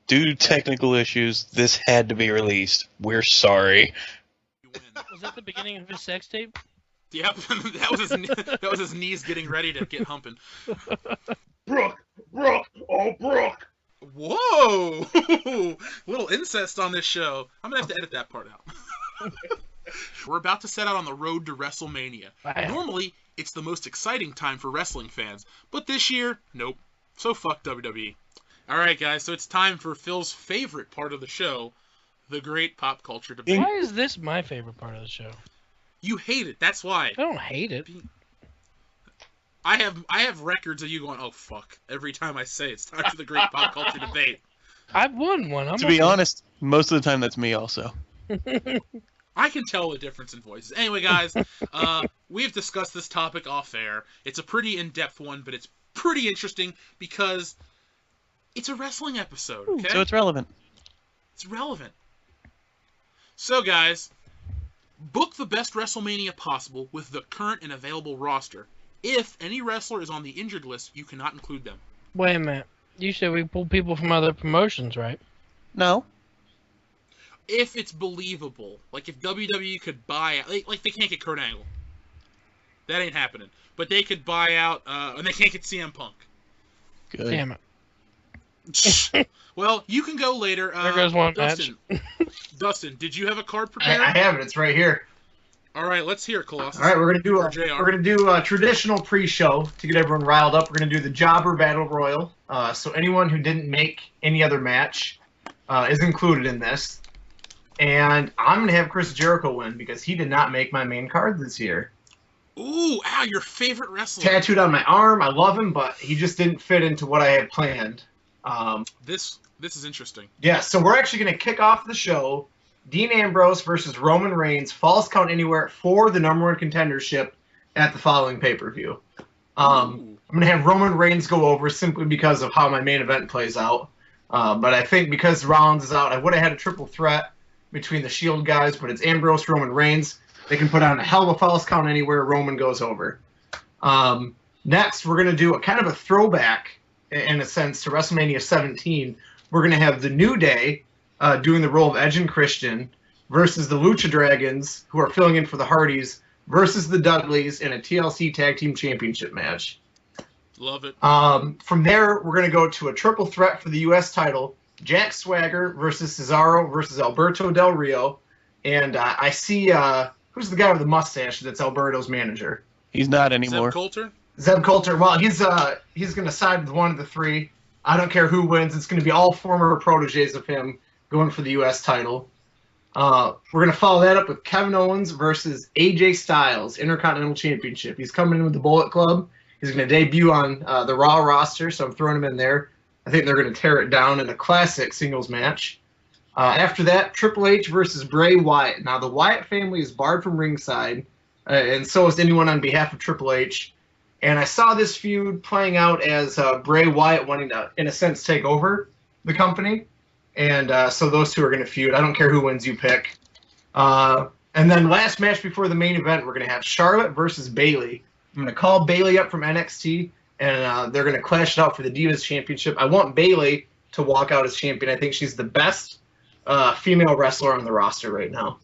due to technical issues, this had to be released. We're sorry. You win. Was that the beginning of his sex tape? Yep, that was his knees getting ready to get humping. Brooke! Oh, Brooke! Whoa! Little incest on this show. I'm gonna have to edit that part out. We're about to set out on the road to WrestleMania. Wow. Normally, it's the most exciting time for wrestling fans, but this year, nope. So fuck WWE. Alright guys, so it's time for Phil's favorite part of the show, the great pop culture debate. Why is this my favorite part of the show? You hate it, that's why. I don't hate it. I have records of you going, oh fuck, every time I say it's time for the great pop culture debate. I've won one. To be honest, most of the time that's me also. I can tell the difference in voices. Anyway, guys, we've discussed this topic off air. It's a pretty in-depth one, but it's pretty interesting because it's a wrestling episode, okay? So it's relevant. It's relevant. So, guys, book the best WrestleMania possible with the current and available roster. If any wrestler is on the injured list, you cannot include them. Wait a minute. You said we pull people from other promotions, right? No. If it's believable. Like, if WWE could buy out... Like they can't get Kurt Angle. That ain't happening. But they could buy out... and they can't get CM Punk. Good. Damn it. Well, you can go later. There goes one Dustin, match. Dustin, did you have a card prepared? I have it. It's right here. All right, let's hear it, Colossus. All right, we're Or JR. gonna do a traditional pre-show to get everyone riled up. We're gonna do the Jobber Battle Royal. So anyone who didn't make any other match is included in this. And I'm gonna have Chris Jericho win because he did not make my main card this year. Ooh, your favorite wrestler. Tattooed on my arm. I love him, but he just didn't fit into what I had planned. This is interesting. Yeah, so we're actually gonna kick off the show. Dean Ambrose versus Roman Reigns, Falls Count Anywhere for the #1 contendership at the following pay-per-view. I'm going to have Roman Reigns go over simply because of how my main event plays out. But I think because Rollins is out, I would have had a triple threat between the Shield guys, but it's Ambrose, Roman Reigns. They can put on a hell of a Falls Count Anywhere. Roman goes over. Next, we're going to do a kind of a throwback, in a sense, to WrestleMania 17. We're going to have the New Day doing the role of Edge and Christian versus the Lucha Dragons, who are filling in for the Hardys, versus the Dudleys in a TLC Tag Team Championship match. Love it. From there, we're going to go to a triple threat for the U.S. title. Jack Swagger versus Cesaro versus Alberto Del Rio. And I see, who's the guy with the mustache that's Alberto's manager? He's not anymore. Zeb Coulter? Zeb Coulter. Well, he's going to side with one of the three. I don't care who wins. It's going to be all former proteges of him going for the U.S. title. We're going to follow that up with Kevin Owens versus AJ Styles, Intercontinental Championship. He's coming in with the Bullet Club. He's going to debut on the Raw roster, so I'm throwing him in there. I think they're going to tear it down in a classic singles match. After that, Triple H versus Bray Wyatt. Now, the Wyatt family is barred from ringside, and so is anyone on behalf of Triple H. And I saw this feud playing out as Bray Wyatt wanting to, in a sense, take over the company. And so those two are going to feud. I don't care who wins, you pick. And then last match before the main event, we're going to have Charlotte versus Bayley. I'm going to call Bayley up from NXT, and they're going to clash it out for the Divas Championship. I want Bayley to walk out as champion. I think she's the best female wrestler on the roster right now.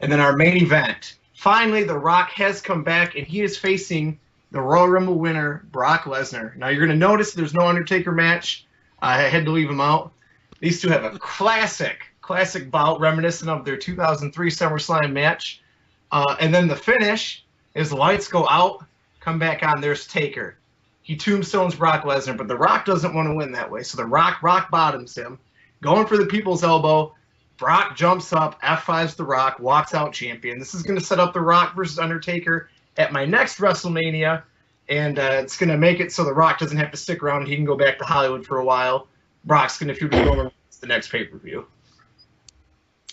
And then our main event. Finally, The Rock has come back, and he is facing the Royal Rumble winner, Brock Lesnar. Now, you're going to notice there's no Undertaker match. I had to leave him out. These two have a classic bout reminiscent of their 2003 SummerSlam match. And then the finish is the lights go out, come back on, there's Taker. He tombstones Brock Lesnar, but The Rock doesn't want to win that way. So The Rock bottoms him, going for the people's elbow. Brock jumps up, F5s The Rock, walks out champion. This is going to set up The Rock versus Undertaker at my next WrestleMania, and it's going to make it so The Rock doesn't have to stick around. He can go back to Hollywood for a while. Brock's going to feud with Roman Reigns the next pay-per-view.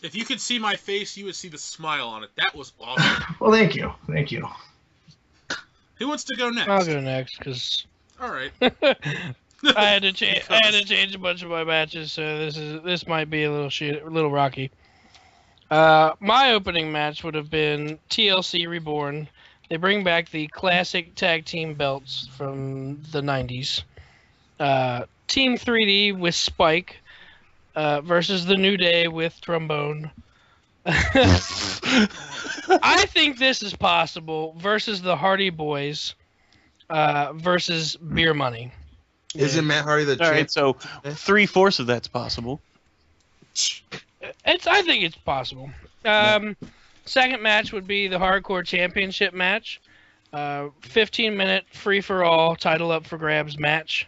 If you could see my face, you would see the smile on it. That was awesome. Well, thank you. Who wants to go next? I'll go next, because All right. I had to change a bunch of my matches, so this might be a little rocky. My opening match would have been TLC Reborn. They bring back the classic tag team belts from the 90s. Team 3D with Spike versus the New Day with Trombone. I think this is possible versus the Hardy Boys versus Beer Money. Isn't Matt Hardy the All champ? right, so 3/4 of that's possible. I think it's possible. Second match would be the Hardcore Championship match. 15-minute free-for-all, title up for grabs match.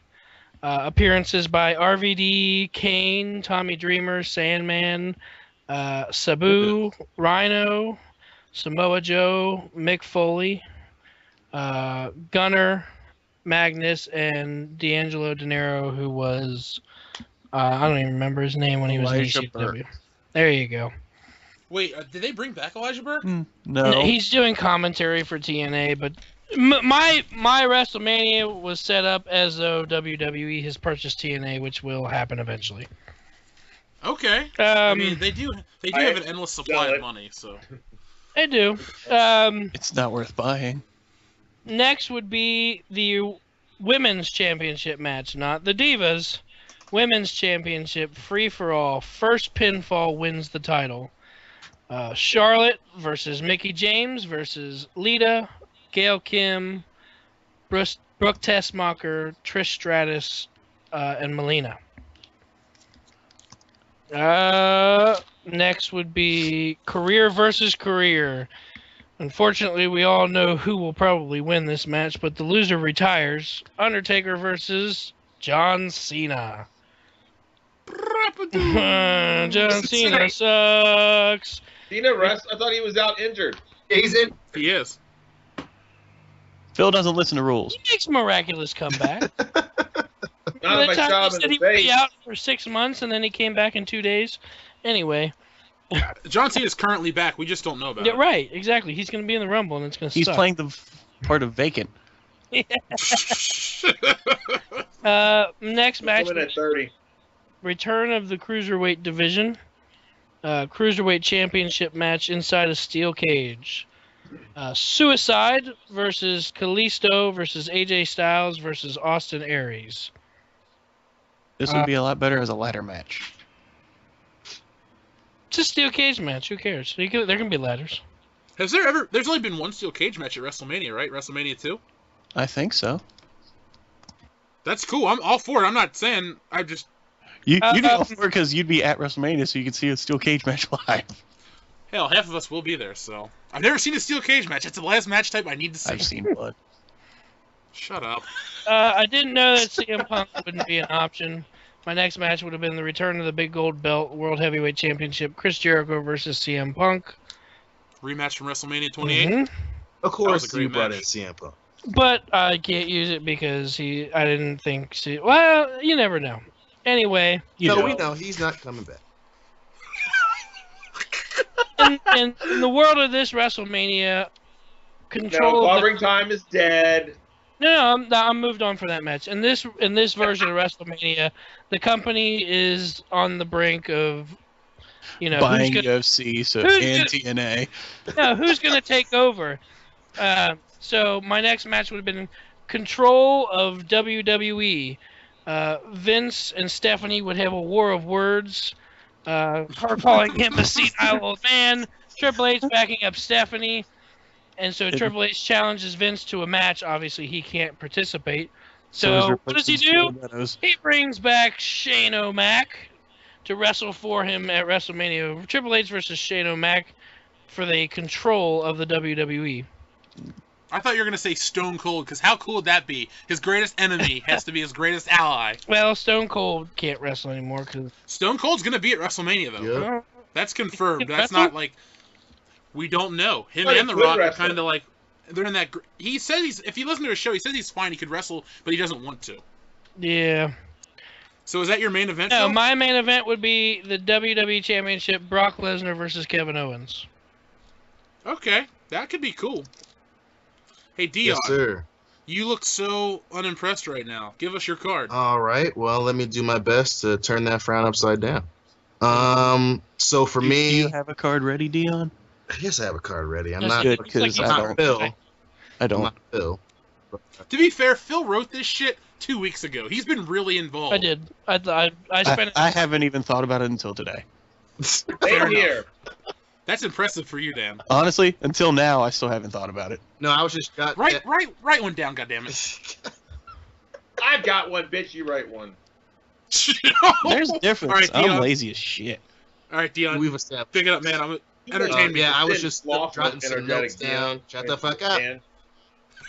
Appearances by RVD, Kane, Tommy Dreamer, Sandman, Sabu, Rhino, Samoa Joe, Mick Foley, Gunner, Magnus, and D'Angelo De Niro, who was... I don't even remember his name when he was in ECW. There you go. Wait, did they bring back Elijah Burke? No. He's doing commentary for TNA, but my WrestleMania was set up as though WWE has purchased TNA, which will happen eventually. Okay. I mean, they do have an endless supply of money, so. They do. It's not worth buying. Next would be the Women's Championship match, not the Divas. Women's Championship, free-for-all. First pinfall wins the title. Charlotte versus Mickie James versus Lita, Gail Kim, Brooke Tessmacher, Trish Stratus, and Melina. Next would be career versus career. Unfortunately, we all know who will probably win this match, but the loser retires. Undertaker versus John Cena. John Cena sucks. Cena rest? I thought he was out injured. He's in. He is. Phil doesn't listen to rules. He makes a miraculous comeback. Not if I shot him in said the he would be face. out for 6 months, and then he came back in 2 days. Anyway. John Cena is currently back. We just don't know about Yeah, it. right, exactly. He's going to be in the Rumble, and it's going to He's suck. playing the part of Vacant. Next match, Coming at 30. return of the Cruiserweight division. Cruiserweight Championship match inside a steel cage. Suicide versus Kalisto versus AJ Styles versus Austin Aries. This would be a lot better as a ladder match. It's a steel cage match. Who cares? There can be ladders. Has there ever? There's only been one steel cage match at WrestleMania, right? WrestleMania 2. I think so. That's cool. I'm all for it. I'm not saying. I just. You'd be all for it because you'd be at WrestleMania, so you could see a steel cage match live. Hell, half of us will be there. So I've never seen a steel cage match. It's the last match type I need to see. I've seen blood. Shut up. I didn't know that CM Punk wouldn't be an option. My next match would have been the return of the Big Gold Belt World Heavyweight Championship, Chris Jericho versus CM Punk. Rematch from WrestleMania 28. Mhm. Of That was course, a great you brought match. in CM Punk. But I can't use it because I didn't think. Well, you never know. Anyway, You no, know. we know he's not coming back. in the world of this WrestleMania, control. No, of the- Clobbering Time is dead. No, I'm moved on for that match. In this version of WrestleMania, the company is on the brink of, Buying who's gonna, UFC so who's and gonna- TNA. who's gonna take over. So my next match would have been control of WWE. Vince and Stephanie would have a war of words. Her calling him a senile old man. Triple H backing up Stephanie. And so Triple H challenges Vince to a match. Obviously, he can't participate. So what does he do? He brings back Shane O'Mac to wrestle for him at WrestleMania. Triple H versus Shane O'Mac for the control of the WWE. I thought you were gonna say Stone Cold, because how cool would that be? His greatest enemy has to be his greatest ally. Well, Stone Cold can't wrestle anymore because Stone Cold's gonna be at WrestleMania though. Yep. That's confirmed. He That's wrestle? not like we don't know. Him But he and The could Rock are wrestle. kind of like they're in that. He says if you listen to his show, he says he's fine. He could wrestle, but he doesn't want to. yeah. So is that your main event? No, Phil? my main event would be the WWE Championship: Brock Lesnar versus Kevin Owens. Okay, that could be cool. Hey Dion, Yes, sir. you look so unimpressed right now. Give us your card. All right. Well, let me do my best to turn that frown upside down. So for Do me, you have a card ready, Dion? yes, I have a card ready. I'm That's not. good, It's like 'cause he's I I'm don't. not Phil. I I'm don't. not Phil. To be fair, Phil wrote this shit 2 weeks ago. He's been really involved. I did. I spent. I haven't even thought about it until today. Fair Same here. That's impressive for you, Dan. Honestly, until now, I still haven't thought about it. No, I was just got Write one down, goddammit. I've got one, bitch. You write one. There's a difference. All right, Dion. I'm lazy as shit. All right, Dion. We've established. Pick it up, man. Entertain me. Yeah, I was Been just lawful, jotting some notes energetic down. Shut the fuck up. Dan.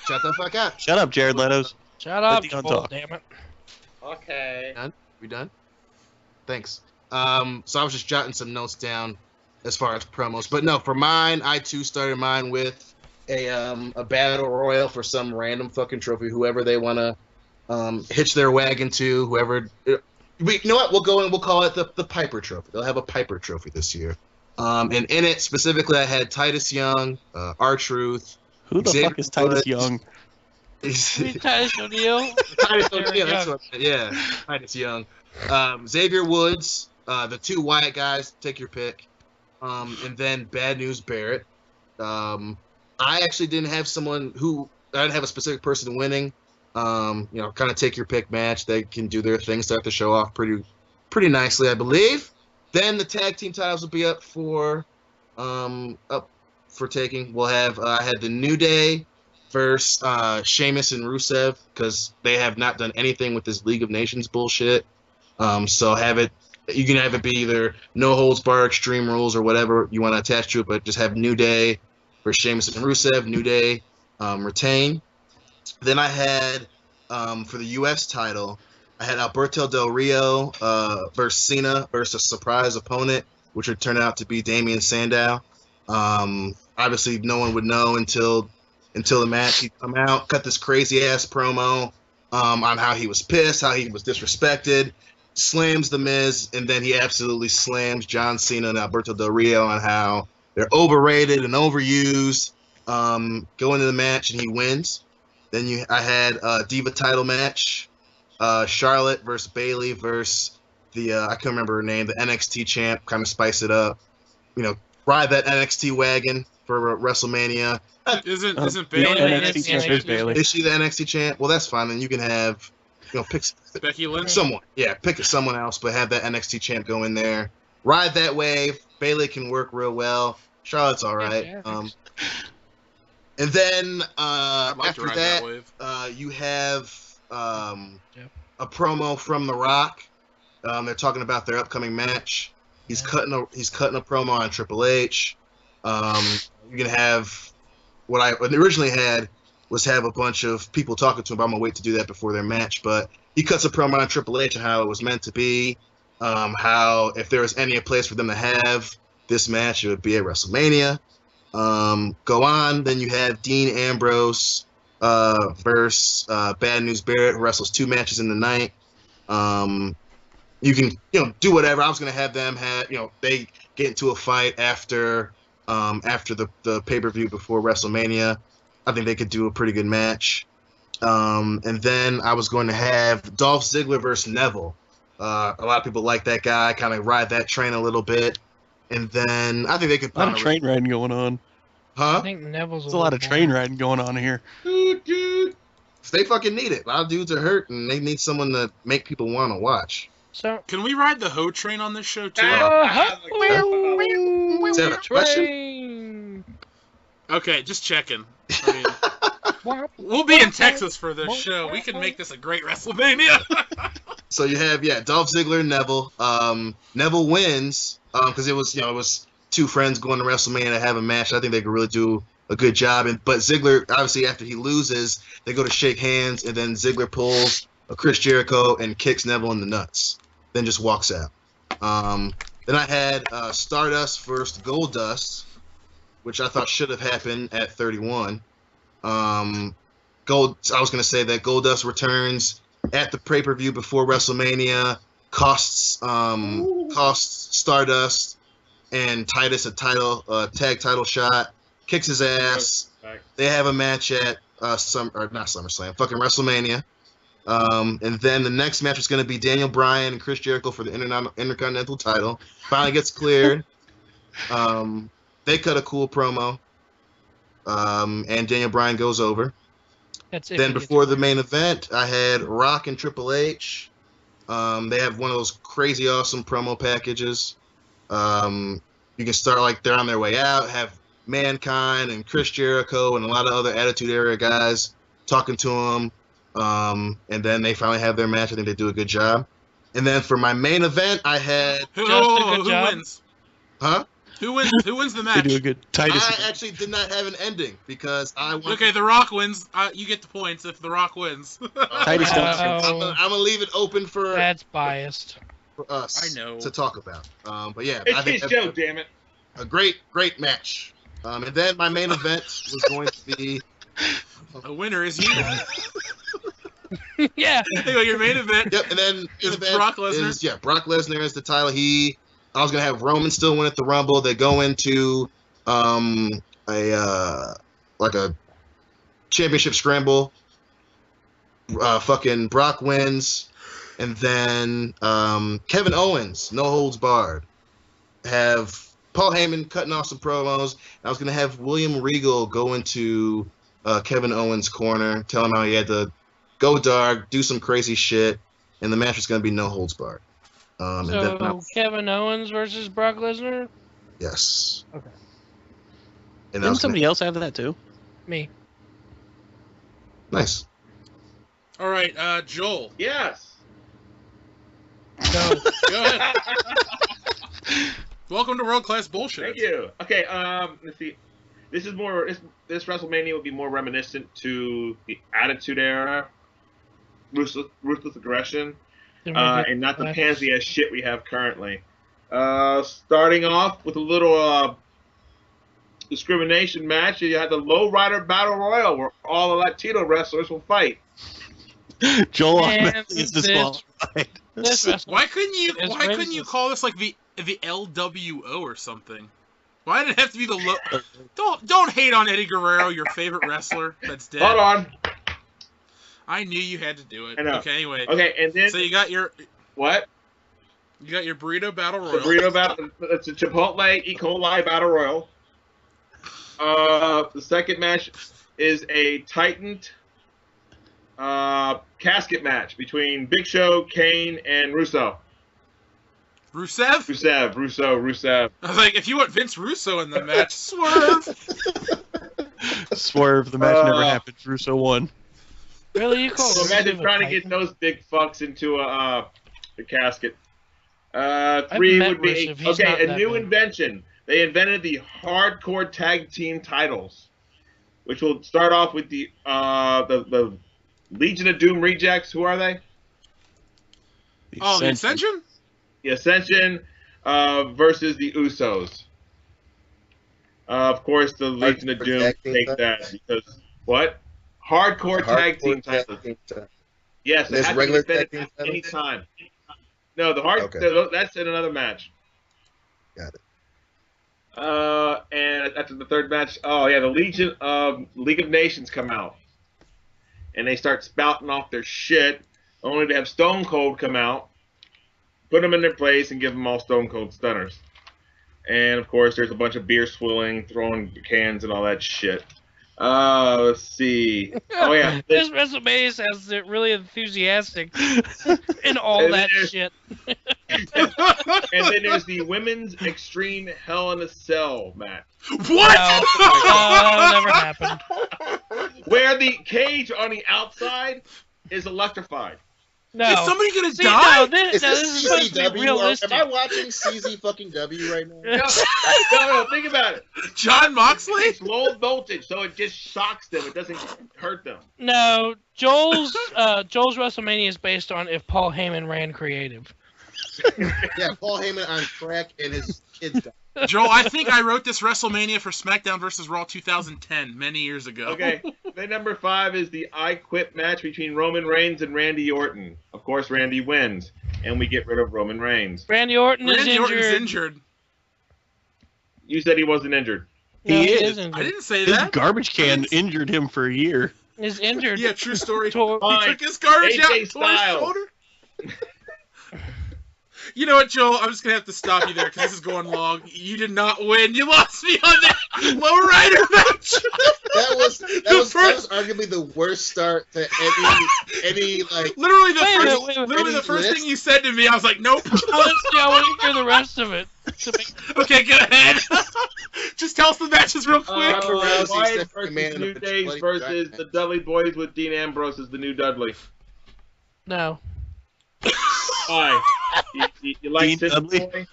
Shut the fuck up. Shut up, Jared Leto's. Shut up, Dion Joel, talk. damn it. Okay. We done? Thanks. So I was just jotting some notes down as far as promos. But no, for mine, I too started mine with a battle royal for some random fucking trophy, whoever they want to hitch their wagon to, whoever. You know what? We'll go and we'll call it the Piper Trophy. They'll have a Piper Trophy this year. And in it specifically, I had Titus Young, R-Truth. Who the Xavier fuck is Titus Woods. Young? Titus O'Neil. Titus O'Neil, that's what, yeah, Titus Young. Xavier Woods, the two Wyatt guys, take your pick. And then Bad News Barrett. I actually didn't have I didn't have a specific person winning. Kind of take your pick match. They can do their thing, start the show off pretty nicely, I believe. Then the tag team titles will be up for taking. We'll have I had the New Day versus Sheamus and Rusev because they have not done anything with this League of Nations bullshit. So you can have it be either no holds barred, Extreme Rules, or whatever you want to attach to it, but just have New Day versus Sheamus and Rusev. New Day retain. Then I had for the U.S. title, I had Alberto Del Rio versus Cena versus a surprise opponent, which would turn out to be Damian Sandow. Obviously, no one would know until the match. He'd come out, cut this crazy ass promo on how he was pissed, how he was disrespected, slams The Miz, and then he absolutely slams John Cena and Alberto Del Rio on how they're overrated and overused. Go into the match and he wins. Then I had a Diva title match. Charlotte versus Bayley versus the I can't remember her name, the NXT champ, kind of spice it up. Ride that NXT wagon for WrestleMania. Isn't The Bayley NXT champ is Bayley. Is she the NXT champ? Well, that's fine. Then you can have, pick Becky Lynch? someone. Yeah, pick someone else, but have that NXT champ go in there. Ride that wave. Bayley can work real well. Charlotte's all right. And then I'd like to after ride that, wave. you have a promo from The Rock. They're talking about their upcoming match. He's cutting a promo on Triple H. You can have what I originally had was have a bunch of people talking to him, but I'm gonna wait to do that before their match. But he cuts a promo on Triple H and how it was meant to be. How if there was any place for them to have this match, it would be at WrestleMania. Go on. Then you have Dean Ambrose versus Bad News Barrett, who wrestles 2 matches in the night. You can do whatever. I was gonna have them they get into a fight after the pay-per-view before WrestleMania. I think they could do a pretty good match. And then I was going to have Dolph Ziggler versus Neville. A lot of people like that guy, kind of ride that train a little bit. And then I think they could A lot of train riding going on. I Huh? think Neville's There's a lot of train riding going on here. Dude. They fucking need it. A lot of dudes are hurt, and they need someone to make people want to watch. So, Can we ride the Ho train on this show too? Is that a question? train. Okay, just checking. I mean, we'll be in Texas for this show. We can make this a great WrestleMania. So you have Dolph Ziggler and Neville. Neville wins because it was 2 friends going to WrestleMania to have a match. I think they could really do a good job. But Ziggler, obviously, after he loses, they go to shake hands, and then Ziggler pulls a Chris Jericho and kicks Neville in the nuts. Then just walks out. Then I had Stardust versus Goldust, which I thought should have happened at 31. I was going to say that Goldust returns at the pay-per-view before WrestleMania, costs Stardust and Titus a tag title shot, kicks his ass. They have a match at not SummerSlam, fucking WrestleMania. And then the next match is going to be Daniel Bryan and Chris Jericho for the Intercontinental title. Finally gets cleared. They cut a cool promo, and Daniel Bryan goes over. That's it. Then before the main event, I had Rock and Triple H. They have one of those crazy awesome promo packages. You can start like they're on their way out, have Mankind and Chris Jericho and a lot of other Attitude Era guys talking to them. And then they finally have their match. I think they do a good job. And then for my main event, I had... Who wins? Huh? Who wins the They match? do a good Titus. I actually did not have an ending because I wanted... Okay, The Rock wins. You get the points if The Rock wins. Titus Wow. don't. I'm gonna leave it open for That's biased. us I know. to talk about. But yeah, It's I think his show, damn it. a great match. And then my main event was going to be... The winner is you. Yeah. Anyway, your main event. Yep, and then Is main event Brock Lesnar? is, Brock Lesnar is the title. I was gonna have Roman still win at the Rumble. They go into a championship scramble. Fucking Brock wins, and then Kevin Owens, no holds barred. Have Paul Heyman cutting off some promos. I was gonna have William Regal go into Kevin Owens' corner, tell him how he had to go dark, do some crazy shit, and the match was gonna be no holds barred. So Kevin Owens versus Brock Lesnar? Yes. Okay. And Didn't somebody else have that too? Me. Nice. All right, Joel. Yes. No. Go ahead. Welcome to World Class Bullshit. Thank you. Okay, let's see. This WrestleMania will be more reminiscent to the Attitude Era, ruthless aggression, and not the pansy ass shit we have currently. Starting off with a little discrimination match, you have the Lowrider Battle Royal, where all the Latino wrestlers will fight. Joel Man, automatically is disqualified. Why couldn't you racist. call this like the LWO or something? Why did it have to be the Don't hate on Eddie Guerrero, your favorite wrestler that's dead. Hold on. I knew you had to do it. I know. Okay, anyway. Okay, and then So you got your what? burrito battle royal. The burrito battle. It's a Chipotle E. coli battle royal. The second match is a Titaned casket match between Big Show, Kane, and Russo. Rusev? Rusev. I was like, if you want Vince Russo in the match, swerve. Swerve. The match never happened. Russo won. Really? You call So imagine trying to get those big fucks into the casket. 3 met would be Rusev. He's not a that new big. invention. They invented the hardcore tag team titles, which will start off with the Legion of Doom rejects. Who are they? The Ascension? The Ascension versus the Usos. Of course, the Legion of Doom take that because what? Hardcore tag team titles. Yes, it There's has regular to be tag team at any titles? time. No, the hard. Okay. That's in another match. Got it. And after the third match, the League of Nations come out, and they start spouting off their shit, only to have Stone Cold come out, put them in their place, and give them all Stone Cold stunners. And of course, there's a bunch of beer swilling, throwing cans, and all that shit. Let's see. Oh yeah, This WrestleMania sounds really enthusiastic in all And that there's- shit. and then there's the Women's Extreme Hell in a Cell match, What? No, that'll never happen. where the cage on the outside is electrified. No. Is somebody gonna See, die? no, this Is is this supposed to be CZW? realistic. Am I watching CZ fucking W right now? No, think about it. John Moxley? It's low voltage, so it just shocks them. It doesn't hurt them. No, Joel's WrestleMania is based on if Paul Heyman ran creative. Yeah, Paul Heyman on crack and his kids died. Joel, I think I wrote this WrestleMania for SmackDown vs. Raw 2010 many years ago. Okay. Then number 5 is the I Quit match between Roman Reigns and Randy Orton. Of course, Randy wins, and we get rid of Roman Reigns. Randy Orton is Randy injured. Orton's injured. You said he wasn't injured. No, He he is. injured. I didn't say His that. garbage can injured him for a year. Is injured. Yeah, true story. Tor- He Fine. took his garbage AJ out and tore his Styles. shoulder. You know what, Joel? I'm just gonna have to stop you there because this is going long. You did not win. You lost me on that lowrider match. That was arguably the worst start to any like. Literally Wait the first thing you said to me, I was like, nope. Honestly, I want to hear the rest of it. Okay, go ahead. Just tell us the matches real quick. Ronda Rousey, Wyatt Stephanie versus McMahon, New and Day Bloody versus Dragon. the Dudley Boys with Dean Ambrose as the new Dudley. No. Why? You like Dean this Dudley? boy?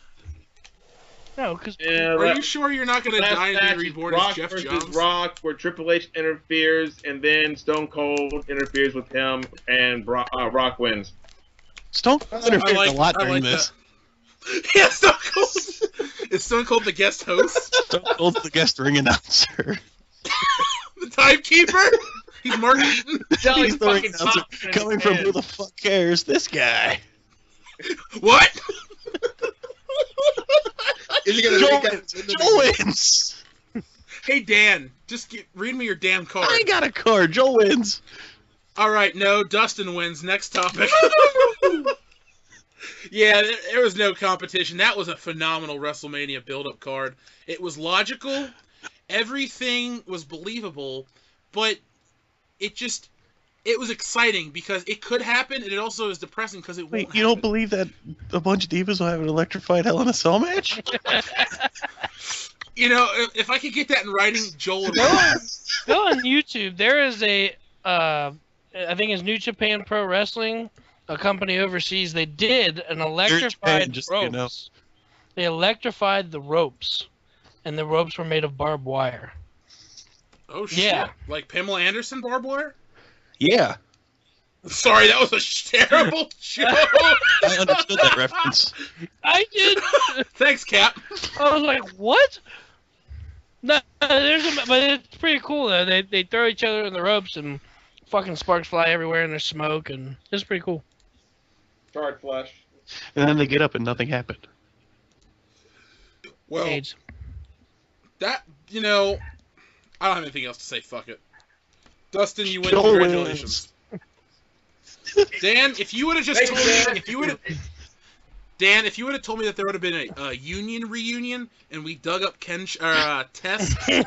No, because Yeah, Are you sure you're not gonna last die and match be is reborn as Rock Jeff versus Jones? Rock, where Triple H interferes, and then Stone Cold interferes with him, and Rock wins. Stone Cold interfered a lot during this. Yeah, Stone Cold. Is Stone Cold the guest host? Stone Cold's the guest ring announcer. The timekeeper? He's Mark Eaton. He's the ring announcer coming from who the fuck cares? This guy. What? Is he gonna Joel make wins. up? Joel wins. Hey, Dan, just read me your damn card. I got a card. Joel wins. All right, no, Dustin wins. Next topic. Yeah, there was no competition. That was a phenomenal WrestleMania build-up card. It was logical. Everything was believable, but it was exciting because it could happen, and it also is depressing because it won't Wait, you don't believe that a bunch of divas will have an electrified Hell in a Cell match? You know, if I could get that in writing, Joel would go on YouTube. There is a, I think it's New Japan Pro Wrestling, a company overseas. They did an electrified just so you know. ropes. They electrified the ropes, and the ropes were made of barbed wire. Oh, shit. Yeah. Like Pamela Anderson barbed wire? Yeah. Sorry, that was a terrible joke. I understood that reference. I did. Thanks, Cap. I was like, what? No, but it's pretty cool though. They throw each other in the ropes and fucking sparks fly everywhere and there's smoke and it's pretty cool. Charred flesh. And then they get up and nothing happened. Well, AIDS. that, you know, I don't have anything else to say. Fuck it. Dustin, you win. Joel Congratulations. Dan, if you would have just told me, Dan, if you would have told me that there would have been a union reunion and we dug up Tess and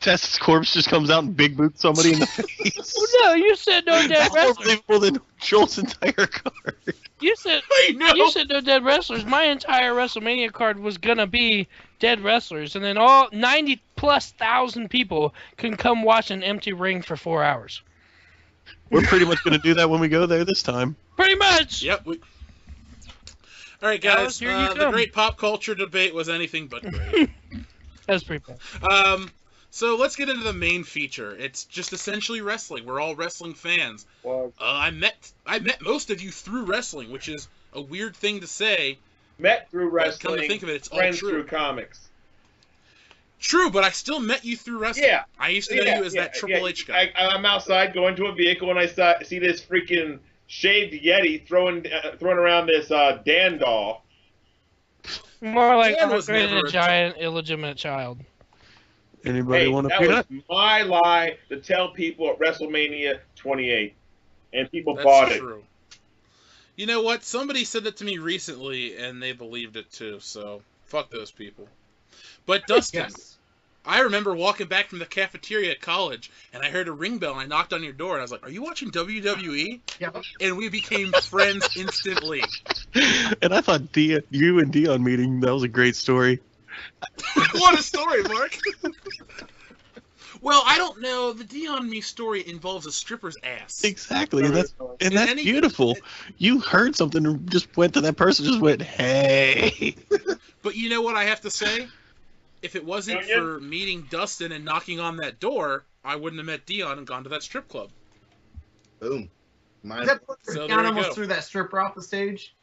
Tess's corpse just comes out and big boots somebody in the face. Oh, no, you said no dead That's more wrestlers. believable than Joel's entire card. You said I know. you said no dead wrestlers. My entire WrestleMania card was gonna be dead wrestlers, and then all 90,000+ people can come watch an empty ring for 4 hours. We're pretty much going to do that when we go there this time. Pretty much. Yep. All right, guys. Alice, here you The come. great pop culture debate was anything but great. That's pretty bad. So let's get into the main feature. It's just essentially wrestling. We're all wrestling fans. Well, I met most of you through wrestling, which is a weird thing to say. met through But wrestling. come to think of it, it's all friends true. through comics. True, but I still met you through wrestling. Yeah. I used to know you as that Triple H guy. I'm outside going to a vehicle and I see this freaking shaved Yeti throwing around this Dan doll. More like Dan was creating never a a giant illegitimate child. Anybody Hey, want to that peanut? was my lie to tell people at WrestleMania 28, and people That's bought it. true. You know what? Somebody said that to me recently, and they believed it too. So fuck those people. But Dustin, Yes. I remember walking back from the cafeteria at college, and I heard a ring bell, and I knocked on your door, and I was like, "Are you watching WWE?" Yeah. And we became friends instantly. And I thought you and Dion meeting, that was a great story. What a story, Mark. Well, I don't know. The Dion me story involves a stripper's ass. Exactly, and that's Is any- beautiful. You heard something and just went to that person, just went, hey. But you know what I have to say? If it wasn't Yeah. for meeting Dustin and knocking on that door, I wouldn't have met Dion and gone to that strip club. Boom. Is Mine. that So Dion there you almost go. threw that stripper off the stage?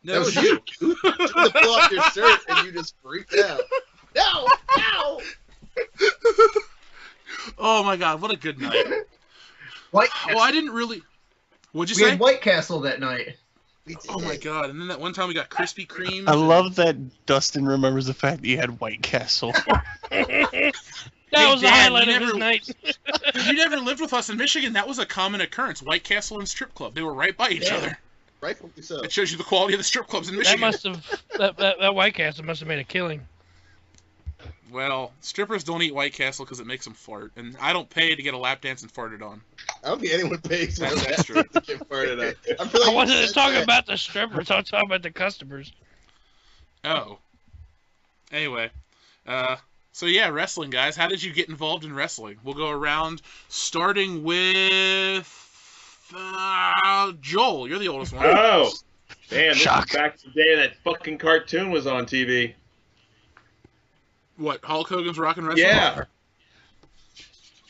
No, That was you. You took the pull off your shirt and you just freaked out. No, no. Oh my God, what a good night. White Well, I didn't really. What'd we you say? had White Castle that night. We did Oh my it. God! And then that one time we got Krispy Kreme. I love that Dustin remembers the fact that you had White Castle. That was the Dan, highlight you of his never- night. You never lived with us in Michigan. That was a common occurrence. White Castle and strip club. They were right by each Yeah. other. Rightfully so. It shows you the quality of the strip clubs in Michigan. That White Castle must have made a killing. Well, strippers don't eat White Castle because it makes them fart, and I don't pay to get a lap dance and farted on. I don't think anyone pays for That's that true. to get farted on. I feel like I wasn't talking about the strippers. I was talking about the customers. Oh. Anyway, so yeah, wrestling, guys. How did you get involved in wrestling? We'll go around, starting with Joel. You're the oldest one. Oh, damn! This Shock. is back to the day that fucking cartoon was on TV. What? Hulk Hogan's Rockin' Wrestling? Yeah,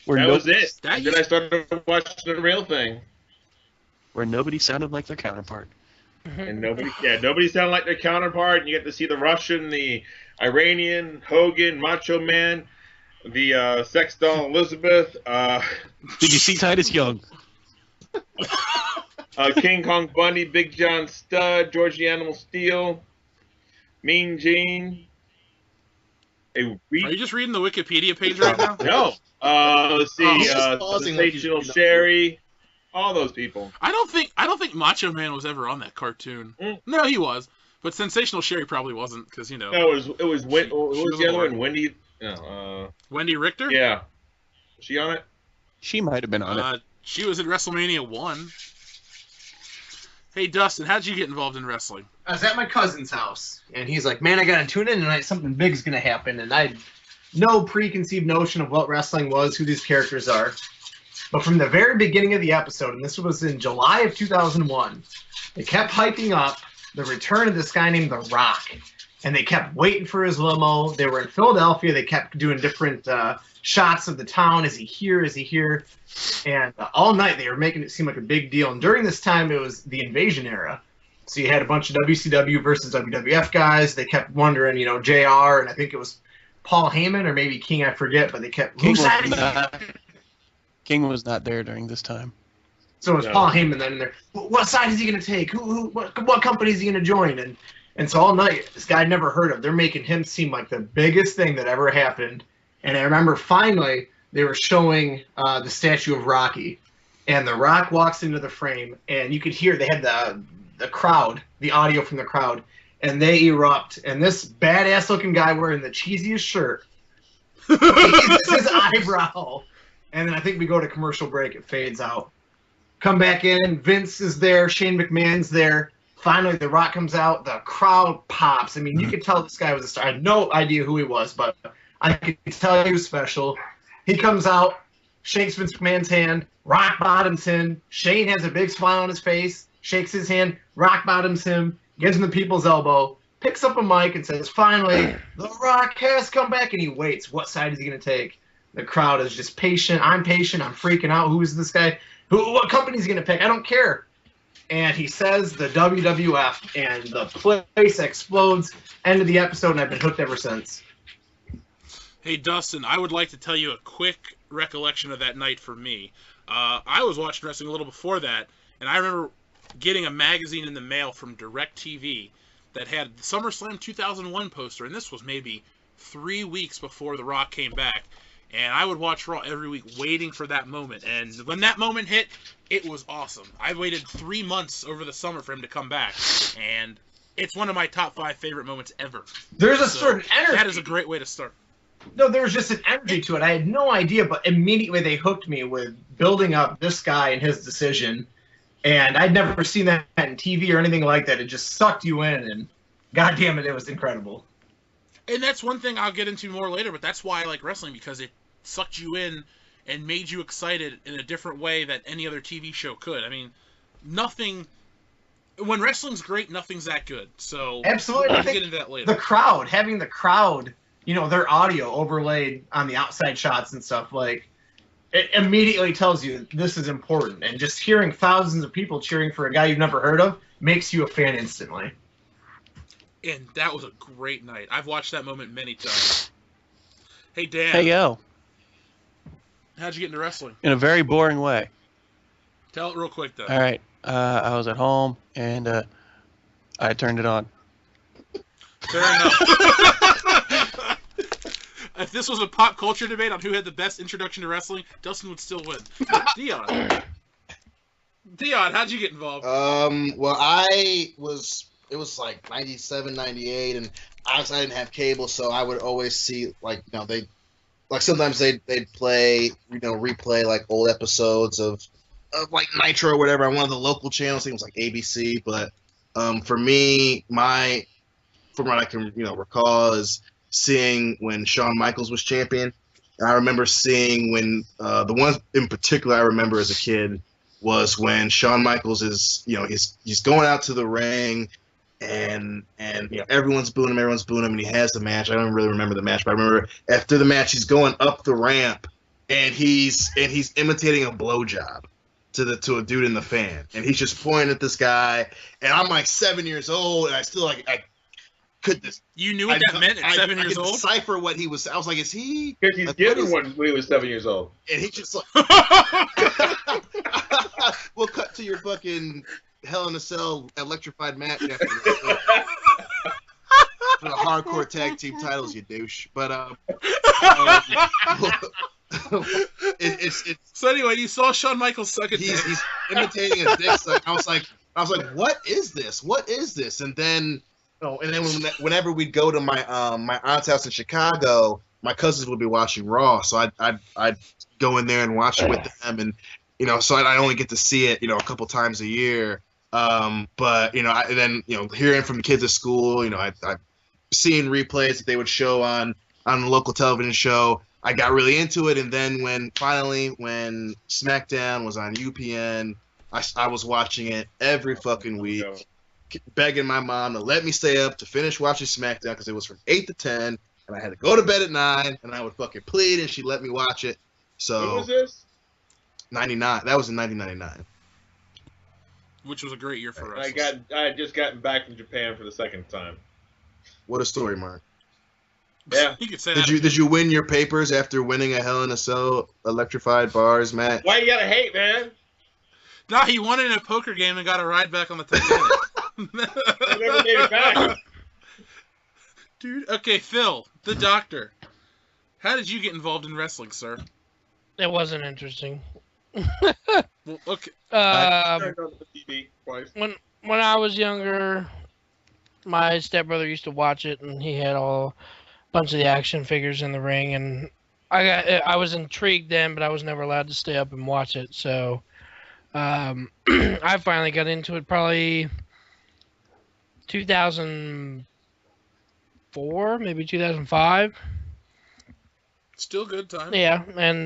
Where that was it. That Then I started watching the real thing, where nobody sounded like their counterpart. and nobody sounded like their counterpart. And you get to see the Russian, the Iranian, Hogan, Macho Man, the sex doll Elizabeth, Did you see Titus Young? King Kong Bundy, Big John Studd, George the Animal Steel, Mean Gene. Are you just reading the Wikipedia page right now? No. Let's see. He's just pausing like he's- Sensational Sherry. All those people. I don't think Macho Man was ever on that cartoon. Mm. No, he was, but Sensational Sherry probably wasn't because No, it was what was the other one? Wendy. No. Wendy Richter. Yeah. Was she on it? She might have been on it. She was at WrestleMania 1. Hey, Dustin, how did you get involved in wrestling? I was at my cousin's house, and he's like, man, I got to tune in tonight. Something big's going to happen. And I had no preconceived notion of what wrestling was, who these characters are. But from the very beginning of the episode, and this was in July of 2001, they kept hyping up the return of this guy named The Rock. And they kept waiting for his limo. They were in Philadelphia. They kept doing different shots of the town. Is he here? Is he here? And all night they were making it seem like a big deal. And during this time, it was the Invasion era. So you had a bunch of WCW versus WWF guys. They kept wondering, JR, and I think it was Paul Heyman or maybe King, I forget. But they kept... King was not there during this time. So it was Paul Heyman then in there. What side is he going to take? What company is he going to join? And so all night, this guy I'd never heard of. They're making him seem like the biggest thing that ever happened. And I remember finally they were showing the statue of Rocky. And The Rock walks into the frame, and you could hear they had the crowd, the audio from the crowd, and they erupt. And this badass-looking guy wearing the cheesiest shirt, his eyebrow. And then I think we go to commercial break. It fades out. Come back in. Vince is there. Shane McMahon's there. Finally, The Rock comes out. The crowd pops. I mean, you could tell this guy was a star. I had no idea who he was, but I could tell he was special. He comes out, shakes Vince McMahon's hand. Rock bottoms him. Shane has a big smile on his face, shakes his hand. Rock bottoms him, gives him the people's elbow, picks up a mic and says, finally, The Rock has come back. And he waits. What side is he going to take? The crowd is just patient. I'm patient. I'm freaking out. Who is this guy? What company is he going to pick? I don't care. And he says the WWF, and the place explodes. End of the episode, and I've been hooked ever since. Hey, Dustin, I would like to tell you a quick recollection of that night for me. I was watching wrestling a little before that, and I remember getting a magazine in the mail from DirecTV that had the SummerSlam 2001 poster, and this was maybe 3 weeks before The Rock came back. And I would watch Raw every week waiting for that moment. And when that moment hit, it was awesome. I waited 3 months over the summer for him to come back. And it's one of my top 5 favorite moments ever. There's a certain energy. That is a great way to start. No, there was just an energy to it. I had no idea, but immediately they hooked me with building up this guy and his decision. And I'd never seen that in TV or anything like that. It just sucked you in. And God damn it, it was incredible. And that's one thing I'll get into more later, but that's why I like wrestling, because it sucked you in and made you excited in a different way that any other TV show could. I mean, nothing... When wrestling's great, nothing's that good. So Absolutely. we'll get into that later. The crowd, having the crowd, their audio overlaid on the outside shots and stuff, like, it immediately tells you this is important. And just hearing thousands of people cheering for a guy you've never heard of makes you a fan instantly. And that was a great night. I've watched that moment many times. Hey, Dan. Hey, yo. How'd you get into wrestling? In a very boring way. Tell it real quick, though. All right. I was at home, and I turned it on. Fair enough. If this was a pop culture debate on who had the best introduction to wrestling, Dustin would still win. Dion. Dion, how'd you get involved? Well, it was like 97, 98, and obviously I didn't have cable, so I would always see, like, sometimes they'd play, replay, like, old episodes of like, Nitro or whatever on one of the local channels. I think it was, like, ABC, but for me, from what I can, recall is seeing when Shawn Michaels was champion. And I remember seeing when, the one in particular I remember as a kid was when Shawn Michaels is, he's going out to the ring, and everyone's booing him, and he has the match. I don't really remember the match, but I remember after the match he's going up the ramp, and he's imitating a blowjob to a dude in the fan, and he's just pointing at this guy, and I'm like 7 years old, and I still I could this. You knew what that meant at 7 years I could old? decipher what he was. I was like, is he? Because he's given one when he was 7 years old. And he just like. We'll cut to your fucking Hell in a Cell electrified match after this. For the hardcore tag team titles, you douche. But it's So anyway, you saw Shawn Michaels suck a dick. he's imitating a dick suck. I was like, what is this? What is this? And then whenever we'd go to my aunt's house in Chicago, my cousins would be watching Raw, so I'd go in there and watch it with them, and so I only get to see it a couple times a year. But then hearing from the kids at school, I seeing replays that they would show on the local television show. I got really into it, and then when SmackDown was on UPN, I was watching it every fucking week, begging my mom to let me stay up to finish watching SmackDown because it was from 8 to 10, and I had to go to bed at 9, and I would fucking plead, and she'd let me watch it. So When was this? 99. That was in 1999. Which was a great year for us. I had just gotten back from Japan for the second time. What a story, Mark. Yeah. You could say Did that. did you win your papers after winning a Hell in a Cell electrified bars match? Why you gotta hate, man? Nah, he won it in a poker game and got a ride back on the Titanic. I never made it back. Dude, okay, Phil, the doctor. How did you get involved in wrestling, sir? It wasn't interesting. Well, okay. Turned on the TV twice. When I was younger, my stepbrother used to watch it, and he had a bunch of the action figures in the ring, and I was intrigued then, but I was never allowed to stay up and watch it. So I finally got into it probably 2004, maybe 2005. Still good time. Yeah, and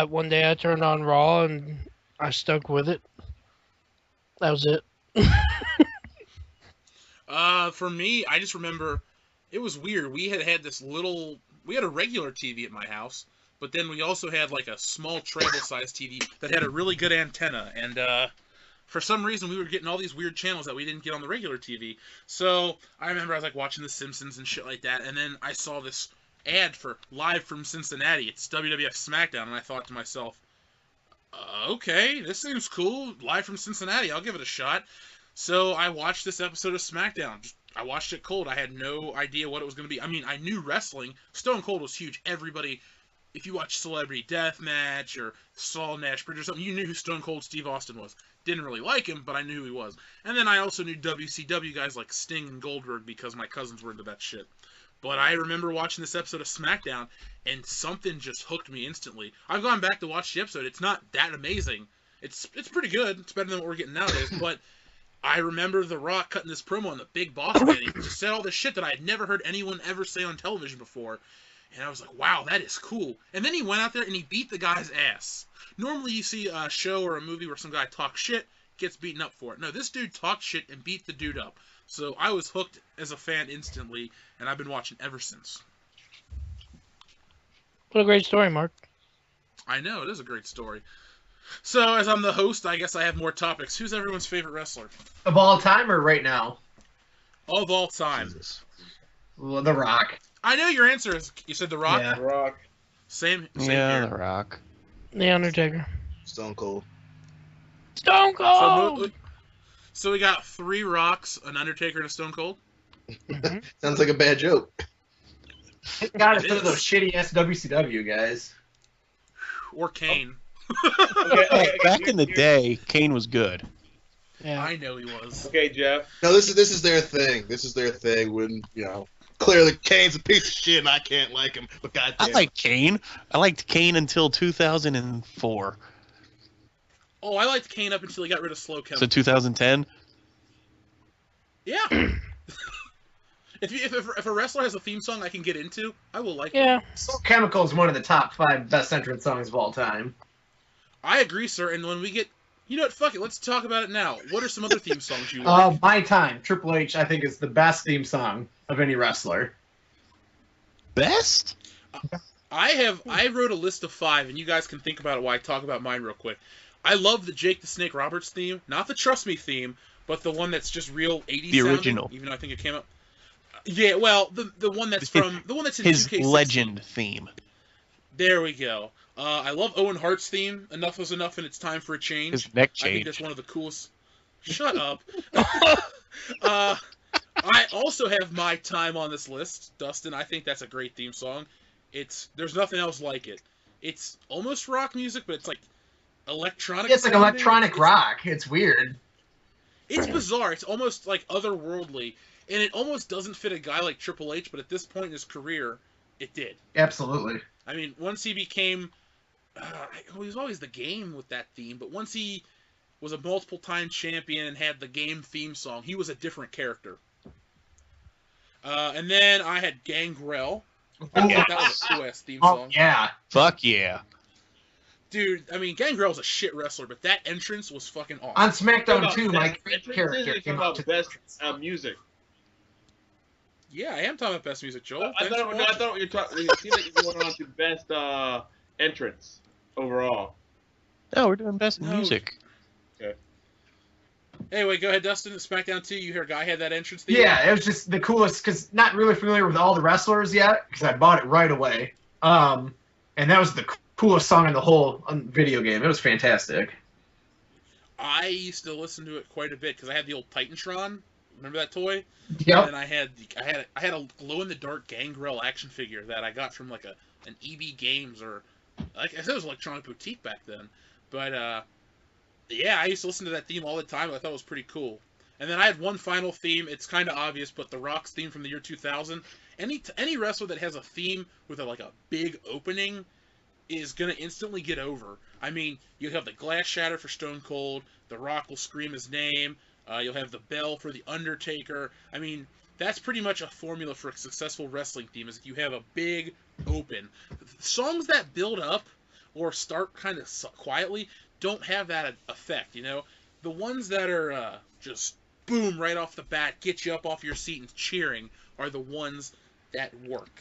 one day I turned on Raw and I stuck with it. That was it. For me, I just remember it was weird. We had a regular TV at my house, but then we also had like a small travel-sized TV that had a really good antenna, and for some reason we were getting all these weird channels that we didn't get on the regular TV. So I remember I was like watching The Simpsons and shit like that, and then I saw this ad for Live from Cincinnati. It's WWF SmackDown, and I thought to myself, okay, this seems cool. Live from Cincinnati, I'll give it a shot. So I watched this episode of SmackDown. I watched it cold. I had no idea what it was going to be. I mean, I knew wrestling. Stone Cold was huge. Everybody, if you watch Celebrity Deathmatch or Saul Nash Bridge or something, you knew who Stone Cold Steve Austin was. Didn't really like him, but I knew who he was. And then I also knew WCW guys like Sting and Goldberg because my cousins were into that shit. But I remember watching this episode of SmackDown, and something just hooked me instantly. I've gone back to watch the episode. It's not that amazing. It's pretty good. It's better than what we're getting nowadays. But I remember The Rock cutting this promo on the Big Boss Man. He just said all this shit that I had never heard anyone ever say on television before. And I was like, wow, that is cool. And then he went out there and he beat the guy's ass. Normally you see a show or a movie where some guy talks shit, gets beaten up for it. No, this dude talked shit and beat the dude up. So I was hooked as a fan instantly, and I've been watching ever since. What a great story, Mark. I know, it is a great story. So, as I'm the host, I guess I have more topics. Who's everyone's favorite wrestler? Of all time or right now? Of all time. Well, The Rock. I know your answer is, you said The Rock? Yeah. The Rock. Same Yeah, here. The Rock. The Undertaker. Stone Cold. Stone Cold! So we got 3 Rocks, an Undertaker, and a Stone Cold? Mhm. Sounds like a bad joke. Got it for those shitty ass WCW guys. Or Kane. Okay, Back in the day, Kane was good. Yeah. I know he was. Okay, Jeff. No, this is their thing. This is their thing when, clearly Kane's a piece of shit and I can't like him, but I goddamn. like Kane. I liked Kane until 2004. Oh, I liked Kane up until he got rid of Slow Chemical. So 2010. Yeah. If a wrestler has a theme song I can get into, I will like it. Yeah. Slow Chemical is one of the top 5 best entrance songs of all time. I agree, sir. And when we get, you know what? Fuck it. Let's talk about it now. What are some other theme songs you like? My Time, Triple H, I think, is the best theme song of any wrestler. Best? I wrote a list of 5, and you guys can think about it while I talk about mine real quick. I love the Jake the Snake Roberts theme, not the Trust Me theme, but the one that's just real 80s The sounding, original. even though I think it came out. Yeah, well, the one that's from the one that's in His 2K16. legend theme. There we go. I love Owen Hart's theme. Enough is enough, and it's time for a change. His neck I think change. that's one of the coolest. Shut up. I also have My Time on this list, Dustin. I think that's a great theme song. There's nothing else like it. It's almost rock music, but it's like electronic. It's like sounding. electronic rock. It's weird. It's bizarre. It's almost like otherworldly, and it almost doesn't fit a guy like Triple H. But at this point in his career, it did. Absolutely. I mean, once he became, he was always the Game with that theme, but once he was a multiple-time champion and had the Game theme song, he was a different character. And then I had Gangrel. I thought that was a cool-ass theme Oh, song. yeah. Fuck yeah. Dude, I mean, Gangrel's a shit wrestler, but that entrance was fucking awesome. On SmackDown About 2, best my entrances, character you're came talking out about to the best entrance. music. Yeah, I am talking about best music, Joel. I Thanks for watching. thought you were talking. It seemed like you were going on to best entrance overall. No, we're doing best No. music. Anyway, go ahead, Dustin. SmackDown 2, you hear a guy had that entrance theme? Yeah, it was just the coolest, because not really familiar with all the wrestlers yet, because I bought it right away. And that was the coolest song in the whole video game. It was fantastic. I used to listen to it quite a bit because I had the old Titantron. Remember that toy? Yep. And I had a glow in the dark Gangrel action figure that I got from like an EB Games, or like I said, it was Electronic Boutique back then. But yeah, I used to listen to that theme all the time. I thought it was pretty cool. And then I had one final theme. It's kind of obvious, but The Rock's theme from the year 2000. Any wrestler that has a theme with a big opening is gonna instantly get over. I mean, you have the glass shatter for Stone Cold. The Rock will scream his name. You'll have the bell for The Undertaker. I mean, that's pretty much a formula for a successful wrestling theme, is if you have a big open. Songs that build up or start kind of quietly don't have that effect, you know? The ones that are just boom right off the bat, get you up off your seat and cheering, are the ones that work.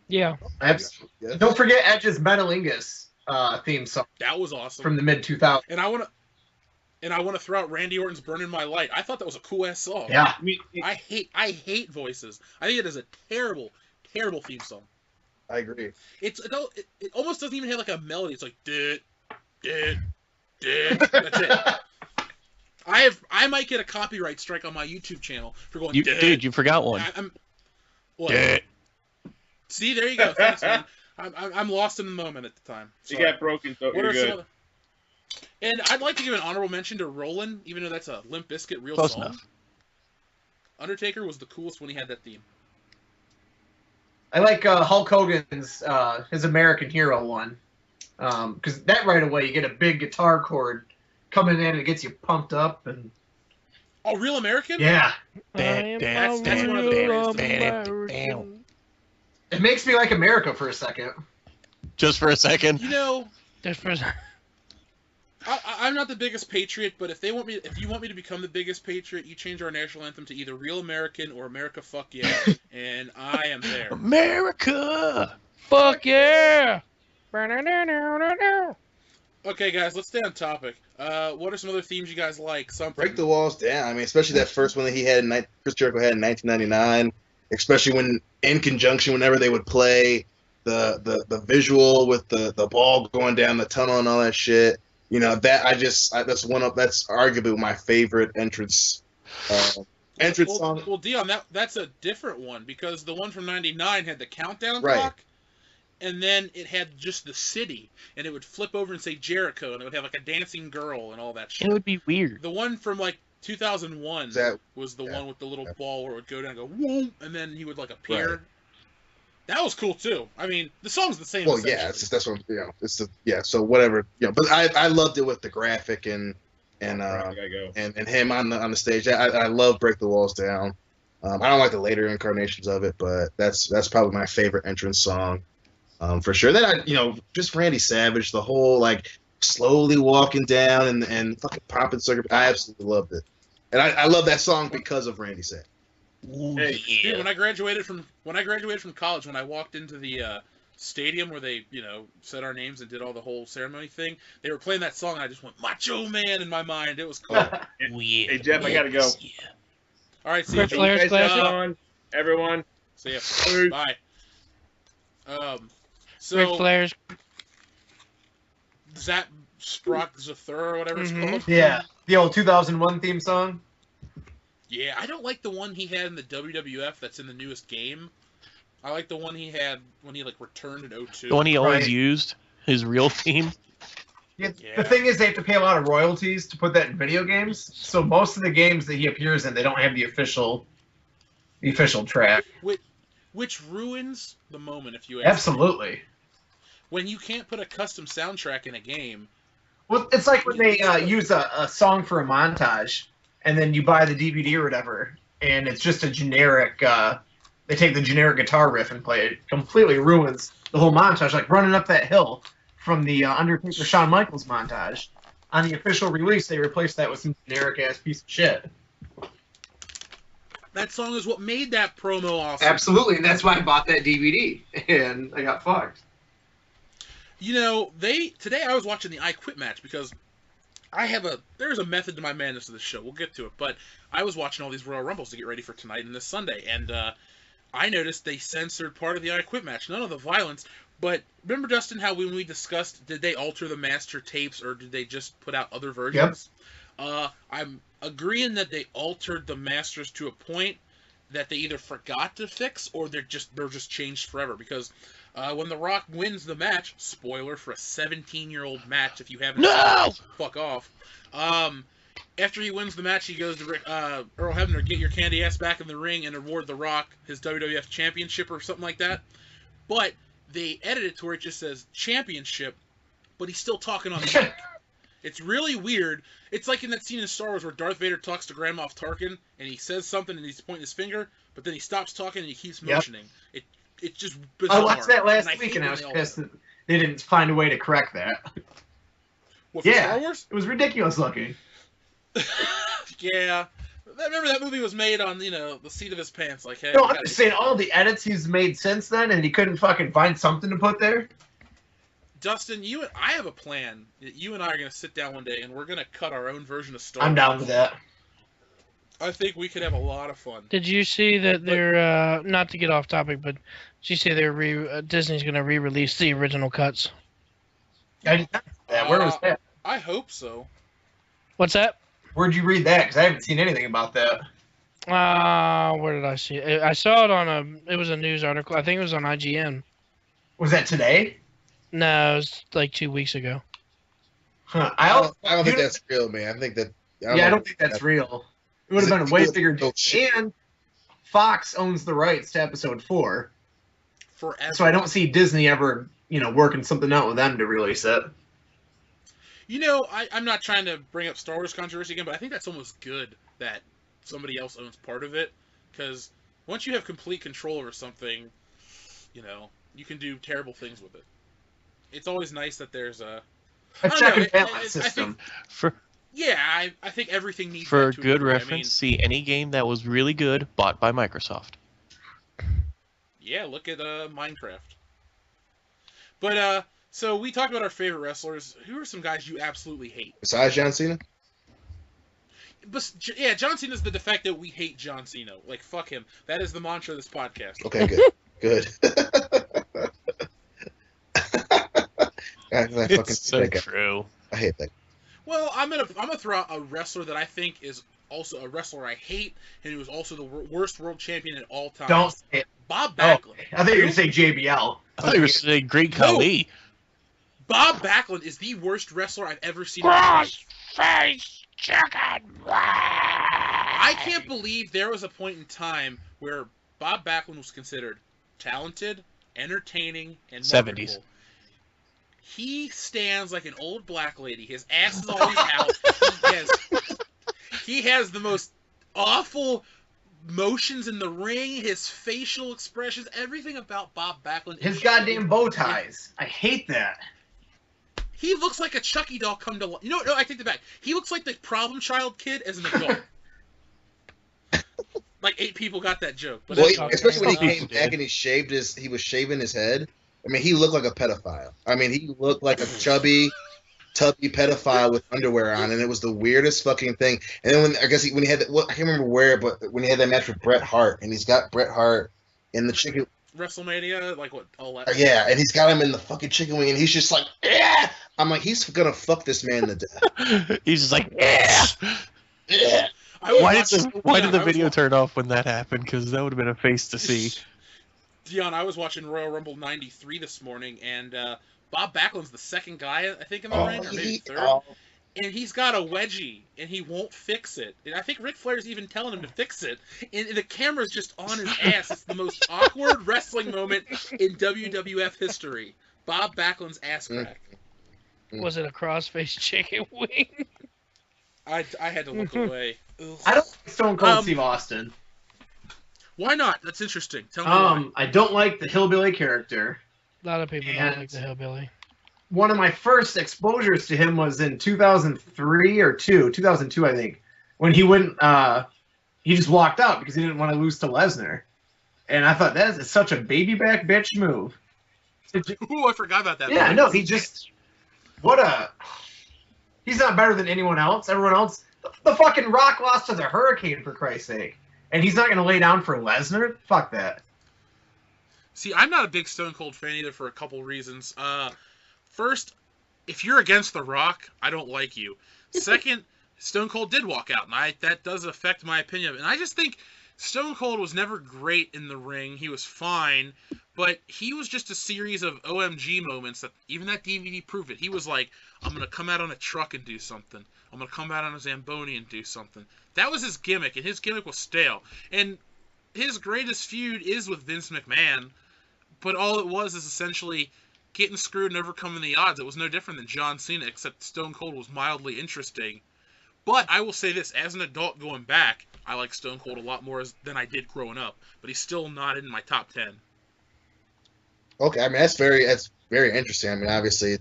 Yeah. Absolutely. Yes. Don't forget Edge's Metalingus theme song That was awesome. from the mid-2000s. And I want to throw out Randy Orton's "Burning My Light." I thought that was a cool ass song. Yeah. I mean, I hate voices. I think it is a terrible theme song. I agree. It almost doesn't even have like a melody. It's like dit. That's it. I might get a copyright strike on my YouTube channel for going. Dude, you forgot one. What? Dit. See, there you go. Thanks, man. I'm lost in the moment at the time. you Sorry. got broken, so What you're are some good. other... And I'd like to give an honorable mention to Rollin', even though that's a Limp Bizkit real Close song. enough. Undertaker was the coolest when he had that theme. I like Hulk Hogan's his American Hero one, because that right away you get a big guitar chord coming in and it gets you pumped up, and Oh, Real American? yeah, That's one of the greatest American. it makes me like America for a second. Just for a second. You know, Just for I'm not the biggest patriot, but if you want me to become the biggest patriot, you change our national anthem to either Real American or America Fuck Yeah, and I am there. America. fuck yeah. Okay, guys, let's stay on topic. What are some other themes you guys like? Something. Break the walls down. I mean, especially that first one that he had Chris Jericho had in 1999. Especially when in conjunction, whenever they would play the visual with the ball going down the tunnel and all that shit. You know, that's arguably my favorite entrance song. Well, Dion, that's a different one because the one from '99 had the countdown Right. clock, and then it had just the city, and it would flip over and say Jericho, and it would have like a dancing girl and all that shit. It would be weird. The one from like 2001 was the one with the little ball where it would go down and go whoa, and then he would like appear. Right. That was cool too. I mean, the song's the same. Well, yeah, that's what So whatever, But I loved it with the graphic and him on the stage. I love Break the Walls Down. I don't like the later incarnations of it, but that's probably my favorite entrance song, for sure. Then just Randy Savage, the whole like slowly walking down and fucking popping circuit. I absolutely loved it, and I love that song because of Randy Savage. Hey, dude, when I graduated from college, when I walked into the stadium where they said our names and did all the whole ceremony thing, they were playing that song, and I just went Macho Man in my mind. It was cool. Hey Jeff, I gotta go. Yeah. All right, see you. Ric Flair's Guys, classic. on, everyone. See ya. Bye. So Ric Flair's. Zap Sprock Zathur or whatever it's called. Yeah, the old 2001 theme song. Yeah, I don't like the one he had in the WWF that's in the newest game. I like the one he had when he like returned in 2002. The one he always Right. used, his real theme. Yeah, Yeah. The thing is, they have to pay a lot of royalties to put that in video games. So most of the games that he appears in, they don't have the official track. Which ruins the moment, if you ask me. Absolutely. When you can't put a custom soundtrack in a game. Well, it's like when they use a song for a montage, and then you buy the DVD or whatever, and it's just a generic. They take the generic guitar riff and play it. Completely ruins the whole montage, like running up that hill from the Undertaker Shawn Michaels montage. On the official release, they replaced that with some generic ass piece of shit. That song is what made that promo awesome. Absolutely, and that's why I bought that DVD, and I got fucked. Today I was watching the I Quit match because there's a method to my madness of the show. We'll get to it, but I was watching all these Royal Rumbles to get ready for tonight and this Sunday, and I noticed they censored part of the I Quit match, none of the violence. But remember, Dustin, how when we discussed, did they alter the master tapes or did they just put out other versions? I'm agreeing that they altered the masters to a point that they either forgot to fix or they're just changed forever. Because when The Rock wins the match, spoiler for a 17-year-old match, if you haven't seen it, fuck off. After he wins the match, he goes to Earl Hebner, get your candy ass back in the ring and award The Rock his WWF championship or something like that. But they edit it to where it just says championship, but he's still talking on the mic. It's really weird. It's like in that scene in Star Wars where Darth Vader talks to Grand Moff Tarkin, and he says something and he's pointing his finger, but then he stops talking and he keeps motioning. It's just bizarre. I watched that last I week, hate and I when was they pissed alter. that they didn't find a way to correct that. What, for Star Wars? It was ridiculous looking. Yeah. Remember that movie was made on, the seat of his pants. Like, hey, No, we I'm gotta- just saying all the edits he's made since then, and he couldn't fucking find something to put there. Dustin, I have a plan. You and I are going to sit down one day, and we're going to cut our own version of Star Wars. I'm down with that. I think we could have a lot of fun. Did you see that they're not to get off topic, but did you see they're Disney's going to re-release the original cuts? I didn't know that. Where was that? I hope so. What's that? Where'd you read that? Because I haven't seen anything about that. Where did I see it? I saw it it was a news article. I think it was on IGN. Was that today? No, it was like 2 weeks ago. Huh. I don't think that's real, man. I think that. I don't think that's real. It would have been a way bigger deal. And Fox owns the rights to episode 4. Forever. So I don't see Disney ever, working something out with them to release it. I'm not trying to bring up Star Wars controversy again, but I think that's almost good that somebody else owns part of it. Because once you have complete control over something, you can do terrible things with it. It's always nice that there's a check and balance system. I think everything needs For that to a good degree. reference, see any game that was really good bought by Microsoft. Yeah, look at Minecraft. But so we talked about our favorite wrestlers. Who are some guys you absolutely hate? Besides John Cena? But yeah, John Cena's the defective. We hate John Cena. Like, fuck him. That is the mantra of this podcast. Okay, good. Good. I fucking It's so hate that guy. true. I hate that. Well, I'm gonna throw out a wrestler that I think is also a wrestler I hate, and he was also the worst world champion in all time. Don't say it. Bob Backlund. I thought you were going to say JBL. I thought you were saying Great No. Khali. Bob Backlund is the worst wrestler I've ever seen in my life. Cross-face chicken. I can't believe there was a point in time where Bob Backlund was considered talented, entertaining, and 70s. marketable. He stands like an old black lady. His ass is always out. He has the most awful motions in the ring, his facial expressions, everything about Bob Backlund. His goddamn bow ties. I hate that. He looks like a Chucky doll come to life. No, I take that back. He looks like the problem child kid as an adult. Like 8 people got that joke. But Well, especially when he came back and he was shaving his head. I mean, he looked like a pedophile. I mean, he looked like a chubby, tubby pedophile with underwear on, and it was the weirdest fucking thing. And then when he had I can't remember where, but when he had that match with Bret Hart, and he's got Bret Hart in the chicken. WrestleMania, like what? All that. Yeah, and he's got him in the fucking chicken wing, and he's just like, yeah. I'm like, he's gonna fuck this man to death. He's just like, yeah. Yeah. Why did the video turn off when that happened? Because that would have been a face to see. Dion, I was watching Royal Rumble 93 this morning, and Bob Backlund's the second guy, I think, in the ring, or maybe third. And he's got a wedgie, and he won't fix it. And I think Ric Flair's even telling him to fix it. And the camera's just on his ass. It's the most awkward wrestling moment in WWF history. Bob Backlund's ass crack. Was it a cross-face chicken wing? I had to look away. Ugh. I don't like Stone Cold Steve Austin. Why not? That's interesting. Tell me why. I don't like the hillbilly character. A lot of people don't like the hillbilly. One of my first exposures to him was in 2003 or 2002, I think, when he went, he just walked out because he didn't want to lose to Lesnar. And I thought that is such a baby back bitch move. Ooh, I forgot about that. Yeah, no, he's not better than anyone else. Everyone else, the fucking Rock lost to the Hurricane, for Christ's sake. And he's not going to lay down for Lesnar? Fuck that. See, I'm not a big Stone Cold fan either for a couple reasons. First, if you're against The Rock, I don't like you. Second, Stone Cold did walk out, and that does affect my opinion. And I just think Stone Cold was never great in the ring. He was fine, but he was just a series of OMG moments that even that DVD proved it. He was like, I'm going to come out on a truck and do something. I'm going to come out on a Zamboni and do something. That was his gimmick, and his gimmick was stale. And his greatest feud is with Vince McMahon, but all it was is essentially getting screwed and overcoming the odds. It was no different than John Cena, except Stone Cold was mildly interesting. But I will say this, as an adult going back, I like Stone Cold a lot more than I did growing up. But he's still not in my top 10. Okay, I mean that's very interesting. I mean, obviously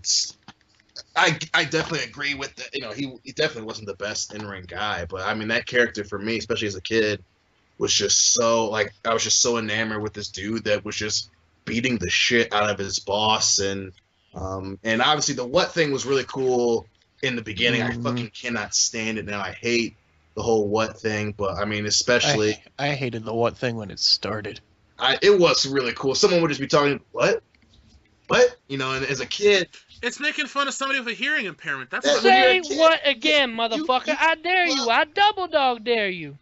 I definitely agree with that. You know, he definitely wasn't the best in-ring guy, but I mean that character for me, especially as a kid, was just so like I was just so enamored with this dude that was just beating the shit out of his boss, and obviously the what thing was really cool in the beginning. I fucking cannot stand it now. I hate the whole what thing, but I mean especially I hated the what thing when it started. It was really cool. Someone would just be talking what, you know, and as a kid. It's making fun of somebody with a hearing impairment. That's That- not Say kid, what again, motherfucker? I dare you. I double dog dare you.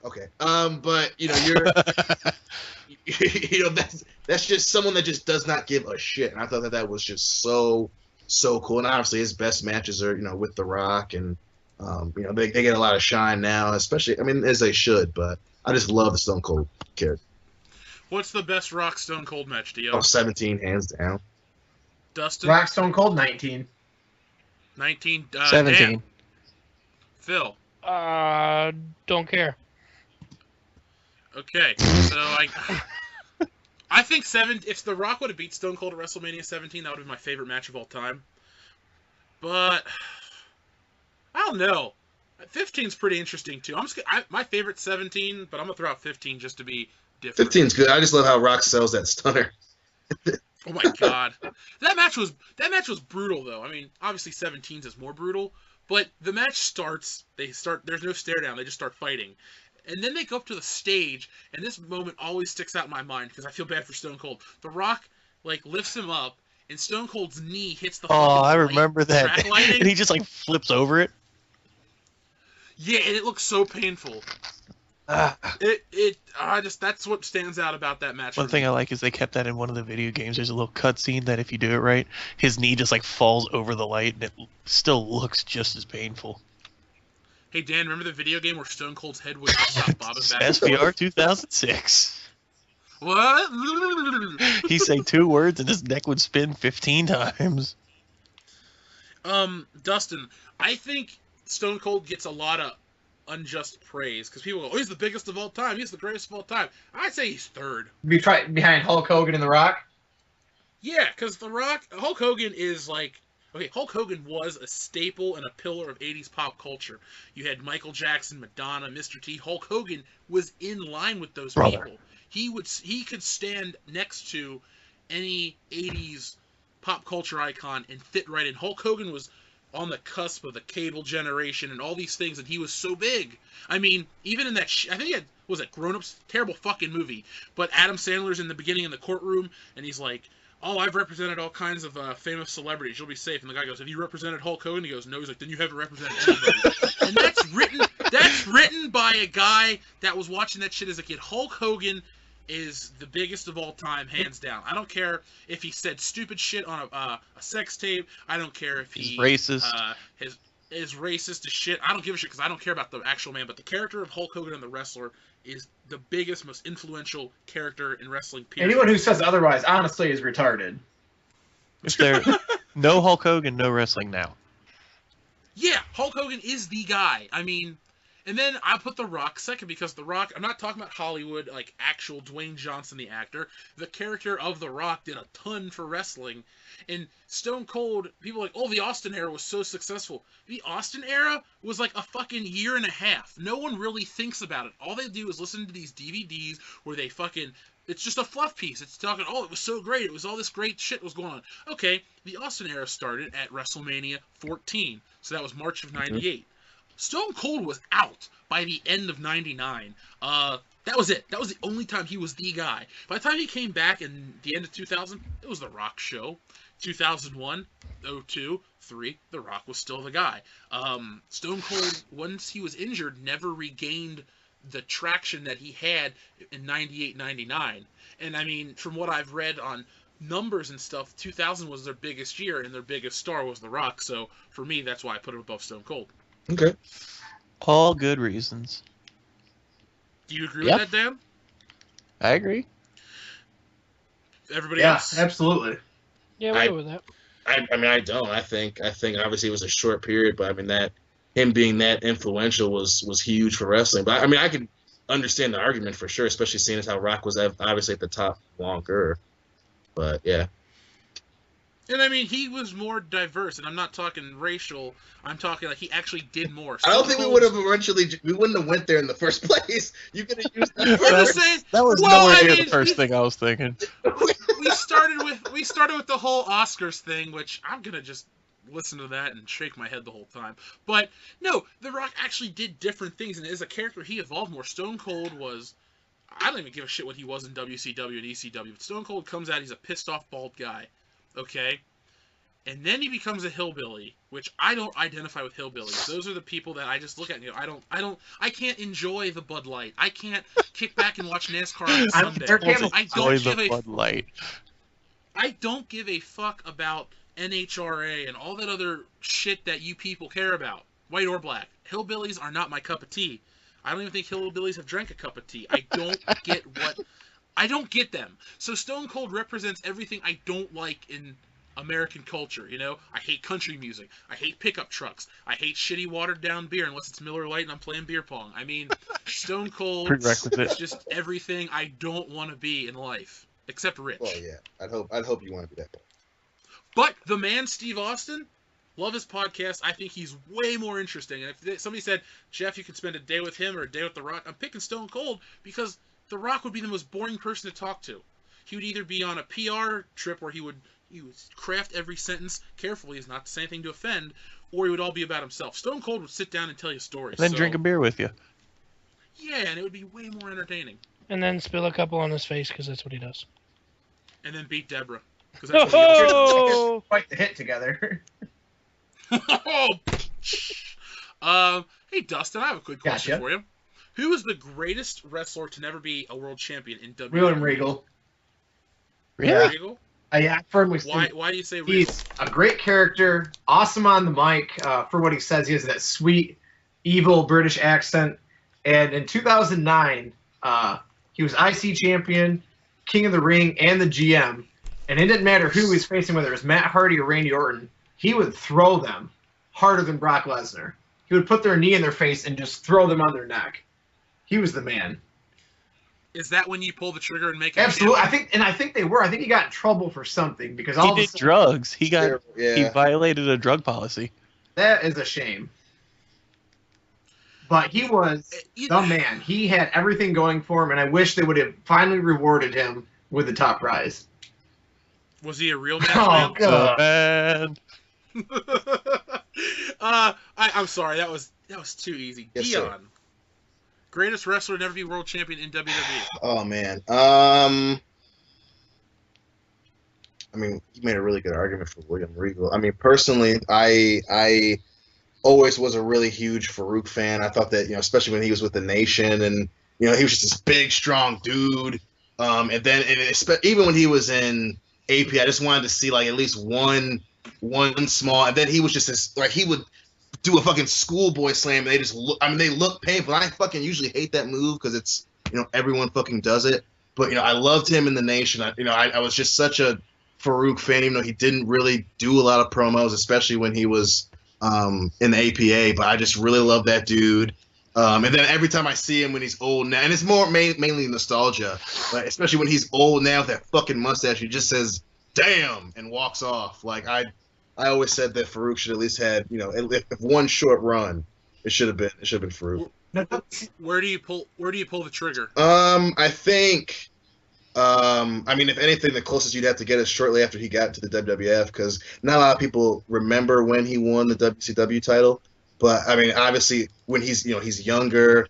Okay. But you know, you're you know, that's just someone that just does not give a shit. And I thought that was just so cool. And obviously his best matches are, you know, with The Rock, and you know, they get a lot of shine now, especially I mean as they should, but I just love the Stone Cold character. What's the best Rock Stone Cold match, Dio? Oh, 17 hands down. Dustin? Rock Stone Cold 19. 19. 17. Dan. Phil. Don't care. Okay, so I think if The Rock would have beat Stone Cold at WrestleMania 17, that would have been my favorite match of all time. But I don't know. 15's pretty interesting too. My favorite's 17, but I'm gonna throw out 15 just to be different. 15's good. I just love how Rock sells that stunner. Oh my god, that match was brutal though. I mean, obviously 17's is more brutal, but the match starts. There's no stare down. They just start fighting. And then they go up to the stage, and this moment always sticks out in my mind because I feel bad for Stone Cold. The Rock, like, lifts him up, and Stone Cold's knee hits the fucking I light, remember that. track lighting. And he just, like, flips over it. Yeah, and it looks so painful. That's what stands out about that match. One thing I like is they kept that in one of the video games. There's a little cutscene that if you do it right, his knee just like falls over the light, and it still looks just as painful. Hey Dan, remember the video game where Stone Cold's head would just stop bobbing back? SPR 2006. What? He'd say 2 words and his neck would spin 15 times. Dustin, I think Stone Cold gets a lot of unjust praise because people go, "Oh, he's the biggest of all time. He's the greatest of all time." I'd say he's third. Behind Hulk Hogan and The Rock. Yeah, because Hulk Hogan is like, okay, Hulk Hogan was a staple and a pillar of 80s pop culture. You had Michael Jackson, Madonna, Mr. T. Hulk Hogan was in line with those people. He could stand next to any 80s pop culture icon and fit right in. Hulk Hogan was on the cusp of the cable generation and all these things, and he was so big. I mean, even in that, I think it was it Grown Ups, terrible fucking movie, but Adam Sandler's in the beginning in the courtroom, and he's like, "Oh, I've represented all kinds of famous celebrities. You'll be safe." And the guy goes, "Have you represented Hulk Hogan?" He goes, "No." He's like, "Then you haven't represented anybody." And that's written by a guy that was watching that shit as a kid. Hulk Hogan is the biggest of all time, hands down. I don't care if he said stupid shit on a sex tape. I don't care if he's racist. Is racist as shit. I don't give a shit because I don't care about the actual man. But the character of Hulk Hogan and the wrestler is the biggest, most influential character in wrestling. Period. Anyone who says otherwise, honestly, is retarded. If there no Hulk Hogan, no wrestling now. Yeah, Hulk Hogan is the guy. I mean, and then I put The Rock second because The Rock, I'm not talking about Hollywood, like actual Dwayne Johnson, the actor. The character of The Rock did a ton for wrestling. And Stone Cold, people are like, "Oh, the Austin era was so successful." The Austin era was like a fucking year and a half. No one really thinks about it. All they do is listen to these DVDs where they fucking, it's just a fluff piece. It's talking, "Oh, it was so great. It was all this great shit was going on." Okay, the Austin era started at WrestleMania 14. So that was March of 98. Stone Cold was out by the end of 99. That was it. That was the only time he was the guy. By the time he came back in the end of 2000, it was The Rock show. 2001, 02, 03, The Rock was still the guy. Stone Cold, once he was injured, never regained the traction that he had in 98, 99. And I mean, from what I've read on numbers and stuff, 2000 was their biggest year, and their biggest star was The Rock. So for me, that's why I put him above Stone Cold. Okay. All good reasons. Do you agree with that, Dan? I agree. Everybody else? Yeah, absolutely. Yeah, we'll go with that. I mean, I don't. I think obviously it was a short period, but I mean that him being that influential was huge for wrestling. But I mean, I can understand the argument for sure, especially seeing as how Rock was obviously at the top longer. But yeah. And I mean, he was more diverse, and I'm not talking racial. I'm talking like he actually did more. I don't think we wouldn't have went there in the first place. You could have used that first. That was nowhere near the first thing I was thinking. We started with the whole Oscars thing, which I'm gonna just listen to that and shake my head the whole time. But no, The Rock actually did different things, and as a character, he evolved more. Stone Cold was, I don't even give a shit what he was in WCW and ECW. But Stone Cold comes out, he's a pissed off bald guy. Okay, and then he becomes a hillbilly, which I don't identify with hillbillies. Those are the people that I just look at and go, I can't enjoy the Bud Light. I can't kick back and watch NASCAR on Sunday. I don't give a fuck about NHRA and all that other shit that you people care about, white or black. Hillbillies are not my cup of tea. I don't even think hillbillies have drank a cup of tea. I don't get them. So Stone Cold represents everything I don't like in American culture, you know? I hate country music. I hate pickup trucks. I hate shitty watered down beer unless it's Miller Lite and I'm playing beer pong. I mean, Stone Cold is just everything I don't want to be in life, except rich. Well, yeah. I'd hope you want to be that. But the man, Steve Austin, love his podcast. I think he's way more interesting. And if somebody said, "Jeff, you could spend a day with him or a day with The Rock," I'm picking Stone Cold because The Rock would be the most boring person to talk to. He would either be on a PR trip where he would craft every sentence carefully, is not the same thing to offend, or he would all be about himself. Stone Cold would sit down and tell you stories. And then drink a beer with you. Yeah, and it would be way more entertaining. And then spill a couple on his face because that's what he does. And then beat Deborah. Oh! Quite the hit together. Hey, Dustin, I have a quick question for you. Who is the greatest wrestler to never be a world champion in WWE? William Regal. Really? Regal? I firmly Why say do you say Regal? he's a great character, awesome on the mic for what he says. He has that sweet, evil British accent. And in 2009, he was IC champion, King of the Ring, and the GM. And it didn't matter who he was facing, whether it was Matt Hardy or Randy Orton. He would throw them harder than Brock Lesnar. He would put their knee in their face and just throw them on their neck. He was the man. Is that when you pull the trigger and make it? Absolutely. I think they were. I think he got in trouble for something because He did drugs. He violated a drug policy. That is a shame. But he was the man. He had everything going for him, and I wish they would have finally rewarded him with the top prize. Was he a real match Oh, man? Man. I'm sorry. That was too easy. Yes, Dion. sir. Greatest wrestler to never be world champion in WWE. Oh man. I mean, you made a really good argument for William Regal. I mean, personally, I always was a really huge Farouk fan. I thought that, especially when he was with the Nation, and he was just this big, strong dude. Even when he was in AP, I just wanted to see like at least one small. And then he was just this, like, he would do a fucking schoolboy slam. And they just they look painful. I fucking usually hate that move because it's everyone fucking does it. But I loved him in the Nation. I was just such a Farouk fan, even though he didn't really do a lot of promos, especially when he was in the APA. But I just really love that dude. And then every time I see him when he's old now, and it's more mainly nostalgia, but especially when he's old now with that fucking mustache, he just says "damn" and walks off. Like I always said that Farouk should at least had if one short run, it should have been Farouk. Where do you pull the trigger? I think. If anything, the closest you'd have to get is shortly after he got to the WWF, because not a lot of people remember when he won the WCW title. But obviously, when he's younger.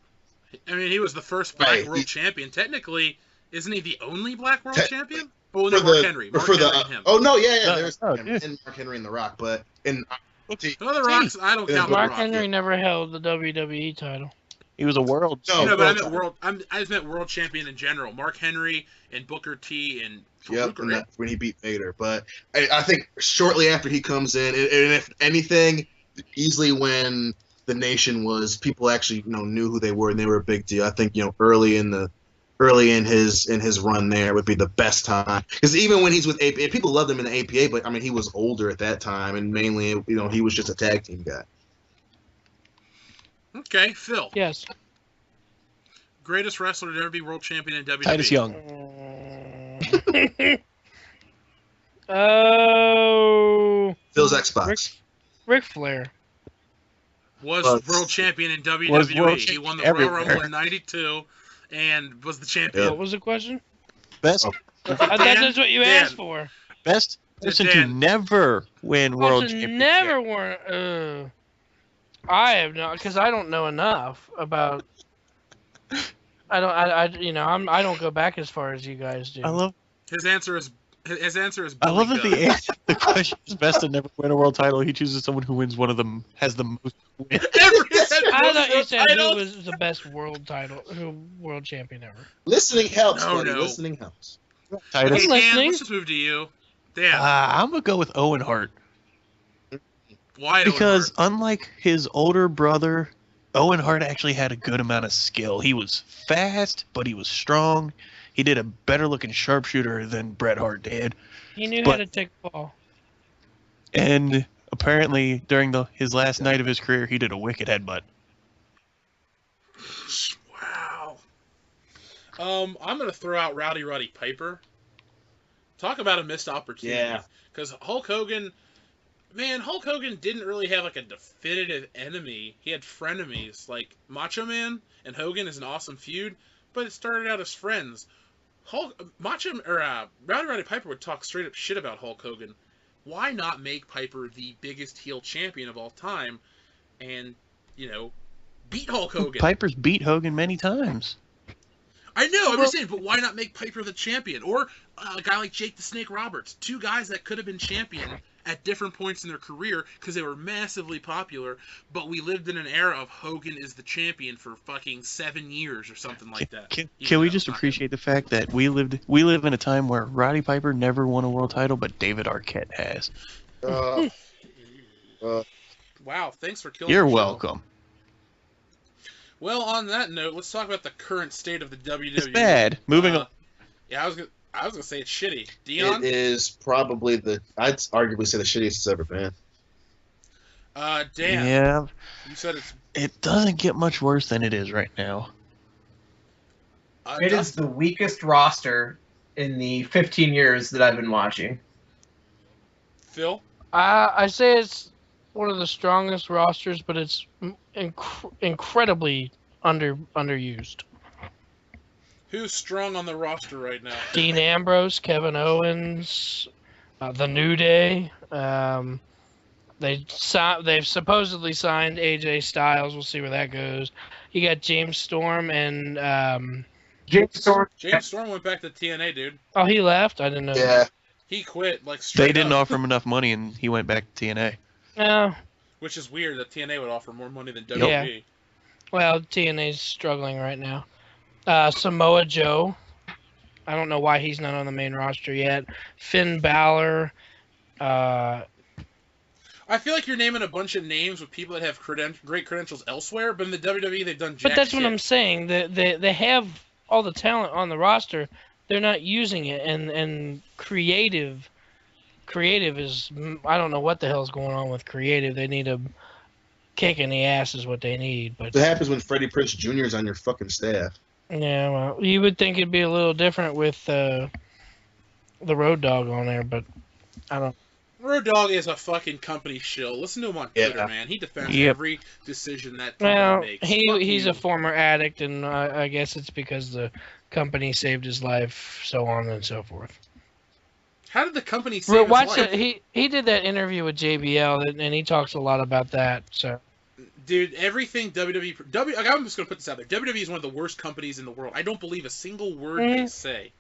He was the first black world champion. Technically, isn't he the only black world champion? Oh, no, Mark Henry. Mark Henry and him. Oh no, yeah. There's and Mark Henry and The Rock, but in the Rocks, I don't count. Mark Henry never held the WWE title. He was a world. No, but I meant world. I just meant world champion in general. Mark Henry and Booker T and Farouk, when he beat Vader. But I think shortly after he comes in, and if anything, easily when the Nation was, people actually knew who they were and they were a big deal. I think early in his run there would be the best time, because even when he's with APA, people loved him in the APA, but he was older at that time, and mainly he was just a tag team guy. Okay, Phil. Yes. Greatest wrestler to ever be world champion in WWE. Titus Young. Oh. Phil's Xbox. Ric Flair. Was world champion in WWE. He won the Royal Rumble in '92 and was the champion. What was the question? Best. That's what you asked for. Best person to never win world championship. Never won. I have not, because I don't know enough about. I don't go back as far as you guys do. I love his answer is. I love that the question is best to never win a world title. He chooses someone who wins one of them, has the most wins. I thought you said who was the best world champion ever. Listening helps, buddy. Listening helps. Titus. Hey, Dan, let's just move to you. Dan. I'm gonna go with Owen Hart. Why? Because unlike his older brother, Owen Hart actually had a good amount of skill. He was fast, but he was strong. He did a better looking sharpshooter than Bret Hart did. He knew how to take ball. And apparently, during his last night of his career, he did a wicked headbutt. Wow. I'm gonna throw out Rowdy Roddy Piper. Talk about a missed opportunity. Yeah. Because Hulk Hogan didn't really have like a definitive enemy. He had frenemies. Like Macho Man and Hogan is an awesome feud, but it started out as friends. Rowdy Roddy Piper would talk straight up shit about Hulk Hogan. Why not make Piper the biggest heel champion of all time, and beat Hulk Hogan? Piper's beat Hogan many times. I know, I'm just saying, but why not make Piper the champion? Or a guy like Jake the Snake Roberts. Two guys that could have been champion at different points in their career because they were massively popular, but we lived in an era of Hogan is the champion for fucking 7 years or something like that. Can we just appreciate the fact that we live in a time where Roddy Piper never won a world title, but David Arquette has? Wow, thanks for killing You're the show. welcome. Well, on that note, let's talk about the current state of the WWE. It's bad. Moving on. Yeah, I was gonna say it's shitty. Dion? It is probably I'd arguably say the shittiest it's ever been. Dan. Yeah. You said It doesn't get much worse than it is right now. It is the weakest roster in the 15 years that I've been watching. Phil? I say it's one of the strongest rosters, but it's incredibly underused. Who's strong on the roster right now? Dean Ambrose, Kevin Owens, The New Day. They've supposedly signed AJ Styles. We'll see where that goes. You got James Storm and James Storm. James Storm went back to TNA, dude. Oh, he left? I didn't know. Yeah. He quit straight They didn't up, offer him enough money, and he went back to TNA. Yeah. which is weird that TNA would offer more money than Yep. WWE. Well, TNA's struggling right now. Samoa Joe. I don't know why he's not on the main roster yet. Finn Balor. I feel like you're naming a bunch of names with people that have great credentials elsewhere, but in the WWE they've done jack But that's shit. what I'm saying. They have all the talent on the roster. They're not using it, and creative is, I don't know what the hell's going on with creative. They need a kick in the ass is what they need. But What happens when Freddie Prinze Jr. is on your fucking staff? yeah, well, you would think it'd be a little different with the Road Dogg on there, but I don't. Road Dogg is a fucking company shill. Listen to him on Twitter, man. He defends Yep. every decision that company Well, makes. Fuck he's you. a former addict, and I guess it's because the company saved his life, so on and so forth. How did the company save Watch his life? it. He did that interview with JBL, and he talks a lot about that. So Dude, everything WWE... I'm just going to put this out there. WWE is one of the worst companies in the world. I don't believe a single word they say.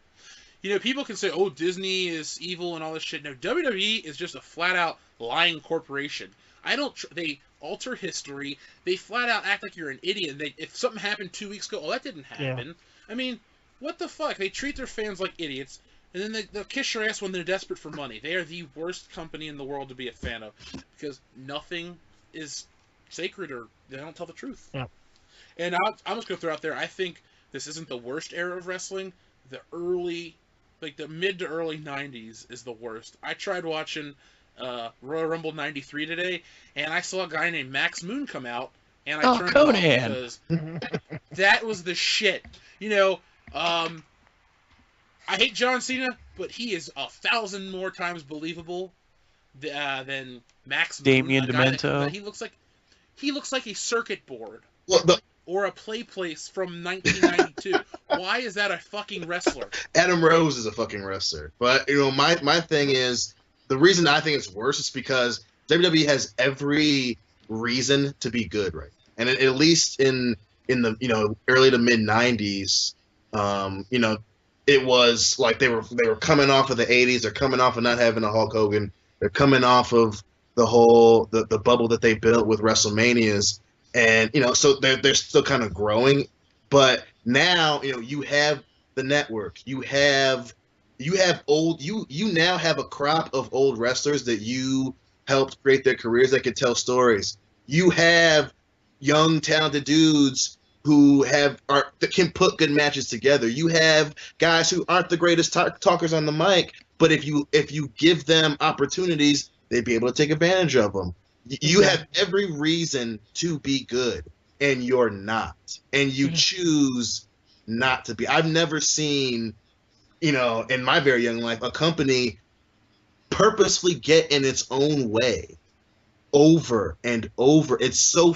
You know, people can say, oh, Disney is evil and all this shit. No, WWE is just a flat-out lying corporation. They alter history. They flat-out act like you're an idiot. If something happened 2 weeks ago, oh, that didn't happen. Yeah. I mean, what the fuck? They treat their fans like idiots, and then they'll kiss your ass when they're desperate for money. They are the worst company in the world to be a fan of, because nothing is sacred, or they don't tell the truth. Yeah. And I'm just going to throw out there, I think this isn't the worst era of wrestling. The mid to early 90s is the worst. I tried watching Royal Rumble 93 today, and I saw a guy named Max Moon come out, and I turned Conan. it off because that was the shit. You know, I hate John Cena, but he is 1,000 more times believable than Max Moon. Damien Demento. He looks like a circuit board. Well, Or a play place from 1992. Why is that a fucking wrestler? Adam Rose is a fucking wrestler. But, you know, my thing is, the reason I think it's worse is because WWE has every reason to be good, right? And at least in the, you know, early to mid 90s, you know, it was like they were coming off of the 80s. They're coming off of not having a Hulk Hogan. They're coming off of the whole the bubble that they built with WrestleManias. And, you know, so they're still kind of growing. But now, you know, you have the network. You now have a crop of old wrestlers that you helped create their careers that can tell stories. You have young, talented dudes who that can put good matches together. You have guys who aren't the greatest talkers on the mic, but if you give them opportunities, they'd be able to take advantage of them. You have every reason to be good, and you're not. And you choose not to be. I've never seen, you know, in my very young life, a company purposefully get in its own way over and over. It's so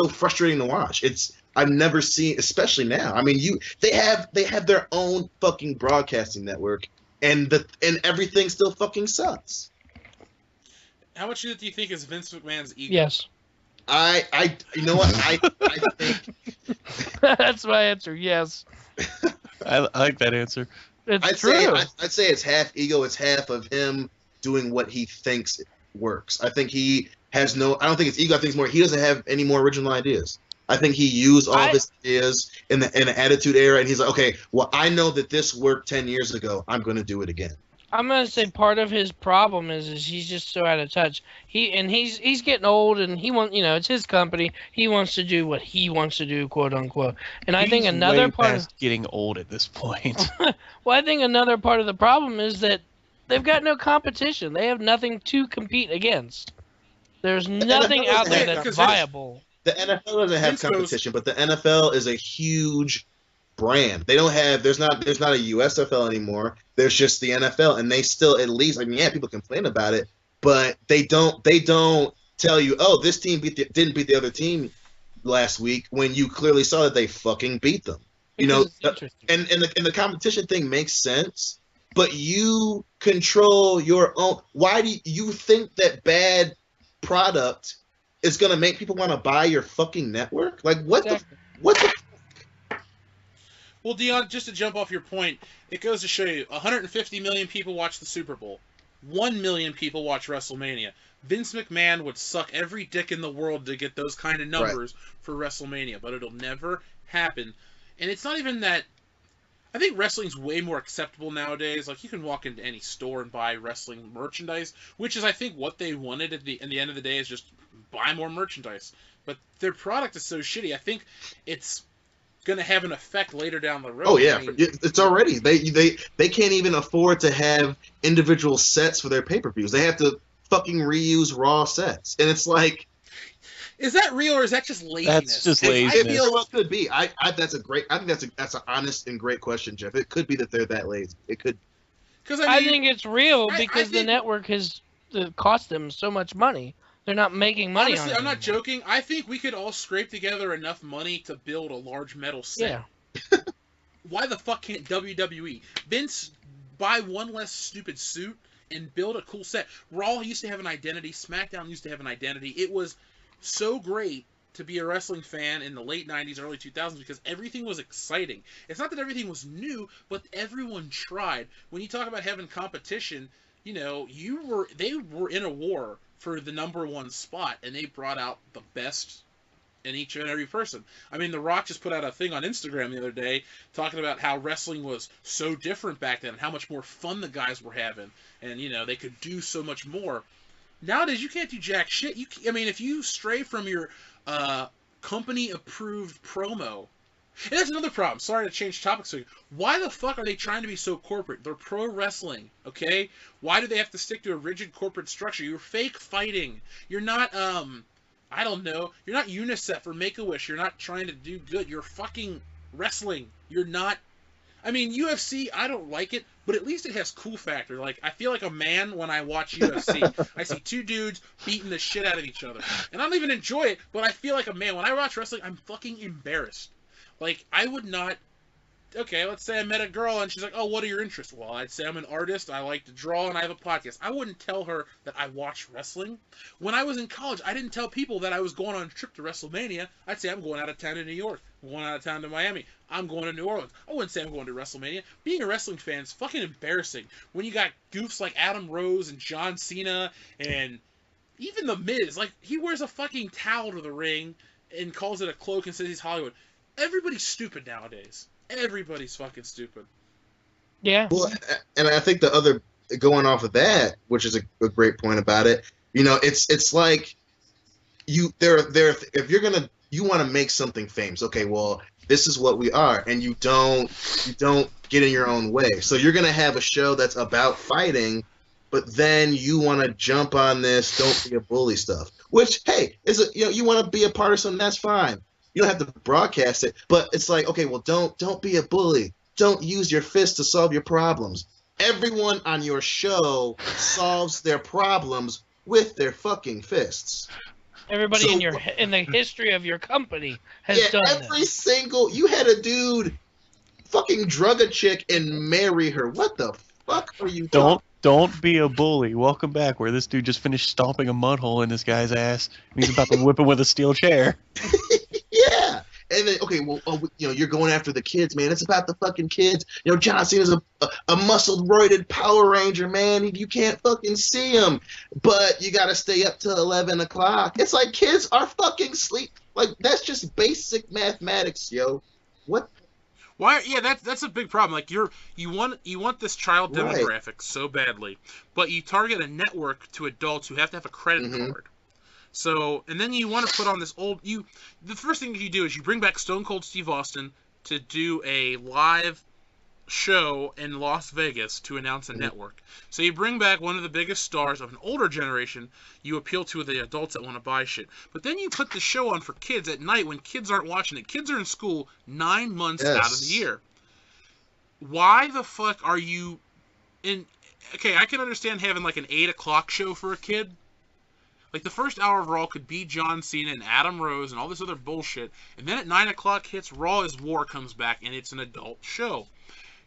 frustrating to watch. I've never seen, especially now. I mean, they have their own fucking broadcasting network, and everything still fucking sucks. How much of it do you think is Vince McMahon's ego? Yes. You know what? I think That's my answer. Yes. I like that answer. It's I'd true. say it's half ego. It's half of him doing what he thinks works. I think he has no. I don't think it's ego. I think it's more he doesn't have any more original ideas. I think he used all of his ideas in the Attitude Era, and he's like, okay, well, I know that this worked 10 years ago. I'm going to do it again. I'm gonna say part of his problem is he's just so out of touch. He's getting old, and he wants, it's his company. He wants to do what he wants to do, quote unquote. And I think He's another way part past getting old at this point. well, I think another part of the problem is that they've got no competition. They have nothing to compete against. There's nothing out there that's viable. The NFL doesn't have competition, but the NFL is a huge brand. They don't have there's not a USFL anymore. There's just the NFL, and they still at least people complain about it, but they don't tell you, oh, this team didn't beat the other team last week when you clearly saw that they fucking beat them. And the competition thing makes sense, but you control your own. Why do you think that bad product is going to make people want to buy your fucking network? Like what the Well, Dion, just to jump off your point, it goes to show you 150 million people watch the Super Bowl. 1 million people watch WrestleMania. Vince McMahon would suck every dick in the world to get those kind of numbers for WrestleMania, but it'll never happen. And it's not even that. I think wrestling's way more acceptable nowadays. Like, you can walk into any store and buy wrestling merchandise, which is, I think, what they wanted at the end of the day, is just buy more merchandise. But their product is so shitty. I think it's going to have an effect later down the road. Oh yeah, it's already they can't even afford to have individual sets for their pay-per-views. They have to fucking reuse Raw sets, and it's like, is that real or is that just laziness? That's just laziness. I feel what could be. I think that's an honest and great question, Jeff. It could be that they're that lazy. It could. Because I think it's real because the network has cost them so much money. They're not making money. Honestly, on it I'm not anymore. joking. I think we could all scrape together enough money to build a large metal set. Yeah. Why the fuck can't WWE? Vince, buy one less stupid suit and build a cool set. Raw used to have an identity. SmackDown used to have an identity. It was so great to be a wrestling fan in the late 90s, early 2000s, because everything was exciting. It's not that everything was new, but everyone tried. When you talk about having competition, they were in a war for the number one spot, and they brought out the best in each and every person. I mean, The Rock just put out a thing on Instagram the other day talking about how wrestling was so different back then, and how much more fun the guys were having, and they could do so much more. Nowadays, you can't do jack shit. If you stray from your company-approved promo. And that's another problem. Sorry to change topics. Why the fuck are they trying to be so corporate? They're pro wrestling, okay? Why do they have to stick to a rigid corporate structure? You're fake fighting. You're not, I don't know. You're not UNICEF or Make-A-Wish. You're not trying to do good. You're fucking wrestling. You're not. UFC, I don't like it, but at least it has cool factor. Like, I feel like a man when I watch UFC. I see two dudes beating the shit out of each other. And I don't even enjoy it, but I feel like a man. When I watch wrestling, I'm fucking embarrassed. Like, I would not. Okay, let's say I met a girl and she's like, oh, what are your interests? Well, I'd say I'm an artist, I like to draw, and I have a podcast. I wouldn't tell her that I watch wrestling. When I was in college, I didn't tell people that I was going on a trip to WrestleMania. I'd say I'm going out of town to New York. I'm going out of town to Miami. I'm going to New Orleans. I wouldn't say I'm going to WrestleMania. Being a wrestling fan is fucking embarrassing. When you got goofs like Adam Rose and John Cena and even The Miz. Like, he wears a fucking towel to the ring and calls it a cloak and says he's Hollywood. Everybody's stupid nowadays. Everybody's fucking stupid. Yeah. Well, and I think the other, going off of that, which is a great point about it, it's like if you want to make something famous, okay, well, this is what we are, and you don't get in your own way. So you're gonna have a show that's about fighting, but then you want to jump on this don't be a bully stuff, which, hey, you want to be a part of something, that's fine. You don't have to broadcast it, but it's like, okay, well, don't be a bully. Don't use your fists to solve your problems. Everyone on your show solves their problems with their fucking fists. Everybody in the history of your company has done that. You had a dude fucking drug a chick and marry her. What the fuck are you doing? Don't be a bully. Welcome back, where this dude just finished stomping a mud hole in this guy's ass, and he's about to whip him with a steel chair. Yeah, and then okay, well, you're going after the kids, man. It's about the fucking kids. John Cena's a muscled, roided Power Ranger, man. You can't fucking see him, but you got to stay up till 11 o'clock. It's like kids are fucking sleep. Like that's just basic mathematics, yo. What? Why? Yeah, that's a big problem. Like you want this child demographic so badly, but you target a network to adults who have to have a credit card. So, and then you want to put on this the first thing you do is you bring back Stone Cold Steve Austin to do a live show in Las Vegas to announce a network. So you bring back one of the biggest stars of an older generation, you appeal to the adults that want to buy shit. But then you put the show on for kids at night when kids aren't watching it. Kids are in school 9 months out of the year. Why the fuck are you in... Okay, I can understand having like an 8 o'clock show for a kid. Like, the first hour of Raw could be John Cena and Adam Rose and all this other bullshit. And then at 9 o'clock hits, Raw is War comes back, and it's an adult show.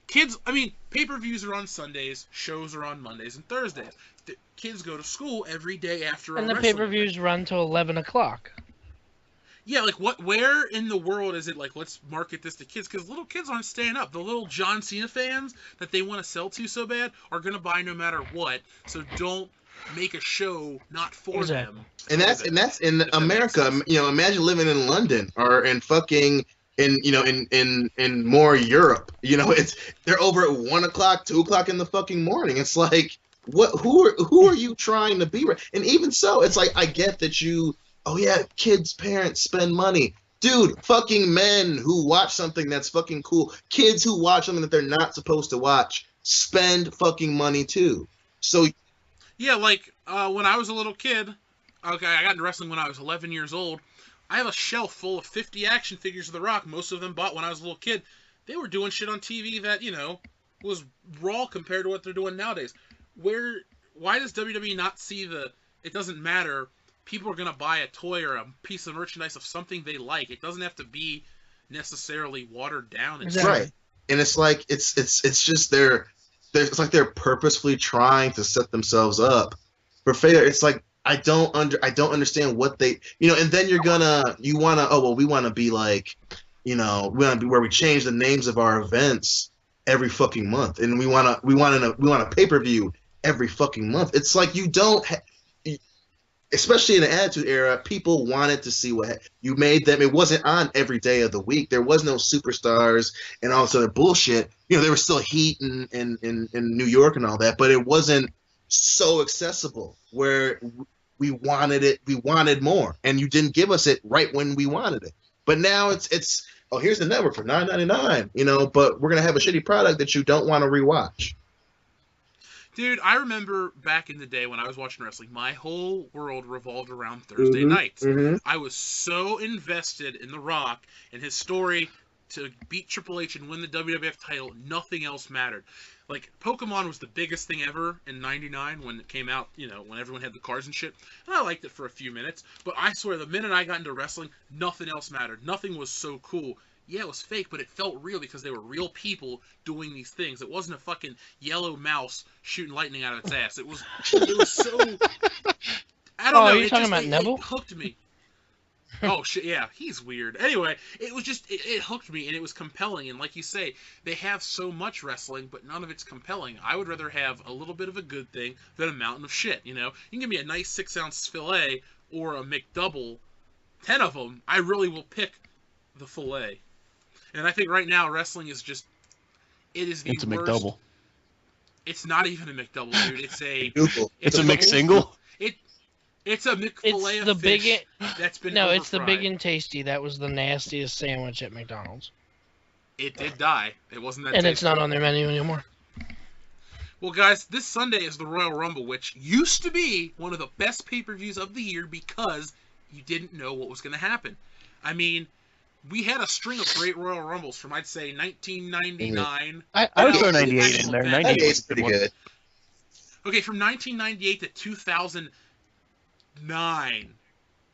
Kids, I mean, pay-per-views are on Sundays, shows are on Mondays and Thursdays. The kids go to school every day after a wrestling And the pay-per-views run till 11 o'clock. Yeah, like, where in the world is it, like, let's market this to kids? Because little kids aren't staying up. The little John Cena fans that they want to sell to so bad are going to buy no matter what. So don't make a show not for them. And that's in America. Imagine living in London or in fucking in more Europe. They're over at 1 o'clock, 2 o'clock in the fucking morning. It's like, who are you trying to be? And even so, it's like, I get that kids, parents spend money. Dude, fucking men who watch something that's fucking cool, kids who watch something that they're not supposed to watch, spend fucking money too. So yeah, like, when I was a little kid, okay, I got into wrestling when I was 11 years old. I have a shelf full of 50 action figures of The Rock, most of them bought when I was a little kid. They were doing shit on TV that, was raw compared to what they're doing nowadays. Why does WWE not see it doesn't matter, people are going to buy a toy or a piece of merchandise of something they like. It doesn't have to be necessarily watered down. Right. And it's like, it's just it's like they're purposefully trying to set themselves up for failure. It's like I don't understand what they and then we want to be like we want to be where we change the names of our events every fucking month, and we want a pay-per-view every fucking month. It's like you don't especially in the Attitude Era, people wanted to see what you made them. It wasn't on every day of the week. There was no superstars and all this other bullshit. There was still heat in New York and all that, but it wasn't so accessible where we wanted it. We wanted more, and you didn't give us it right when we wanted it. But now it's here's the network for $9.99. But we're gonna have a shitty product that you don't want to rewatch. Dude, I remember back in the day when I was watching wrestling, my whole world revolved around Thursday nights. I was so invested in The Rock and his story to beat Triple H and win the WWF title, nothing else mattered. Like, Pokemon was the biggest thing ever in '99 when it came out, when everyone had the cards and shit. And I liked it for a few minutes, but I swear, the minute I got into wrestling, nothing else mattered. Nothing was so cool. Yeah, it was fake, but it felt real because they were real people doing these things. It wasn't a fucking yellow mouse shooting lightning out of its ass. It was so... I don't know. Are you talking about Neville? It hooked me. Oh, shit, yeah, he's weird. Anyway, it was just... It hooked me, and it was compelling. And like you say, they have so much wrestling, but none of it's compelling. I would rather have a little bit of a good thing than a mountain of shit, You can give me a nice 6-ounce filet or a McDouble, 10 of them, I really will pick the filet. And I think right now wrestling is just it's a worst. McDouble. It's not even a McDouble, dude. It's a McSingle. It's a McFillet of fish that's been No, overfried. it's the Big and Tasty. That was the nastiest sandwich at McDonald's. It did die. It wasn't that. And tasty. It's not on their menu anymore. Well, guys, this Sunday is the Royal Rumble, which used to be one of the best pay-per-views of the year because you didn't know what was going to happen. I mean, we had a string of great Royal Rumbles from, I'd say, 1999. I would throw 98 in there. 98 is pretty good. Okay, from 1998 to 2009,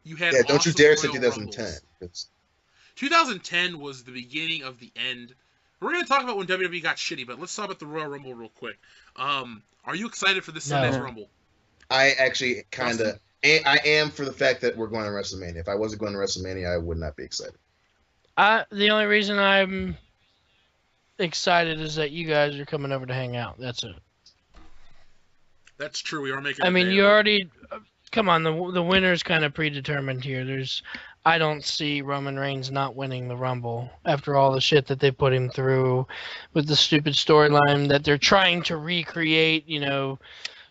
you had don't you awesome dare say Royal 2010. Rumbles. 2010 was the beginning of the end. We're going to talk about when WWE got shitty, but let's talk about the Royal Rumble real quick. Are you excited for this Sunday's Rumble? I actually kind of... I am for the fact that we're going to WrestleMania. If I wasn't going to WrestleMania, I would not be excited. The only reason I'm excited is that you guys are coming over to hang out. That's it. That's true. We are making. I mean, a you already. Come on, the winner's kind of predetermined here. I don't see Roman Reigns not winning the Rumble after all the shit that they put him through with the stupid storyline that they're trying to recreate.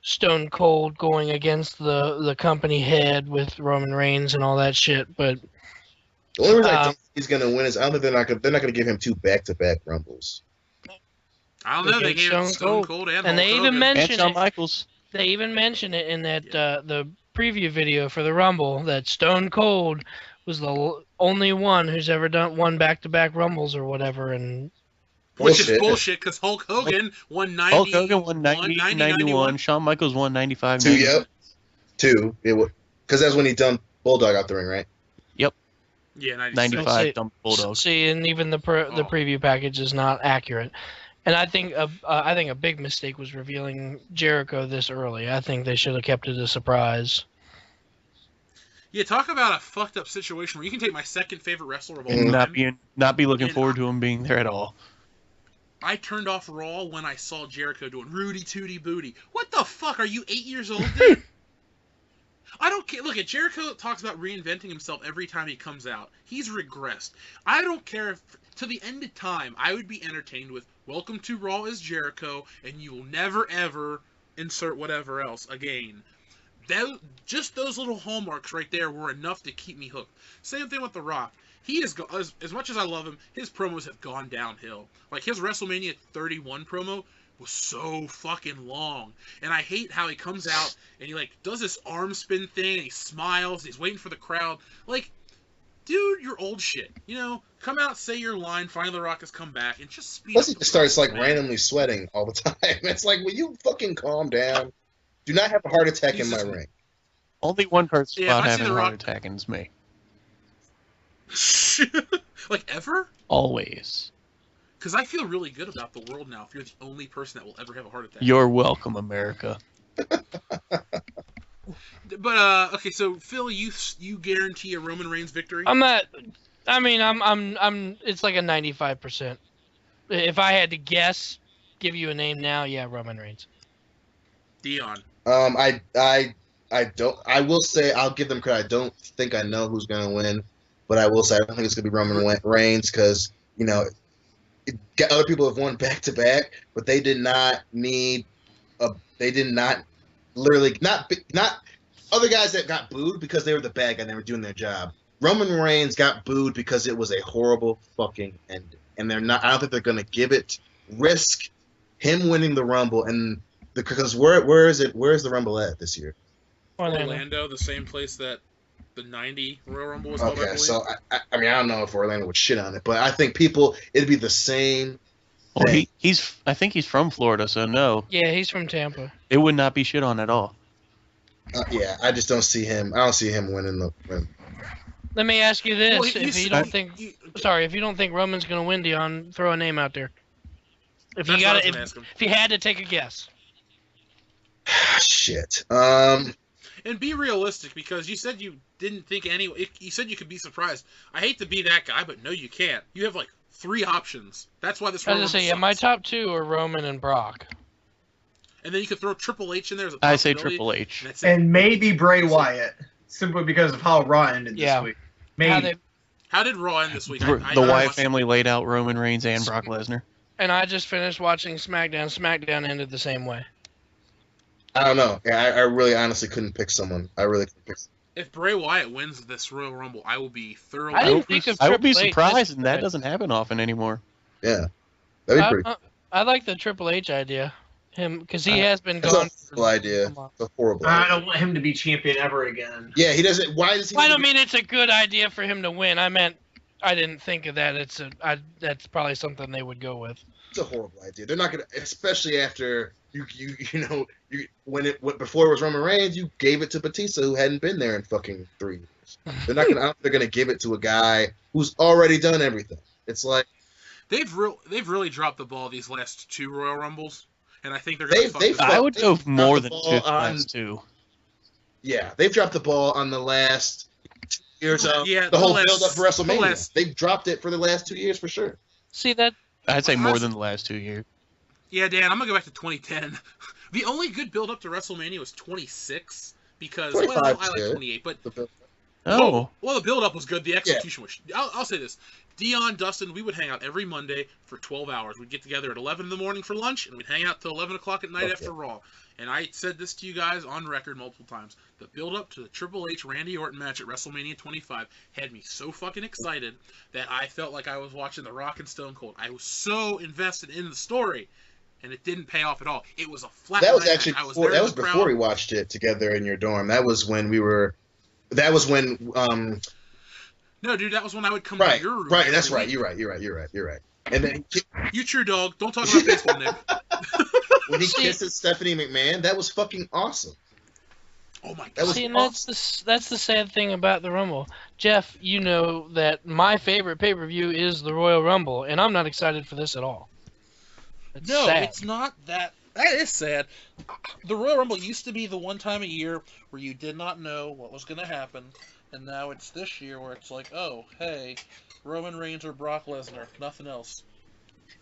Stone Cold going against the company head with Roman Reigns and all that shit. But the only reason I don't think he's gonna win is I don't think they're not gonna give him 2 back-to-back Rumbles. I don't know. They gave Stone Cold and they Hulk even Hogan. mentioned And Shawn Michaels. They even mentioned it in that the preview video for the Rumble that Stone Cold was the only one who's ever won back-to-back Rumbles or whatever, and which is bullshit because Hulk Hogan won 90. Hulk Hogan won 90, 91. Shawn Michaels won 95. 2, yep. 2. Because that's when he dumped Bulldog out the ring, right? Yep. Yeah, 95 dumped Bulldog. See, and even the preview package is not accurate. And I think a big mistake was revealing Jericho this early. I think they should have kept it a surprise. Yeah, talk about a fucked up situation where you can take my second favorite wrestler of all time. Not be looking forward to him being there at all. I turned off Raw when I saw Jericho doing Rudy Tooty Booty. What the fuck? Are you 8 years old, dude? I don't care. Look, Jericho talks about reinventing himself every time he comes out. He's regressed. I don't care if, to the end of time, I would be entertained with Welcome to Raw as Jericho, and you will never, ever insert whatever else again. Just those little hallmarks right there were enough to keep me hooked. Same thing with The Rock. He has as much as I love him, his promos have gone downhill. Like his WrestleMania 31 promo was so fucking long, and I hate how he comes out and he does this arm spin thing and he smiles, he's waiting for the crowd. Dude, you're old shit. Come out, say your line. Finally, The Rock has come back, and just speed Plus, up. he starts randomly sweating all the time. It's like, will you fucking calm down? Do not have a heart attack in my ring. Only one person about having a Rock... heart attack, and it's me. Ever? Always. Because I feel really good about the world now if you're the only person that will ever have a heart attack. You're welcome, America. But okay, so Phil, you guarantee a Roman Reigns victory? I'm not. I mean, I'm. It's like a 95%. If I had to guess, give you a name now, yeah, Roman Reigns. Dion. I don't. I will say I'll give them credit. I don't think I know who's gonna win, but I will say I don't think it's gonna be Roman Reigns because other people have won back to back, but they did not need They did not literally not other guys that got booed because they were the bad guy and they were doing their job. Roman Reigns got booed because it was a horrible fucking ending, and they're not. I don't think they're gonna risk him winning the Rumble because where is it? Where is the Rumble at this year? Orlando, the same place that the '90 Royal Rumble was held. Okay, so I mean I don't know if Orlando would shit on it, but I think it'd be the same. Well, I think he's from Florida, so no. Yeah, he's from Tampa. It would not be shit on at all. Yeah, I just don't see him. I don't see him winning the win. Let me ask you this: Well, if you don't think Roman's gonna win, Dion, throw a name out there. If you had to take a guess. Shit. And be realistic, because you said you didn't think you said you could be surprised. I hate to be that guy, but no, you can't. You have 3 options. That's why this. I was gonna say, yeah, my top 2 are Roman and Brock. And then you could throw Triple H in there as a I say Triple H. And maybe Bray Wyatt, simply because of how Raw ended this week. Maybe. How did Raw end this week? The Wyatt family laid out Roman Reigns and Brock Lesnar. And I just finished watching SmackDown. SmackDown ended the same way. I don't know. Yeah, I really honestly couldn't pick someone. I really couldn't pick someone. If Bray Wyatt wins this Royal Rumble, I will be thoroughly. I would be surprised, and that doesn't happen often anymore. Yeah, that'd be pretty. I like the Triple H idea. Because he has been gone. It's a horrible idea. It's a horrible idea. I don't want him to be champion ever again. Yeah, he doesn't. Why does he? I don't mean it's a good idea for him to win. I meant I didn't think of that. That's probably something they would go with. It's a horrible idea. They're not gonna, especially after before it was Roman Reigns, you gave it to Batista, who hadn't been there in fucking 3 years. They're not gonna. They're gonna give it to a guy who's already done everything. It's like they've really dropped the ball these last 2 Royal Rumbles. And I think they're going to I would go more than 2 last 2. Yeah, they've dropped the ball on the last years. Yeah, the whole the build up for last- WrestleMania. the last- They've dropped it for the last 2 years for sure. See that? I'd say more than the last 2 years. Yeah, Dan, I'm gonna go back to 2010. The only good build up to WrestleMania was 26 because 25 I is like good. 28, but Oh, well, the build up was good. The execution was. I'll say this: Dion, Dustin, we would hang out every Monday for 12 hours. We'd get together at 11 in the morning for lunch, and we'd hang out till 11 o'clock at night Okay. after Raw. And I said this to you guys on record multiple times: the build up to the Triple H Randy Orton match at WrestleMania 25 had me so fucking excited that I felt like I was watching The Rock and Stone Cold. I was so invested in the story. And it didn't pay off at all. It was a flat. That was night actually match. I was before, there that in was the before we crowd. watched it together in your dorm. That was when we were. That was when. No, dude, that was when I would come Right. to your room. Right. That's every right. week. You're right. And then You true dog. Don't talk about baseball, Nick. when he See- kisses Stephanie McMahon, that was fucking awesome. Oh my That god. was See, and that's the sad thing about the Rumble. Jeff, you know that my favorite pay-per-view is the Royal Rumble, and I'm not excited for this at all. It's No, sad. it's not that. That is sad. The Royal Rumble used to be the one time a year where you did not know what was going to happen, and now it's this year where it's like, oh, hey, Roman Reigns or Brock Lesnar, nothing else.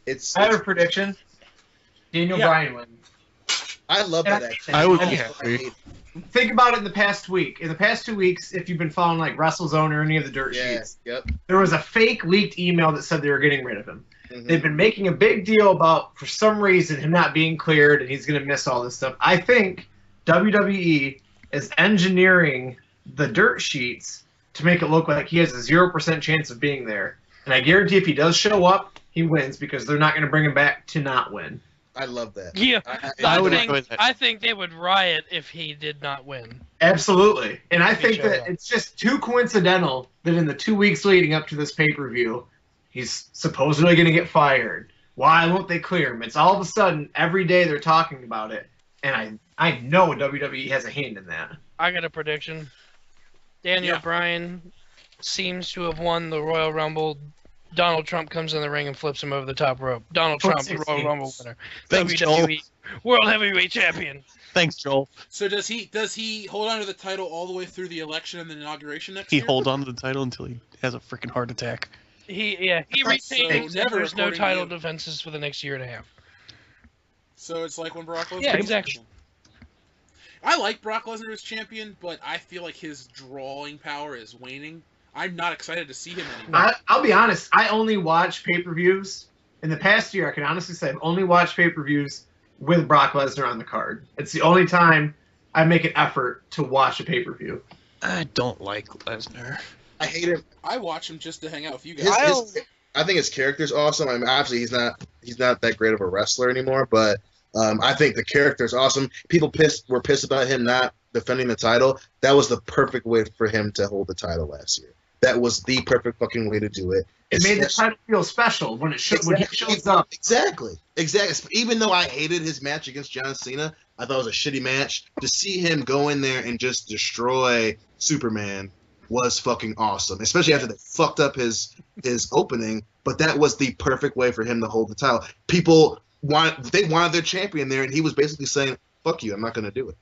It's. I have a prediction. Daniel Yeah. Bryan wins. I love that. Actually. I would be Yeah. happy. Think about it in the past week. In the past 2 weeks, if you've been following like WrestleZone or any of the dirt Yeah. sheets, Yep. there was a fake leaked email that said they were getting rid of him. Mhm. They've been making a big deal about, for some reason, him not being cleared and he's going to miss all this stuff. I think WWE is engineering the dirt sheets to make it look like he has a 0% chance of being there. And I guarantee if he does show up, he wins because they're not going to bring him back to not win. I love that. Yeah, I would think, enjoy that. I think they would riot if he did not win. Absolutely. And I If he think showed that up. it's just too coincidental that in the 2 weeks leading up to this pay-per-view, he's supposedly going to get fired. Why won't they clear him? It's all of a sudden, every day they're talking about it. And I know WWE has a hand in that. I got a prediction. Daniel Yeah. Bryan seems to have won the Royal Rumble. Donald Trump comes in the ring and flips him over the top rope. Donald Trump, the 16. Royal Rumble winner. Thanks, WWE World Heavyweight Champion. Thanks, Joel. So does he hold on to the title all the way through the election and the inauguration next He year? holds on to the title until he has a freaking heart attack. He So retains. never There's no according to title you. defenses for the next year and a half. So it's like when Brock Lesnar. Yeah, was exactly. champion. I like Brock Lesnar as champion, but I feel like his drawing power is waning. I'm not excited to see him anymore. I'll be honest. I only watch pay-per-views. In the past year, I can honestly say I've only watched pay-per-views with Brock Lesnar on the card. It's the only time I make an effort to watch a pay-per-view. I don't like Lesnar. I hate him. I watch him just to hang out with you guys. I think his character's awesome. I mean, obviously he's not that great of a wrestler anymore, but I think the character's awesome. People were pissed about him not defending the title. That was the perfect way for him to hold the title last year. That was the perfect fucking way to do it. It made the title feel special when it when he shows up. Exactly. Even though I hated his match against John Cena, I thought it was a shitty match. To see him go in there and just destroy Superman was fucking awesome. Especially after they fucked up his opening. But that was the perfect way for him to hold the title. People wanted their champion there, and he was basically saying, "Fuck you, I'm not going to do it."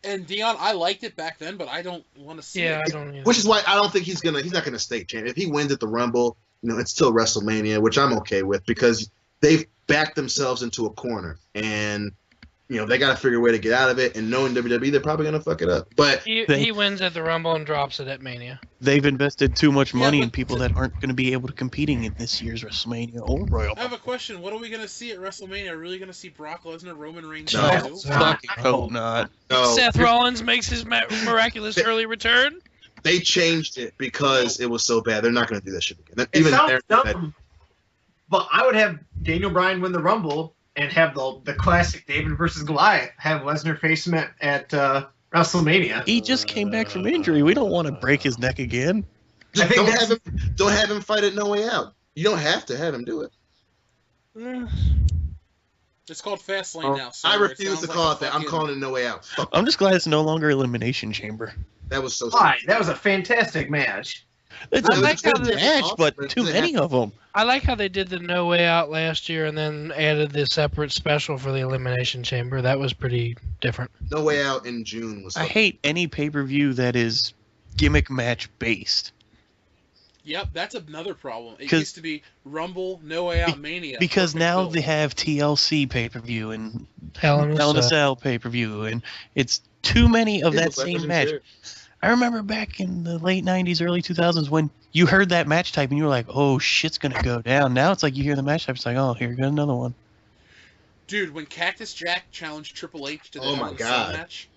And Dion, I liked it back then, but I don't want to see Yeah, it. I don't. Either. Which is why I don't think he's not gonna stay champion. If he wins at the Rumble, it's still WrestleMania, which I'm okay with because they've backed themselves into a corner, and they got to figure a way to get out of it. And knowing WWE, they're probably gonna fuck it up. But He wins at the Rumble and drops it at Mania. They've invested too much money but- in people that aren't going to be able to competing in this year's WrestleMania or Royal I have Rumble. a question. What are we going to see at WrestleMania? Are we really going to see Brock Lesnar, Roman Reigns? No. too? Fucking hope not. no, Seth Rollins makes his miraculous early return. they changed it because it was so bad. They're not gonna do that shit again. It Even sounds they're- dumb, but I would have Daniel Bryan win the Rumble and have the classic David versus Goliath. Have Lesnar face him at WrestleMania. He just came back from injury. We don't want to break his neck again. I think don't have him fight at No Way Out. You don't have to have him do it. It's called Fastlane now. So I it refuse sounds to like call a it that. I'm fucking- calling it No Way Out. Fuck. I'm just glad it's no longer Elimination Chamber. That was so. Why? That was a fantastic match. It's I a like good how the- match, but But too they many of them. I like how they did the No Way Out last year and then added the separate special for the Elimination Chamber. That was pretty different. No Way Out in June was. I hate any pay-per-view that is gimmick match based. Yep, that's another problem. It 'Cause- used to be Rumble, No Way Out, Mania. Because perfect now build. they have TLC pay-per-view and Hell in a Hell in a Cell. Cell pay-per-view, and it's too many of that People same match. share. I remember back in the late 90s, early 2000s when you heard that match type and you were like, oh, shit's going to go down. Now it's like you hear the match type, it's like, oh, here goes another one. Dude, when Cactus Jack challenged Triple H to the Oh Hell my in a Cell God. match,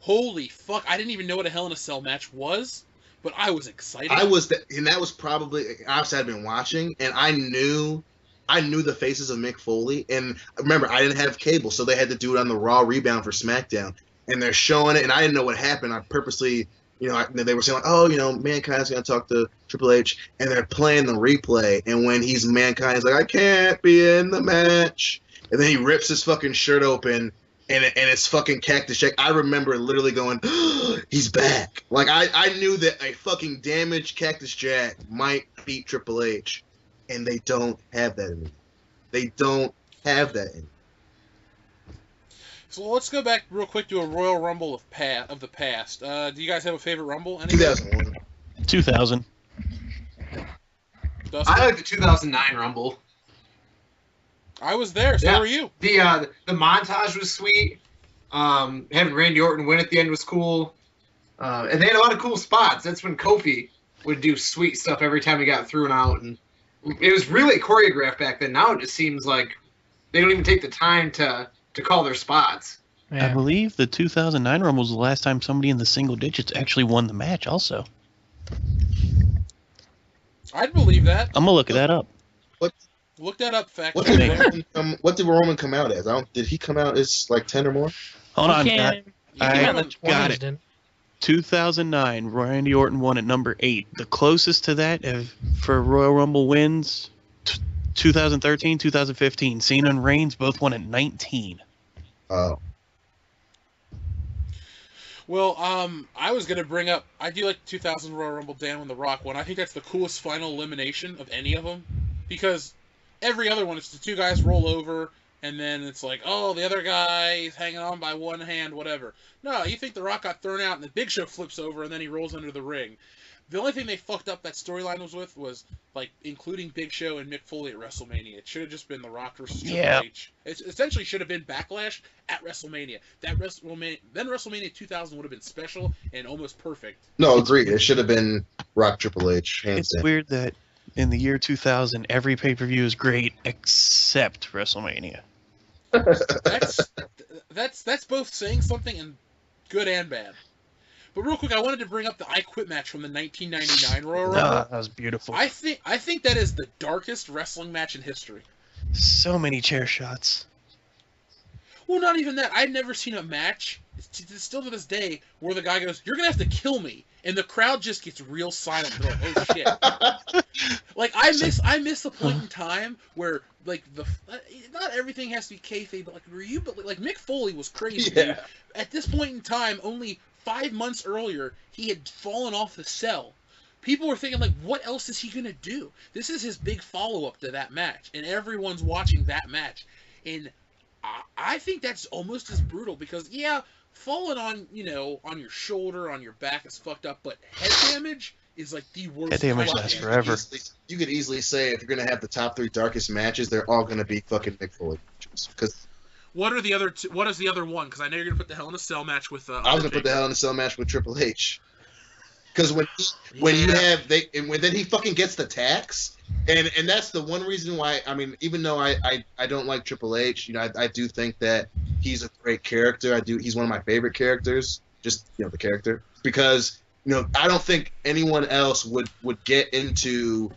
holy fuck! I didn't even know what a Hell in a Cell match was, but I was excited. And that was probably, obviously I'd been watching, and I knew the faces of Mick Foley, and remember, I didn't have cable, so they had to do it on the Raw Rebound for SmackDown, and they're showing it, and I didn't know what happened. I purposely, they were saying, like, oh, Mankind's going to talk to Triple H, and they're playing the replay, and when Mankind, he's like, I can't be in the match, and then he rips his fucking shirt open, and it's fucking Cactus Jack. I remember literally going, he's back. Like, I knew that a fucking damaged Cactus Jack might beat Triple H, and they don't have that anymore. They don't have that anymore. So let's go back real quick to a Royal Rumble of the past. Do you guys have a favorite Rumble? Anybody? 2001. 2000. Dustin? I like the 2009 Rumble. I was there. So Yeah. were you? The montage was sweet. Having Randy Orton win at the end was cool. And they had a lot of cool spots. That's when Kofi would do sweet stuff every time he got thrown out. And it was really choreographed back then. Now it just seems like they don't even take the time to call their spots. I Yeah. believe the 2009 Rumble was the last time somebody in the single digits actually won the match also. I'd believe that. I'm going to look that up. Look that up, fact. What check did, there. what did Roman come out as? Did he come out as like 10 or more? Hold on. He came in I the 20s, got it. didn't 2009, Randy Orton won at number 8. The closest to that for Royal Rumble wins, 2013, 2015. Cena and Reigns both won at 19. Oh. Well, I was gonna bring up. I do like the 2000 Royal Rumble Dan when the Rock won. I think that's the coolest final elimination of any of them, because every other one, it's the two guys roll over, and then it's like, oh, the other guy is hanging on by one hand, whatever. No, you think the Rock got thrown out, and the Big Show flips over, and then he rolls under the ring. The only thing they fucked up that storyline was like including Big Show and Mick Foley at WrestleMania. It should have just been The Rock versus Triple Yeah. H. It essentially should have been Backlash at WrestleMania. Then WrestleMania 2000 would have been special and almost perfect. No, agreed. It should have been Rock Triple H, hands It's down. weird that in the year 2000, every pay-per-view is great except WrestleMania. That's both saying something and good and bad. But real quick, I wanted to bring up the I Quit match from the 1999 Royal Rumble. That was beautiful. I think that is the darkest wrestling match in history. So many chair shots. Well, not even that. I've never seen a match, still to this day, where the guy goes, "You're gonna have to kill me," and the crowd just gets real silent. They're like, "Oh shit!" Like I miss the point in time where like not everything has to be kayfabe, but like Mick Foley was crazy. Yeah. Dude. At this point in time, only 5 months earlier, he had fallen off the cell. People were thinking, like, what else is he going to do? This is his big follow-up to that match, and everyone's watching that match. And I think that's almost as brutal because, yeah, falling on your shoulder, on your back is fucked up, but head damage is, like, the worst. Head damage kind of lasts damage. forever. You could easily say if you're going to have the top 3 darkest matches, they're all going to be fucking Mick Foley matches. Because What are the other two? What is the other one? Because I know you're going to put the Hell in a Cell match with I was going to put the Hell in a Cell match with Triple H. Because when then he fucking gets the tax, and that's the one reason why. I mean, even though I don't like Triple H, I do think that he's a great character. He's one of my favorite characters. Just the character, because I don't think anyone else would get into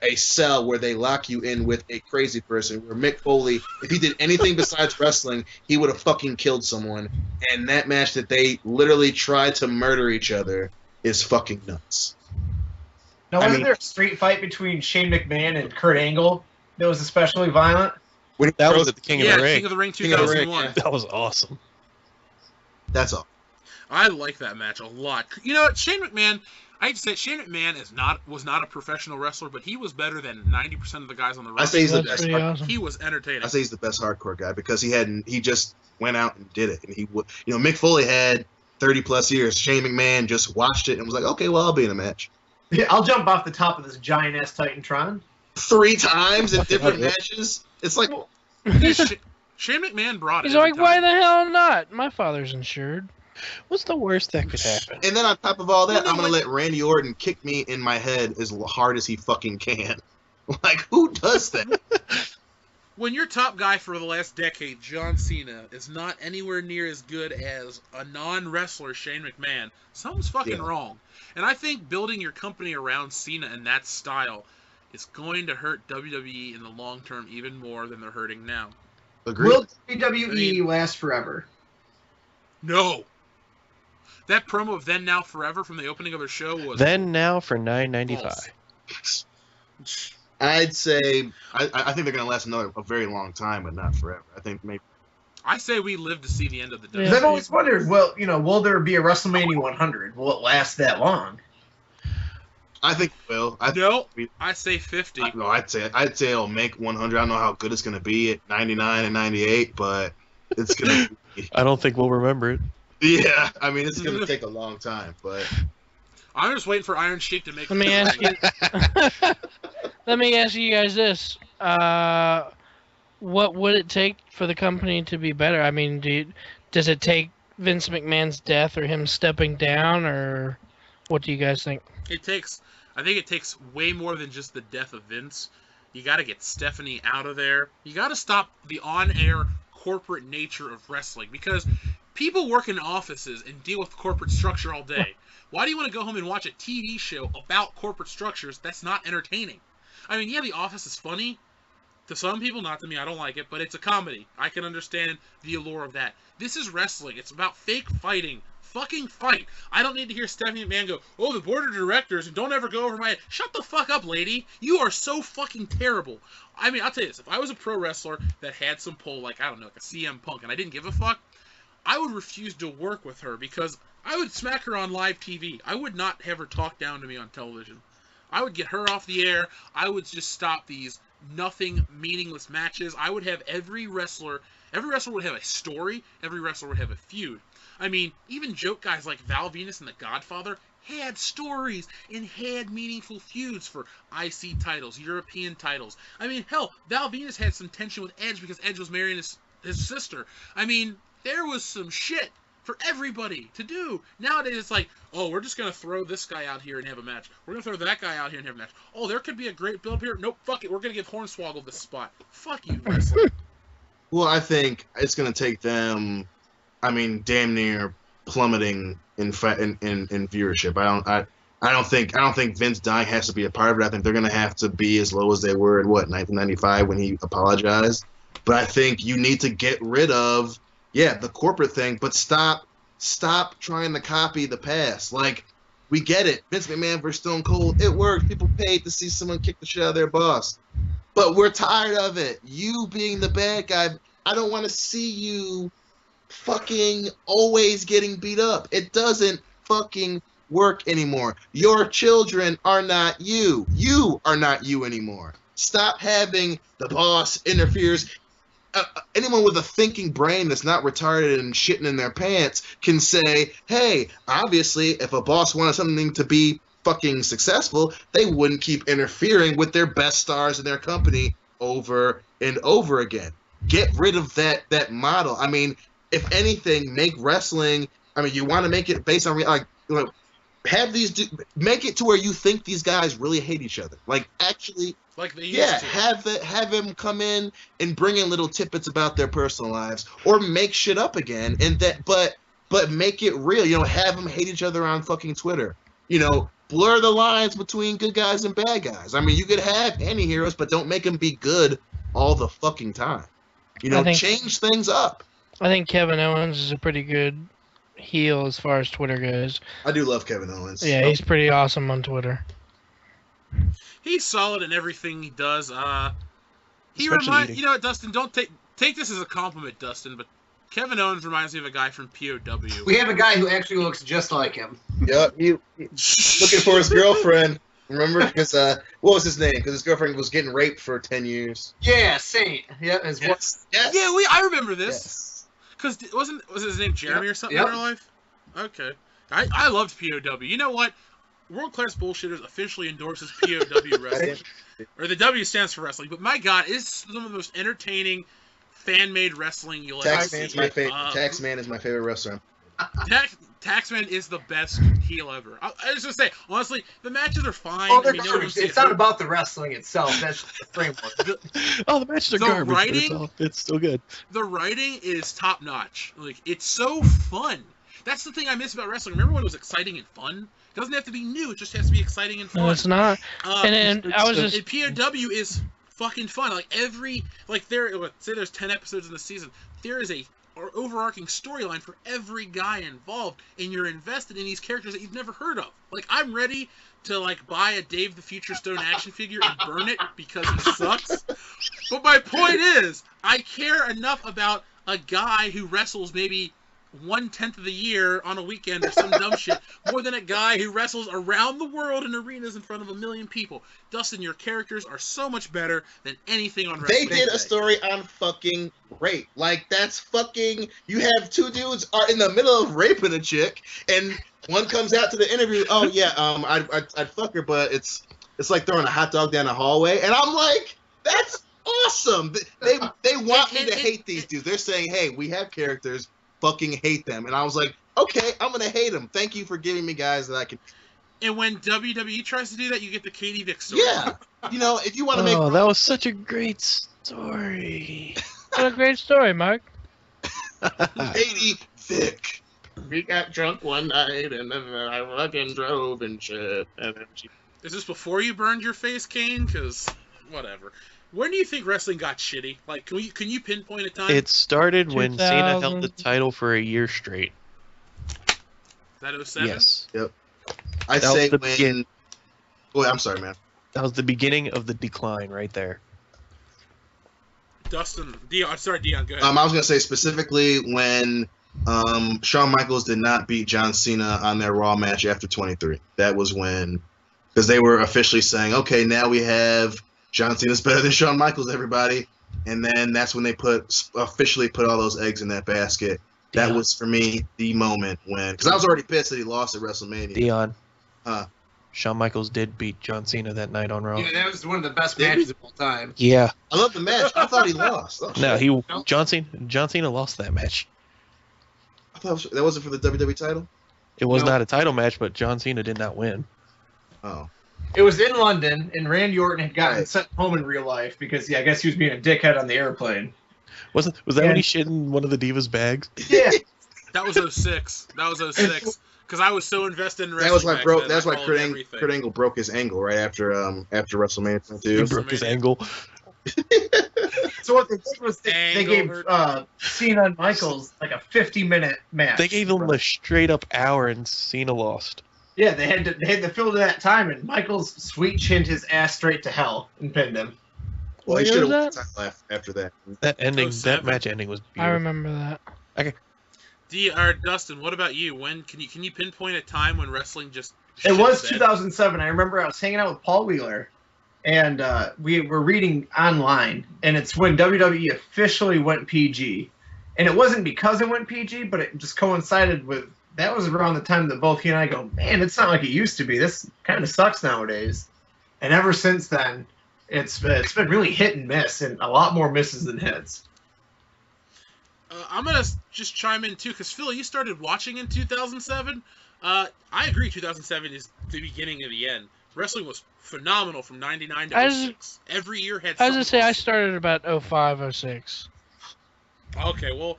a cell where they lock you in with a crazy person. Where Mick Foley, if he did anything besides wrestling, he would have fucking killed someone. And that match that they literally tried to murder each other is fucking nuts. Now, wasn't there a street fight between Shane McMahon and Kurt Angle that was especially violent? That was at the King of the Ring. King of the Ring King of the Ring, 2001. yeah. That was awesome. That's all. I like that match a lot. You know what? Shane McMahon, I hate to say it, Shane McMahon was not a professional wrestler, but he was better than 90% of the guys on the roster. I say he's the That's best. pretty awesome. He was entertaining. I say he's the best hardcore guy because he just went out and did it, and he would. Mick Foley had 30 plus years. Shane McMahon just watched it and was like, okay, well, I'll be in a match. Yeah, I'll jump off the top of this giant ass Titantron. 3 times in different matches. It's like, Shane McMahon brought it. He's like, why the hell not? My father's insured. What's the worst that could happen? and then on top of all that, I'm gonna let Randy Orton kick me in my head as hard as he fucking can. Like, who does that? When your top guy for the last decade, John Cena, is not anywhere near as good as a non-wrestler, Shane McMahon, something's fucking wrong. And I think building your company around Cena in that style is going to hurt WWE in the long term even more than they're hurting now. Agreed. Will WWE last forever? No. That promo of Then Now Forever from the opening of their show was Then Now for $9.95. I'd say I think they're gonna last a very long time, but not forever. I think maybe. I say we live to see the end of the day. Yeah. I've always wondered, well, will there be a WrestleMania 100? Will it last that long? I think it will. I say 50. No, I'd say it'll make 100. I don't know how good it's gonna be at 99 and 98, but it's gonna. I don't think we'll remember it. Yeah, I mean it's gonna take a long time, but. I'm just waiting for Iron Sheik to make. Let me ask you. Let me ask you guys this: what would it take for the company to be better? I mean, does it take Vince McMahon's death or him stepping down, or what do you guys think? I think it takes way more than just the death of Vince. You got to get Stephanie out of there. You got to stop the on-air corporate nature of wrestling, because people work in offices and deal with corporate structure all day. Why do you want to go home and watch a TV show about corporate structures that's not entertaining? I mean, yeah, The Office is funny. To some people, not to me, I don't like it, but it's a comedy. I can understand the allure of that. This is wrestling. It's about fake fighting. Fucking fight. I don't need to hear Stephanie McMahon go, oh, the board of directors, and don't ever go over my head. Shut the fuck up, lady. You are so fucking terrible. I mean, I'll tell you this. If I was a pro wrestler that had some pull, like, I don't know, like a CM Punk, and I didn't give a fuck, I would refuse to work with her because I would smack her on live TV. I would not have her talk down to me on television. I would get her off the air. I would just stop these nothing meaningless matches. I would have every wrestler would have a story. Every wrestler would have a feud. I mean, even joke guys like Val Venus and The Godfather had stories and had meaningful feuds for IC titles, European titles. I mean, hell, Val Venus had some tension with Edge because Edge was marrying his sister. I mean, there was some shit for everybody to do. Nowadays, it's like, oh, we're just going to throw this guy out here and have a match. We're going to throw that guy out here and have a match. Oh, there could be a great build here. Nope, fuck it. We're going to give Hornswoggle this spot. Fuck you, wrestling. Well, I think it's going to take them, I mean, damn near plummeting in viewership. I don't think Vince dying has to be a part of it. I think they're going to have to be as low as they were in 1995 when he apologized. But I think you need to get rid of the corporate thing, but stop trying to copy the past. Like, we get it. Vince McMahon versus Stone Cold, it worked. People paid to see someone kick the shit out of their boss. But we're tired of it. You being the bad guy, I don't want to see you fucking always getting beat up. It doesn't fucking work anymore. Your children are not you. You are not you anymore. Stop having the boss interferes. Anyone with a thinking brain that's not retarded and shitting in their pants can say, hey, obviously, if a boss wanted something to be fucking successful, they wouldn't keep interfering with their best stars in their company over and over again. Get rid of that model. I mean, if anything, make wrestling, I mean, you want to make it based on, have make it to where you think these guys really hate each other. Like, actually, like they used to. have him come in and bring in little tidbits about their personal lives, or make shit up again, and but make it real. Have them hate each other on fucking Twitter. Blur the lines between good guys and bad guys. I mean, you could have anti-heroes, but don't make them be good all the fucking time. Change things up. I think Kevin Owens is a pretty good heel as far as Twitter goes. I do love Kevin Owens. Yeah, he's pretty awesome on Twitter. He's solid in everything he does. He Especially reminds eating. you know what, Dustin, don't take this as a compliment, Dustin, but Kevin Owens reminds me of a guy from POW. We have a guy who actually looks just like him. Yep, he looking for his girlfriend. Remember? Because what was his name? Because his girlfriend was getting raped for 10 years. Yeah, Saint. Yeah, his Yes. Yeah, I remember this. Because was his name Jeremy or something in real life? Okay. I loved POW. You know what? World Class Bullshitters officially endorses POW wrestling. Or the W stands for wrestling. But my God, it's some of the most entertaining fan-made wrestling you'll ever see. Taxman is my favorite wrestler. Taxman is the best heel ever. I was just say, honestly, the matches are fine. Oh, they're garbage. It's not about the wrestling itself. That's the framework. The matches are garbage, but it's still good. The writing is top-notch. Like, it's so fun. That's the thing I miss about wrestling. Remember when it was exciting and fun? It doesn't have to be new. It just has to be exciting and fun. No, it's not. And POW is fucking fun. Like say there's 10 episodes in the season. There is a overarching storyline for every guy involved, and you're invested in these characters that you've never heard of. Like, I'm ready to buy a Dave the Future Stone action figure and burn it because he sucks. But my point is, I care enough about a guy who wrestles maybe 1/10 of the year on a weekend or some dumb shit more than a guy who wrestles around the world in arenas in front of 1 million people. Dustin, your characters are so much better than anything on wrestling. They did a story on fucking rape. Like, that's fucking... You have two dudes are in the middle of raping a chick, and one comes out to the interview, oh yeah, I'd fuck her, but it's like throwing a hot dog down the hallway, and I'm like, that's awesome. They want me to hate these dudes. They're saying, hey, we have characters, fucking hate them. And I was like, okay, I'm gonna hate them. Thank you for giving me guys that I can. And when WWE tries to do that, you get the Katie Vick story. Yeah, if you want to make. Oh, that was such a great story. What a great story, Mark. Katie Vick. We got drunk one night and then I fucking drove and shit. And then Is this before you burned your face, Kane? Because whatever. When do you think wrestling got shitty? Like, can you pinpoint a time? It started when 2000. Cena held the title for a year straight. Is that 07? Yes. Yep. I'd That was say the when. begin- Oh, I'm sorry, man. That was the beginning of the decline right there. Dion, go ahead. I was gonna say specifically when Shawn Michaels did not beat John Cena on their Raw match after 23. That was when, because they were officially saying, okay, now we have John Cena's better than Shawn Michaels, everybody. And then that's when they officially put all those eggs in that basket. That was, for me, the moment when... Because I was already pissed that he lost at WrestleMania. Dion. Shawn Michaels did beat John Cena that night on Raw. Yeah, that was one of the best matches of all time. Yeah. I love the match. I thought he lost. Oh, No, John Cena lost that match. I thought that wasn't for the WWE title? It was not a title match, but John Cena did not win. Oh. It was in London, and Randy Orton had gotten sent home in real life because, I guess he was being a dickhead on the airplane. Was that when he shit in one of the Divas bags? Yeah. That was 06. Because I was so invested in wrestling. That's why Kurt Angle broke his ankle right after WrestleMania 22. He broke his ankle. So what they did was they gave Cena and Michaels like a 50-minute match. They gave him a straight up hour, and Cena lost. Yeah, they had to fill that time, and Michaels sweet chinned his ass straight to hell and pinned him. Well, he should have won the title after that. That match ending was beautiful. I remember that. Okay. Dustin, what about you? When can you pinpoint a time when wrestling just? It was 2007. I remember I was hanging out with Paul Wheeler, and we were reading online, and it's when WWE officially went PG, and it wasn't because it went PG, but it just coincided with. That was around the time that both he and I go, man, it's not like it used to be. This kind of sucks nowadays. And ever since then, it's been really hit and miss, and a lot more misses than hits. I'm going to just chime in, too, because, Phil, you started watching in 2007. I agree 2007 is the beginning of the end. Wrestling was phenomenal from 99 to 06. Every year had something. I was going to say, I started about 05, 06. Okay, well,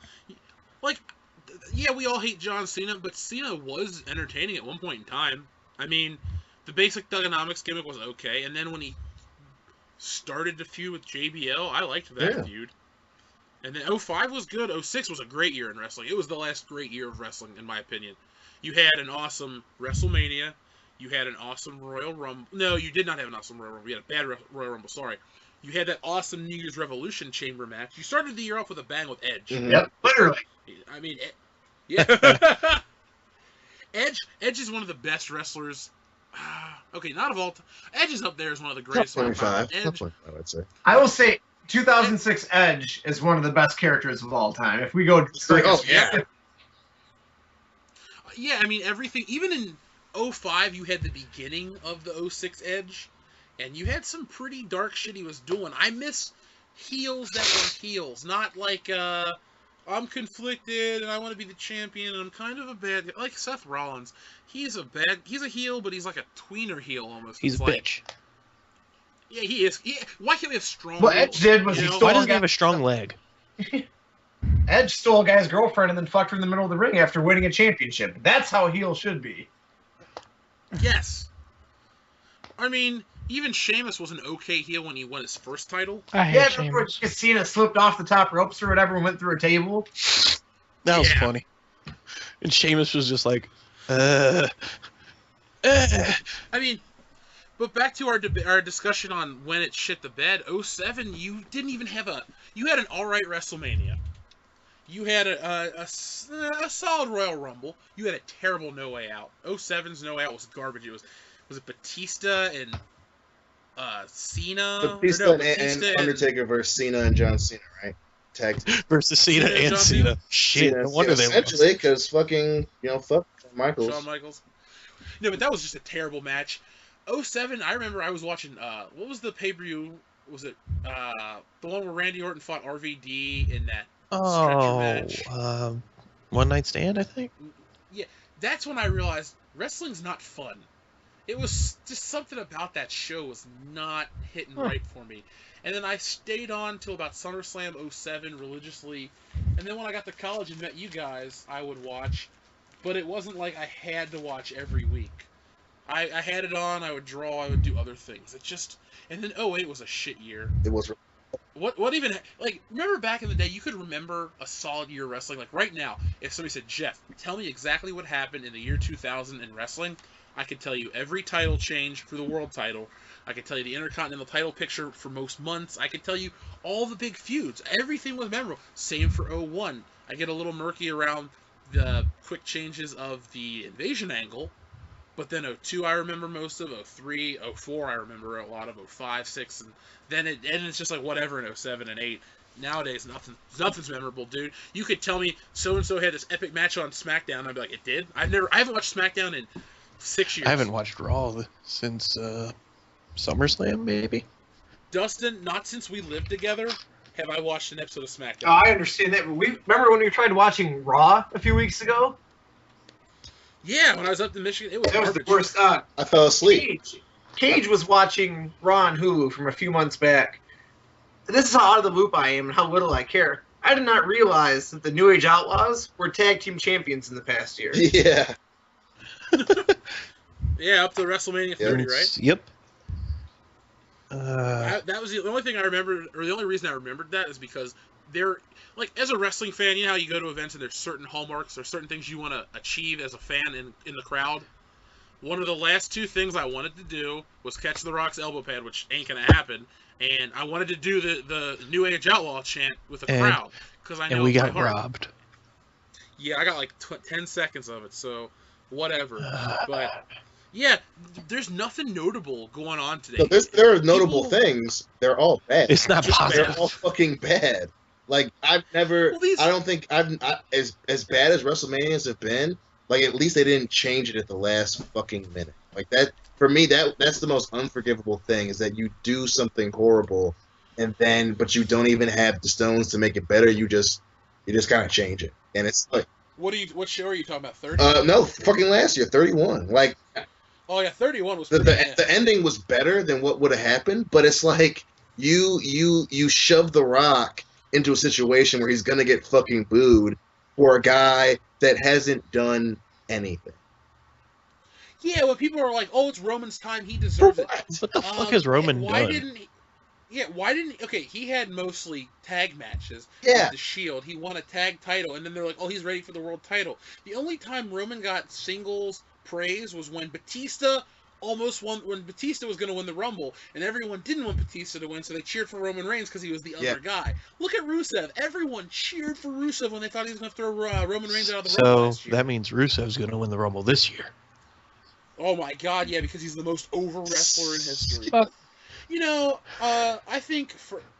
yeah, we all hate John Cena, but Cena was entertaining at one point in time. I mean, the basic Thugonomics gimmick was okay, and then when he started to feud with JBL, I liked that feud. And then 05 was good. 06 was a great year in wrestling. It was the last great year of wrestling, in my opinion. You had an awesome WrestleMania. You had an awesome Royal Rumble. No, you did not have an awesome Royal Rumble. You had a bad Royal Rumble, sorry. You had that awesome New Year's Revolution chamber match. You started the year off with a bang with Edge. Mm-hmm. Yep, literally. I mean, yeah. Edge is one of the best wrestlers. Okay, not of all time. Edge is up there as one of the greatest. Top 25. Edge, Top 25, I'd say. I will say 2006 Edge is one of the best characters of all time. If we go, Yeah, I mean, everything, even in 05, you had the beginning of the 06 Edge, and you had some pretty dark shit he was doing. I miss heels that were heels, not like, I'm conflicted and I want to be the champion and I'm kind of a bad guy. Like Seth Rollins, he's a heel, but he's like a tweener heel almost. He's It's a like, bitch. yeah, he is. Why can't we have strong What heels? Edge did was You he know? stole Why a doesn't he guy- have a strong leg? Edge stole a guy's girlfriend and then fucked her in the middle of the ring after winning a championship. That's how a heel should be. Yes. I mean, even Sheamus was an okay heel when he won his first title. I hate Yeah, remember when Sheamus. Cena slipped off the top ropes or whatever and went through a table? That was Yeah. funny. And Sheamus was just like, I mean, but back to our discussion on when it shit the bed. 07, you didn't even have you had an alright WrestleMania. You had a solid Royal Rumble. You had a terrible No Way Out. 07's No Way Out was garbage. Was it Batista and Cena? Batista, Or no, and Undertaker versus Cena and John Cena, right? Tag team. versus Cena Cena and and John Cena. Cena? Shit, Cena, no wonder they essentially, lost. because fucking, fuck Michaels. Shawn Michaels. No, but that was just a terrible match. 07, I remember I was watching, what was the pay-per-view? Was it the one where Randy Orton fought RVD in that stretcher match? Oh, One Night Stand, I think? Yeah, that's when I realized wrestling's not fun. It was just something about that show was not hitting right for me. And then I stayed on till about SummerSlam 07 religiously. And then when I got to college and met you guys, I would watch. But it wasn't like I had to watch every week. I had it on, I would draw, I would do other things. It just... And then 08 was a shit year. It was. What even... Like, remember back in the day, you could remember a solid year of wrestling? Like, right now, if somebody said, Jeff, tell me exactly what happened in the year 2000 in wrestling, I could tell you every title change for the world title. I could tell you the Intercontinental title picture for most months. I could tell you all the big feuds. Everything was memorable. Same for 01. I get a little murky around the quick changes of the invasion angle. But then 02 I remember most of, 03, 04 I remember a lot of, 05, 6, and then it's just like whatever in 07 and 8. Nowadays nothing's memorable, dude. You could tell me so and so had this epic match on SmackDown, and I'd be like, it did? I haven't watched SmackDown in 6 years. I haven't watched Raw since SummerSlam, maybe? Dustin, not since we lived together have I watched an episode of SmackDown. Oh, I understand that. But remember when we tried watching Raw a few weeks ago? Yeah, when I was up in Michigan, it was That was the garbage. worst. I fell asleep. Cage was watching Raw on Hulu from a few months back. This is how out of the loop I am and how little I care. I did not realize that the New Age Outlaws were tag team champions in the past year. Yeah. Yeah, up to WrestleMania 30, right? Yep. That was the only thing I remembered, or the only reason I remembered that is because they're, like, as a wrestling fan, you know how you go to events and there's certain hallmarks, there's certain things you want to achieve as a fan in the crowd? One of the last two things I wanted to do was catch The Rock's elbow pad, which ain't going to happen, and I wanted to do the New Age Outlaw chant with the crowd, because I know And we it's my got heart. robbed. Yeah, I got like 10 seconds of it, so whatever. But yeah, there's nothing notable going on today. No, there are notable People- things. They're all bad. It's not Just positive. They're all fucking bad. Like, I've never. Well, these- I don't think as bad as WrestleManias have been. Like, at least they didn't change it at the last fucking minute. Like that for me. That's the most unforgivable thing is that you do something horrible, but you don't even have the stones to make it better. You just kind of change it, and it's like. What show are you talking about? 30? No, fucking last year, 31. Like, Oh yeah, 31 was the pretty bad. the ending was better than what would have happened, but it's like you shove The Rock into a situation where he's gonna get fucking booed for a guy that hasn't done anything. Yeah, when people are like, "Oh, it's Roman's time; he deserves it." What the fuck has Roman why done? didn't he? Yeah, why didn't? Okay, he had mostly tag matches. Yeah. With the Shield, he won a tag title, and then they're like, "Oh, he's ready for the world title." The only time Roman got singles praise was when Batista almost won. When Batista was going to win the Rumble, and everyone didn't want Batista to win, so they cheered for Roman Reigns because he was the other guy. Look at Rusev. Everyone cheered for Rusev when they thought he was going to throw Roman Reigns out of the Rumble So last year. that means Rusev's going to win the Rumble this year. Oh my God, yeah, because he's the most over wrestler in history. Fuck. You know, I think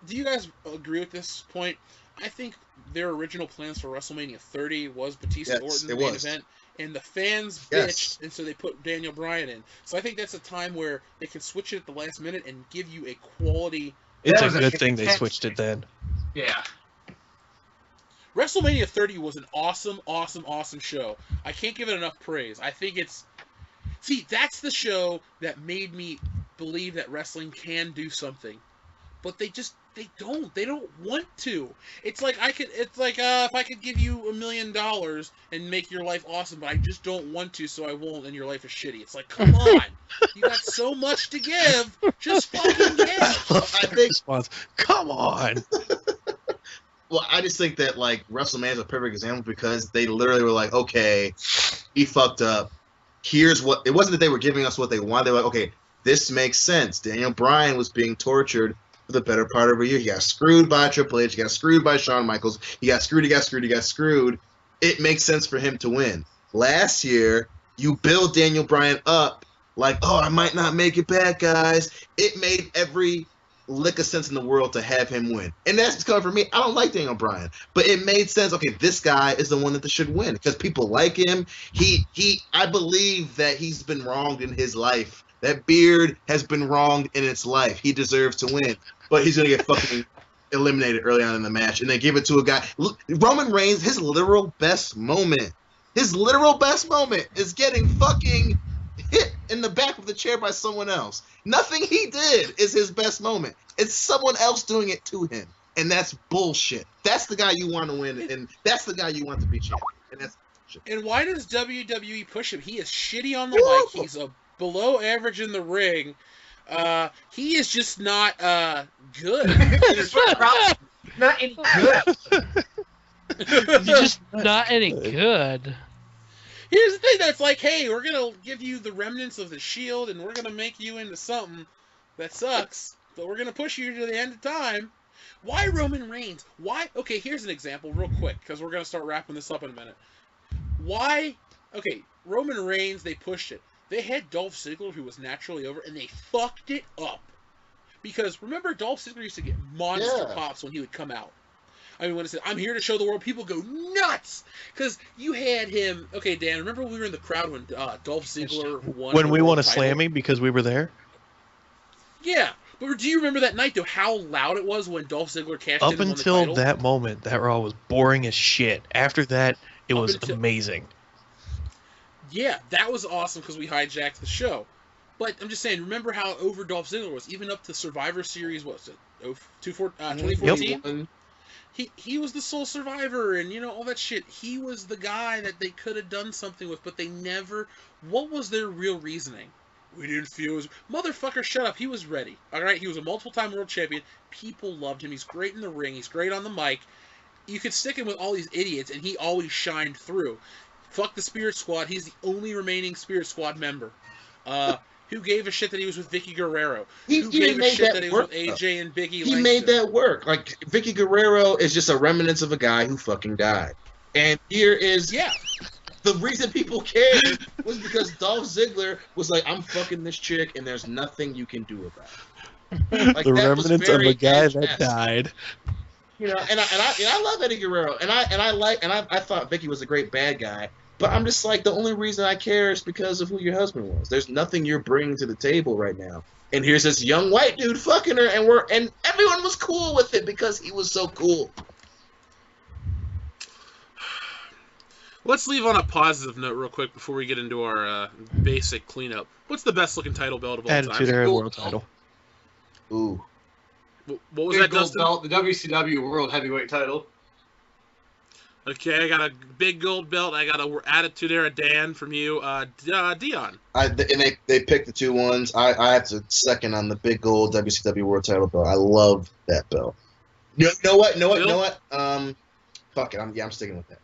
do you guys agree with this point? I think their original plans for WrestleMania 30 was Batista Orton it main was. event, and the fans Yes. bitched, and so they put Daniel Bryan in. So I think that's a time where they can switch it at the last minute and give you a quality. It's That a was a good thing they fantastic- switched it then. Yeah. WrestleMania 30 was an awesome, awesome, awesome show. I can't give it enough praise. I think it's... See, that's the show that made me believe that wrestling can do something. But they don't. They don't want to. It's like if I could give you $1 million and make your life awesome, but I just don't want to, so I won't, and your life is shitty. It's like, come on. You got so much to give. Just fucking give. I think Response, come on. Well, I just think that like WrestleMania is a perfect example because they literally were like, okay, he fucked up. Here's what it wasn't that they were giving us what they wanted. They were like, okay, this makes sense. Daniel Bryan was being tortured for the better part of a year. He got screwed by Triple H. He got screwed by Shawn Michaels. He got screwed. It makes sense for him to win. Last year, you build Daniel Bryan up like, oh, I might not make it back, guys. It made every lick of sense in the world to have him win. And that's coming from me. I don't like Daniel Bryan, but it made sense. Okay, this guy is the one that should win because people like him. I believe that he's been wronged in his life. That beard has been wronged in its life. He deserves to win, but he's gonna get fucking eliminated early on in the match, and they give it to a guy. Look, Roman Reigns, his literal best moment is getting fucking hit in the back of the chair by someone else. Nothing he did is his best moment. It's someone else doing it to him, and that's bullshit. That's the guy you want to win, and that's the guy you want to be champion. And that's bullshit. And why does WWE push him? He is shitty on the mic. He's a below average in the ring. He is just not good. Not any good. You're just not any good. Here's the thing that's like, hey, we're going to give you the remnants of the Shield, and we're going to make you into something that sucks, but we're going to push you to the end of time. Why Roman Reigns? Why? Okay, here's an example real quick, because we're going to start wrapping this up in a minute. Why? Okay, Roman Reigns, they pushed it. They had Dolph Ziggler, who was naturally over, and they fucked it up. Because, remember, Dolph Ziggler used to get monster pops when he would come out. I mean, when it said, I'm here to show the world, people go nuts! Because you had him... Okay, Dan, remember when we were in the crowd when Dolph Ziggler won When the we world want to title? slam him because we were there? Yeah. But do you remember that night, though, how loud it was when Dolph Ziggler cashed in Up and won the until title? that moment, that Raw was boring as shit. After that, it Up was until- amazing. Yeah, that was awesome because we hijacked the show. But I'm just saying, remember how over Dolph Ziggler was, even up to Survivor Series, what was it, 2014? He was the sole survivor and, you know, all that shit. He was the guy that they could have done something with, but they never... What was their real reasoning? We didn't feel it was... Motherfucker, shut up. He was ready. All right? He was a multiple-time world champion. People loved him. He's great in the ring. He's great on the mic. You could stick him with all these idiots, and he always shined through. Fuck the Spirit Squad. He's the only remaining Spirit Squad member. Who gave a shit that he was with Vicky Guerrero? Who gave a shit that he was with AJ and Biggie He made that work. Like, Vicky Guerrero is just a remnants of a guy who fucking died. And here is... Yeah. The reason people cared was because Dolph Ziggler was like, I'm fucking this chick, and there's nothing you can do about it. Like, The that was remnants of very a guy Edge-esque. that died. You know, and I love Eddie Guerrero, and I thought Vicky was a great bad guy, but I'm just like, the only reason I care is because of who your husband was. There's nothing you're bringing to the table right now. And here's this young white dude fucking her, and everyone was cool with it because he was so cool. Let's leave on a positive note real quick before we get into our basic cleanup. What's the best looking title belt of all Attitude time? Era World title. Ooh. What was Big that, gold Dustin? belt, the WCW World Heavyweight title. Okay, I got a big gold belt. I got a Attitude Era Dan from you. Dion. And they picked the two ones. I have to second on the big gold WCW World Title belt. I love that belt. You know what? Fuck it. I'm sticking with that.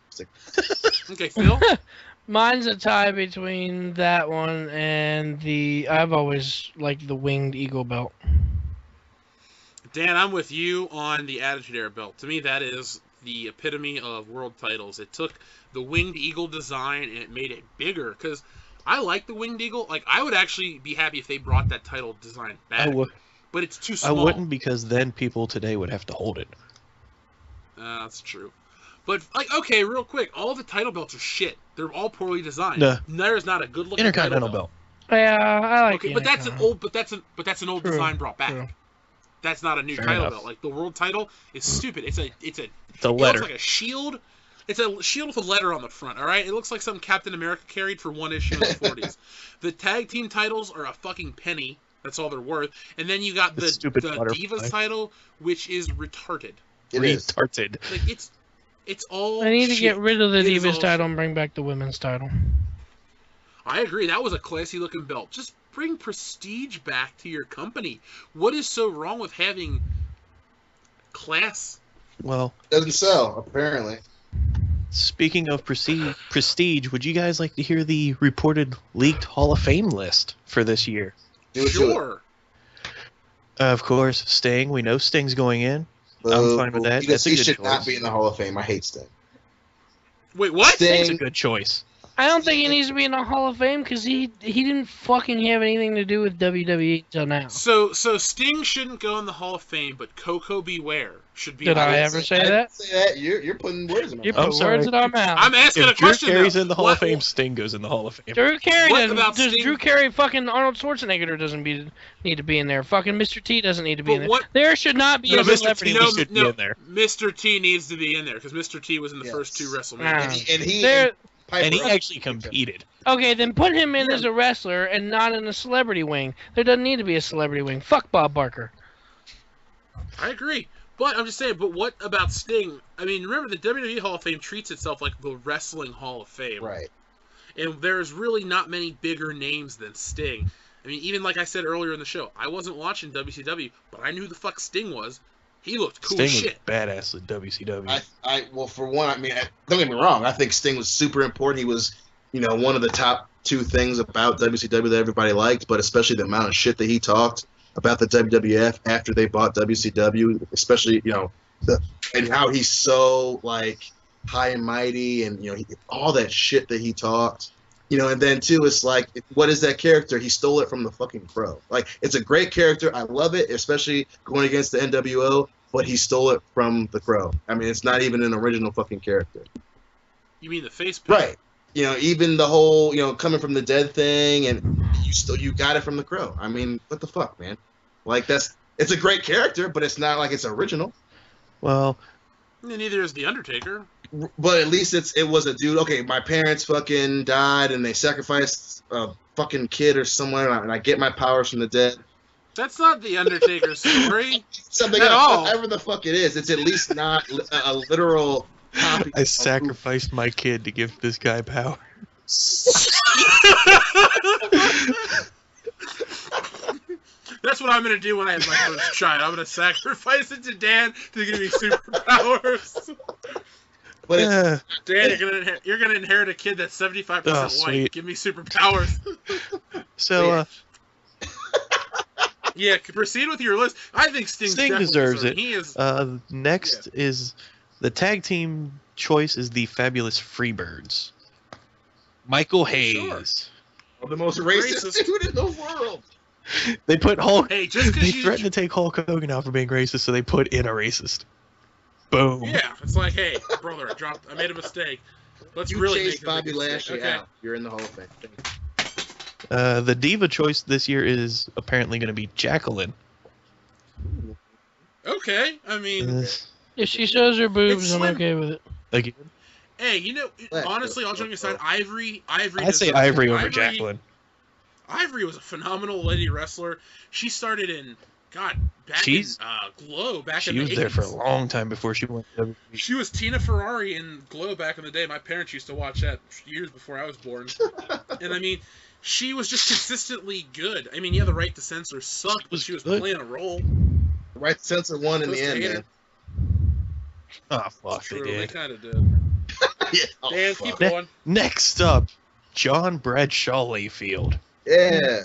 Okay, Phil. Mine's a tie between that one and I've always liked the Winged Eagle belt. Dan, I'm with you on the Attitude Era belt. To me, that is the epitome of world titles. It took the Winged Eagle design and it made it bigger. Because I like the Winged Eagle. Like, I would actually be happy if they brought that title design back. But it's too I small. wouldn't, because then people today would have to hold it. That's true. But, like, okay, real quick, all the title belts are shit. They're all poorly designed. No. There's not a good looking Intercontinental title belt. Yeah, I like. Okay, the but that's an Intercontinental. old, but that's an old True, design brought back. true. That's not a new Fair title enough. belt. Like the world title is stupid. It's a The it letter. looks like a shield. It's a shield with a letter on the front. All right, it looks like something Captain America carried for one issue in the 40s. The tag team titles are a fucking penny. That's all they're worth. And then you got The the stupid butterfly. Divas title, which is retarded. It is. Retarded. Like it's all. They need to shit. get rid of the It is Divas all title and bring back the women's title. I agree. That was a classy looking belt. Just bring prestige back to your company. What is so wrong with having class? Well, Doesn't sell, apparently. speaking of prestige, would you guys like to hear the reported leaked Hall of Fame list for this year? Do it to it. Sure. Of course, Sting. We know Sting's going in. I'm fine with that. He, That's a he good should choice. not be in the Hall of Fame. I hate Sting. Wait, what? Sting's a Sting, good choice. I don't think he needs to be in the Hall of Fame because he didn't fucking have anything to do with WWE until now. So Sting shouldn't go in the Hall of Fame, but Coco Beware should be. Did in the I Hall of ever Fame. say I didn't that? say that. You're putting words in my You mouth. I'm put sorry. words in our mouth. I'm asking a If Drew question. Carey's though. in the Hall What- of Fame, Sting goes in the Hall of Fame. Drew Carey What doesn't. about Does Sting? Drew Carey fucking Arnold Schwarzenegger doesn't need to be in there. Fucking Mr. T doesn't need to be But in there. what- There should not be No, a Mr. celebrity. T, He list. should be in there. Mr. T needs to be in there because Mr. T was in the Yes. first two Nah. WrestleMania. And he There- Piper And he Rock- actually competed. Okay, then put him in as a wrestler and not in a celebrity wing. There doesn't need to be a celebrity wing. Fuck Bob Barker. I agree. But I'm just saying, but what about Sting? I mean, remember, the WWE Hall of Fame treats itself like the Wrestling Hall of Fame. Right. And there's really not many bigger names than Sting. I mean, even like I said earlier in the show, I wasn't watching WCW, but I knew who the fuck Sting was. He looked cool Sting as was shit. badass at WCW. Well, for one, I mean, don't get me wrong. I think Sting was super important. He was, one of the top two things about WCW that everybody liked, but especially the amount of shit that he talked about the WWF after they bought WCW, especially, and how he's so, like, high and mighty and, all that shit that he talked. And then, too, it's like, what is that character? He stole it from the fucking Crow. Like, it's a great character. I love it, especially going against the NWO, but he stole it from the Crow. I mean, it's not even an original fucking character. You mean the face paint? Right. Even the whole, coming from the dead thing, and you got it from the Crow. I mean, what the fuck, man? Like, it's a great character, but it's not like it's original. Well, And neither is The Undertaker. But at least it was a dude. Okay, my parents fucking died, and they sacrificed a fucking kid or someone, and I get my powers from the dead. That's not The Undertaker's story. Something At else, all. whatever the fuck it is, it's at least not a literal copy. I of sacrificed my kid to give this guy power. That's what I'm gonna do when I have my first child. I'm gonna sacrifice it to Dan to give me superpowers. But it's, Yeah. Dan, you're gonna inherit a kid that's 75% Oh, white. sweet. Give me superpowers. So, Yeah, proceed with your list. I think Sting deserves it. He is. Next is the tag team choice is the Fabulous Freebirds. Michael Hayes. the most racist Racist. dude in the world. They put Hulk. Hey, just They because you. threatened to take Hulk Hogan out for being racist, so they put in a racist. Boom. Yeah, it's like, hey, brother, I made a mistake. Let's You really chased make a Bobby big mistake. Lashley Okay. out. You're in the Hall of Fame. The diva choice this year is apparently going to be Jacqueline. Okay, I mean, Uh, If she shows her boobs, It's I'm slim. okay with it. again, hey, honestly, all joking aside, Ivory. I say deserves it. Ivory over Jacqueline. Ivory was a phenomenal lady wrestler. She started in back She's- in Glow back She in the was 80s. there for a long time before she went to WWE. She was Tina Ferrari in Glow back in the day. My parents used to watch that years before I was born. And I mean, she was just consistently good. I mean, yeah, the Right to Censor sucked, but she was good. playing a role. Right censor won in the Supposed to end, hate man. Oh, fuck, they True, they did. kind of did. Yeah. Oh, Dan, fuck. keep going. Next up, John Bradshaw Layfield. Yeah.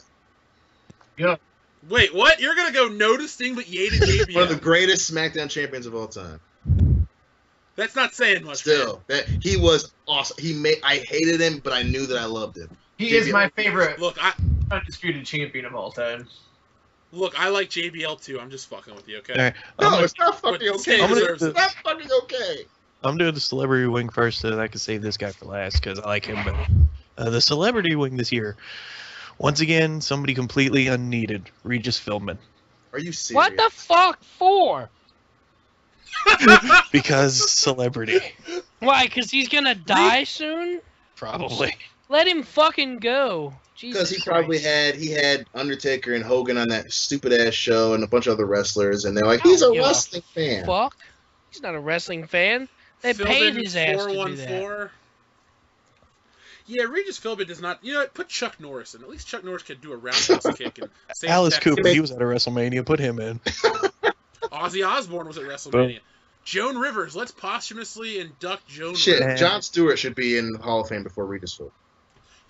Wait, what? You're gonna go no to Sting, but yay to JBL? One of the greatest SmackDown champions of all time. That's not saying much. Still, that he was awesome. I hated him, but I knew that I loved him. He is my favorite Look, undisputed champion of all time. Look, I like JBL too. I'm just fucking with you, okay? All right. No, it's not But fucking okay. Sting deserves It's it. not fucking okay. I'm doing the celebrity wing first so that I can save this guy for last because I like him better. The celebrity wing this year. Once again, somebody completely unneeded. Regis Philbin. Are you serious? What the fuck for? Because celebrity. Why? Because he's gonna die soon? Probably. Let him fucking go. Because Jesus he probably Christ. had Undertaker and Hogan on that stupid ass show and a bunch of other wrestlers, and they're like, he's a don't give a wrestling fan. Fuck. He's not a wrestling fan. They Philbin paid his ass to do that. 414. Yeah, Regis Philbin does not. You know what? Put Chuck Norris in. At least Chuck Norris could do a roundhouse kick and save Alice that- Cooper, he was at a WrestleMania. Put him in. Ozzy Osbourne was at WrestleMania. Joan Rivers. Let's posthumously induct Joan Shit, Rivers. Jon Stewart should be in the Hall of Fame before Regis Philbin.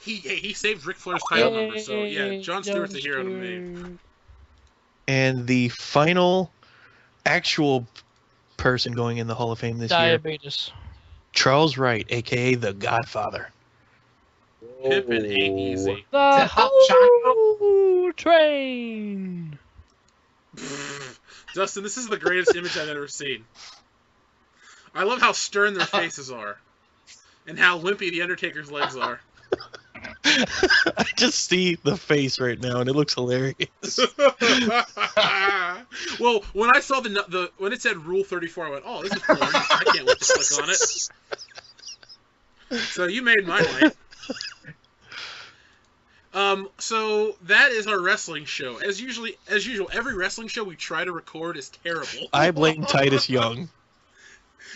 He saved Ric Flair's title number. So yeah, Jon Stewart's a hero to me. And the final actual person going in the Hall of Fame this year, Diabetes. Charles Wright, a.k.a. the Godfather. Pimpin' ain't easy. The Hot whole train. Dustin, this is the greatest image I've ever seen. I love how stern their faces are, and how limpy the Undertaker's legs are. I just see the face right now, and it looks hilarious. Well, when I saw the when it said Rule 34, I went, "Oh, this is porn. I can't wait to click on it." So you made my night. So that is our wrestling show. As usual, every wrestling show we try to record is terrible. I blame Titus Young.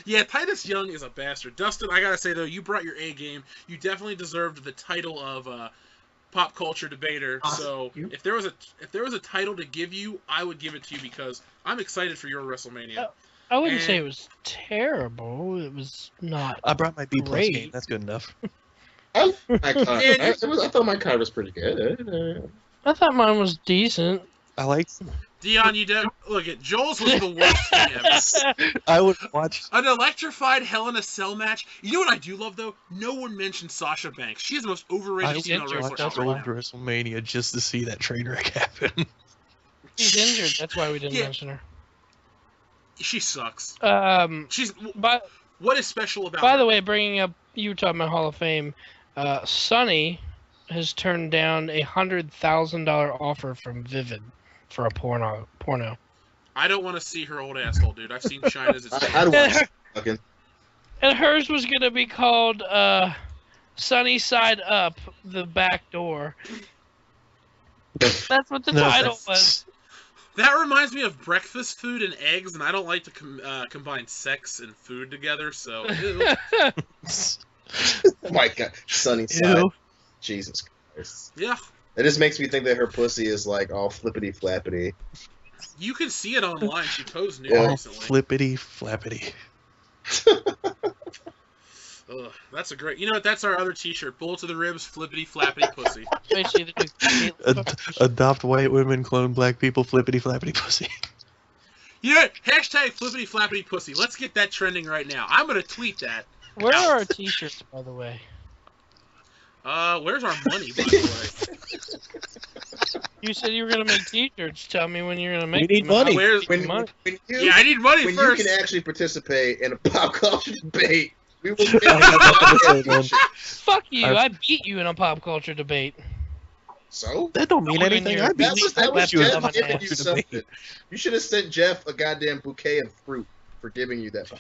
Yeah, Titus Young is a bastard. Dustin, I gotta say though, you brought your A game. You definitely deserved the title of pop culture debater. So if there was a title to give you, I would give it to you because I'm excited for your WrestleMania. I wouldn't say And- it was terrible. It was not. I brought my B+ Great. game. That's good enough. I thought my card was pretty good. I thought mine was decent. I like. Dion, look at Joel's was the worst thing ever. I would watch. An electrified Hell in a Cell match. You know what I do love though? No one mentioned Sasha Banks. She is the most I overrated would female wrestler watch ever. old WrestleMania just to see that train wreck happen. She's injured. That's why we didn't Yeah. mention her. She sucks. She's But what is special about by her? the way, bringing up you were talking about Hall of Fame, Sonny has turned down a $100,000 offer from Vivid for a porno. I don't want to see her old asshole, dude. I've seen China's. I don't want to fucking. And hers was gonna be called Sunny Side Up, the Back Door. That's what the title was. That reminds me of breakfast food and eggs, and I don't like to combine sex and food together. So, ew. Oh my god, Sunny Side. Ew. Jesus Christ. Yeah, It just makes me think that her pussy is like all flippity flappity. you can see it online. She posed nude Yeah. recently. Flippity flappity. Ugh, that's a great. You know what? That's our other T-shirt. Bullet to the ribs, flippity flappity pussy. Wait, see the- Adopt white women, clone black people, flippity flappity pussy. You know what? Hashtag flippity flappity pussy. Let's get that trending right now. I'm gonna tweet that. Where are our T-shirts, by the way? Where's our money, by the way? You said you were gonna make T-shirts. Tell me when you're gonna make need them. money. Where's Money. Yeah, I need money when first. you can actually participate in a pop culture debate, we will get Fuck you! I beat you in a pop culture debate. So? That don't mean When anything. you're- I beat That was slapped you in Jeff the giving mouth you to something. debate. You should have sent Jeff a goddamn bouquet of fruit for giving you that.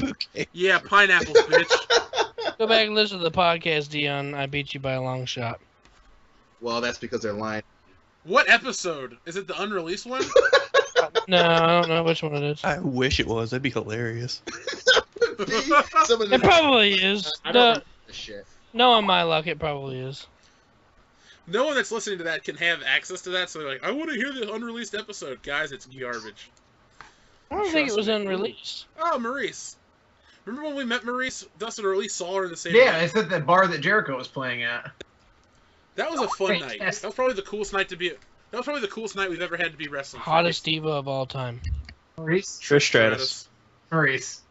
Okay. Yeah, pineapples, bitch. Go back and listen to the podcast, Dion. I beat you by a long shot. Well, that's because they're lying. What episode? Is it the unreleased one? No, I don't know which one it is. I wish it was. That'd be hilarious. Some of It probably is. I don't No, remember this shit. no, on my luck, it probably is. No one that's listening to that can have access to that, so they're like, I want to hear the unreleased episode. Guys, it's garbage. I don't think it Trust was me. unreleased. Oh, Maurice. Remember when we met Maurice? Dustin or at least saw her in the same Yeah, night? it's at the bar that Jericho was playing at. That was a fun night. Fantastic. That was probably the coolest night to be. That was probably the coolest night we've ever had to be wrestling. Hottest diva of all time. Maurice. Trish Stratus. Maurice.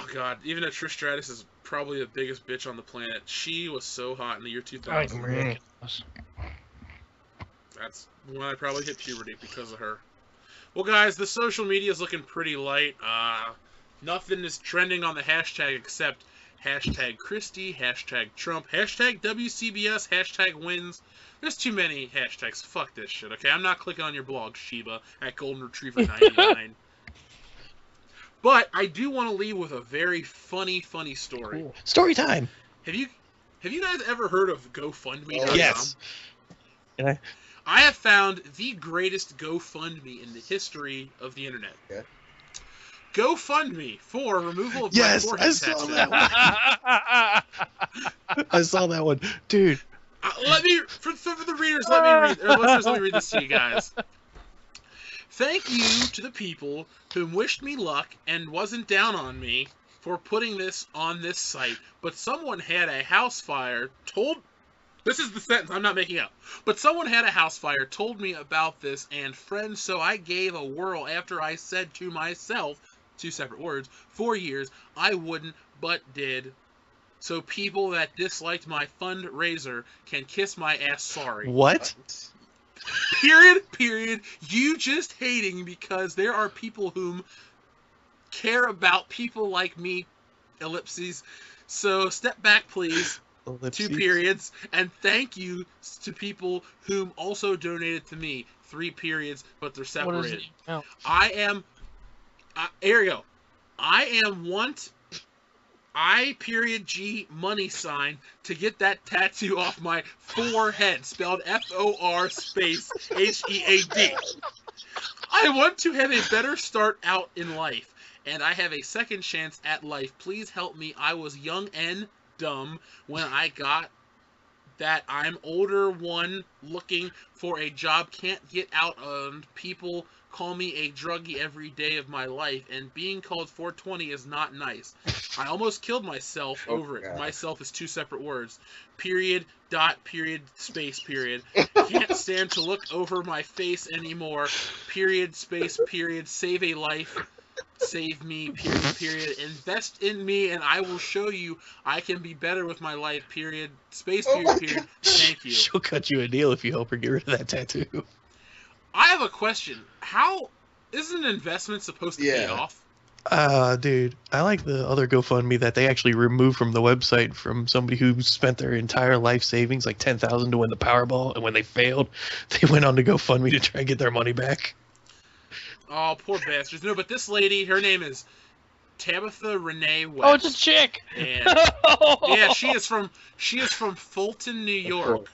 Oh god, even though Trish Stratus is probably the biggest bitch on the planet, she was so hot in the year 2000. Like ridiculous. That's when I probably hit puberty because of her. Well, guys, the social media is looking pretty light. Nothing is trending on the hashtag except hashtag Christie, hashtag Trump, hashtag WCBS, hashtag wins. There's too many hashtags. Fuck this shit, okay? I'm not clicking on your blog, Sheba, at Golden Retriever 99. But I do want to leave with a very funny story. Cool. Story time. Have you guys ever heard of GoFundMe.com? Yes. And I have found the greatest GoFundMe in the history of the internet. Yeah. GoFundMe for removal of my Yes, forehead I saw tattoo. that one. I saw that one, dude. For the readers, let me read this to you guys. Thank you to the people who wished me luck and wasn't down on me for putting this on this site, but someone had a house fire this is the sentence, I'm not making up. But someone had a house fire, told me about this, and friends, so I gave a whirl after I said to myself, 2 separate words, 4 years, I wouldn't, but did. So people that disliked my fundraiser can kiss my ass sorry. What? Period. You just hating because there are people whom care about people like me, ellipses. So step back, please. 2 periods, and thank you to people whom also donated to me. 3 periods, but they're separated. What is it? No. Here you go. I period G money sign to get that tattoo off my forehead, spelled FOR space HEAD. I want to have a better start out in life, and I have a second chance at life. Please help me. I was young and dumb when I got that. I'm older one looking for a job, can't get out, and people call me a druggie every day of my life, and being called 420 is not nice. I almost killed myself over it. God. Myself is 2 separate words. Period, dot, period, space, period. Can't stand to look over my face anymore. Period, space, period. Save a life. Save me, period. Invest in me, and I will show you I can be better with my life, period. Space, period. Thank you. She'll cut you a deal if you help her get rid of that tattoo. I have a question. How isn't an investment supposed to pay off? Dude, I like the other GoFundMe that they actually removed from the website from somebody who spent their entire life savings, like $10,000 to win the Powerball, and when they failed, they went on to GoFundMe to try and get their money back. Oh, poor bastards. No, but this lady, her name is Tabitha Renee West. Oh, it's a chick. And, yeah, she is from Fulton, New York.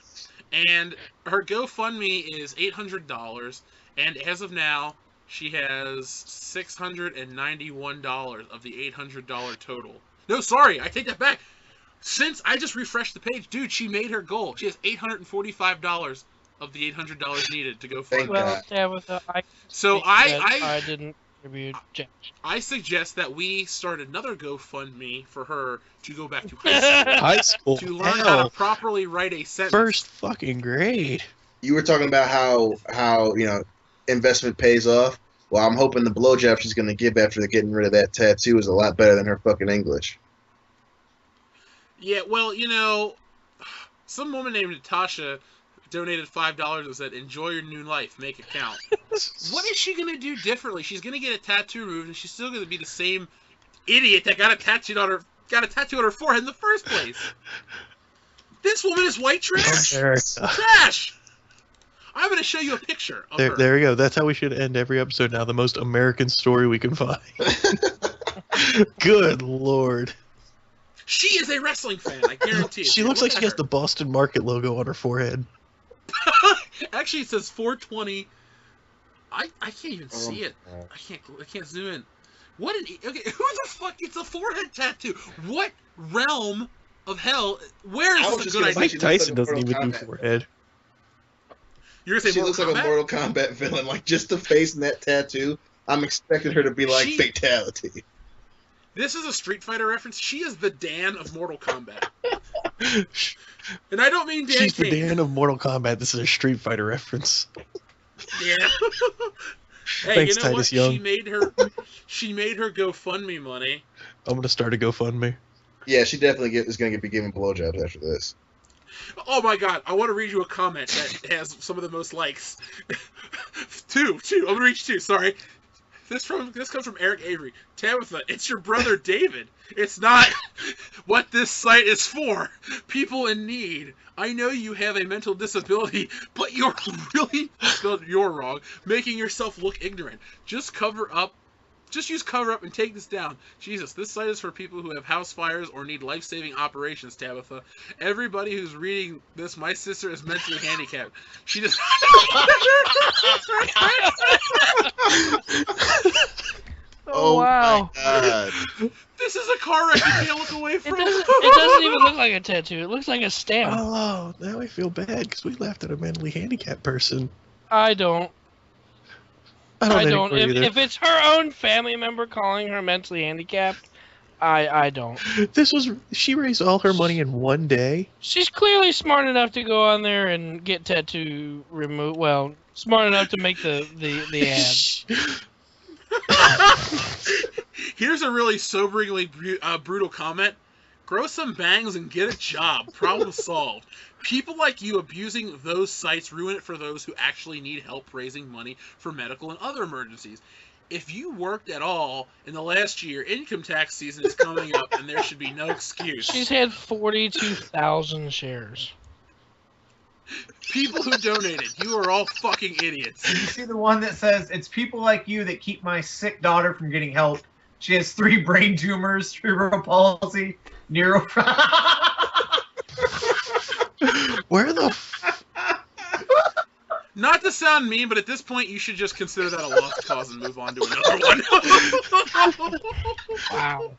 And her GoFundMe is $800, and as of now, she has $691 of the $800 total. No, sorry, I take that back. Since I just refreshed the page, dude, she made her goal. She has $845 of the $800 needed to go fund. Well, Tabitha, I didn't contribute. I suggest that we start another GoFundMe for her to go back to high school, to learn how to properly write a sentence. First fucking grade. You were talking about how investment pays off. Well, I'm hoping the blowjob she's going to give after getting rid of that tattoo is a lot better than her fucking English. Yeah, well, some woman named Natasha donated $5 and said, "Enjoy your new life, make it count." What is she gonna do differently? She's gonna get a tattoo removed, and she's still gonna be the same idiot that got a tattoo on her forehead in the first place. This woman is white trash. Trash. I'm gonna show you a picture of her. There we go. That's how we should end every episode now. The most American story we can find. Good Lord. She is a wrestling fan, I guarantee it. She looks like she has the Boston Market logo on her forehead. Actually, it says 420. I can't even see it. I can't zoom in. Okay, who the fuck gets a forehead tattoo? What realm of hell? Where is this a good idea? Mike Tyson doesn't even do forehead. You're gonna say she looks like a Mortal Kombat villain. Like, just the face and that tattoo, I'm expecting her to be like fatality. This is a Street Fighter reference. She is the Dan of Mortal Kombat. And I don't mean Dan She's King. the Dan of Mortal Kombat. This is a Street Fighter reference. Yeah. Hey, Thanks, you know Titus what? Young. She made her GoFundMe money. I'm gonna start a GoFundMe. Yeah, she definitely is going to be giving blowjobs after this. Oh my god, I want to read you a comment that has some of the most likes. Two. I'm gonna read you two, sorry. This comes from Eric Avery. Tabitha, it's your brother David. It's not what this site is for. People in need. I know you have a mental disability, but you're wrong, making yourself look ignorant. Just use cover up and take this down. Jesus, this site is for people who have house fires or need life-saving operations, Tabitha. Everybody who's reading this, my sister is mentally handicapped. She does Oh, wow. My God. This is a car wreck you can't look away from. It doesn't even look like a tattoo. It looks like a stamp. Oh, now I feel bad because we laughed at a mentally handicapped person. I don't. I don't. If it's her own family member calling her mentally handicapped, I don't. She raised all her money in one day. She's clearly smart enough to go on there and get tattoo removed. Well, smart enough to make the ad. Here's a really soberingly brutal comment. Grow some bangs and get a job. Problem solved. People like you abusing those sites ruin it for those who actually need help raising money for medical and other emergencies. If you worked at all in the last year, income tax season is coming up and there should be no excuse. She's had 42,000 shares. People who donated, you are all fucking idiots. You see the one that says, it's people like you that keep my sick daughter from getting help. She has 3 brain tumors, cerebral palsy, Where the Not to sound mean, but at this point you should just consider that a lost cause and move on to another one. Wow.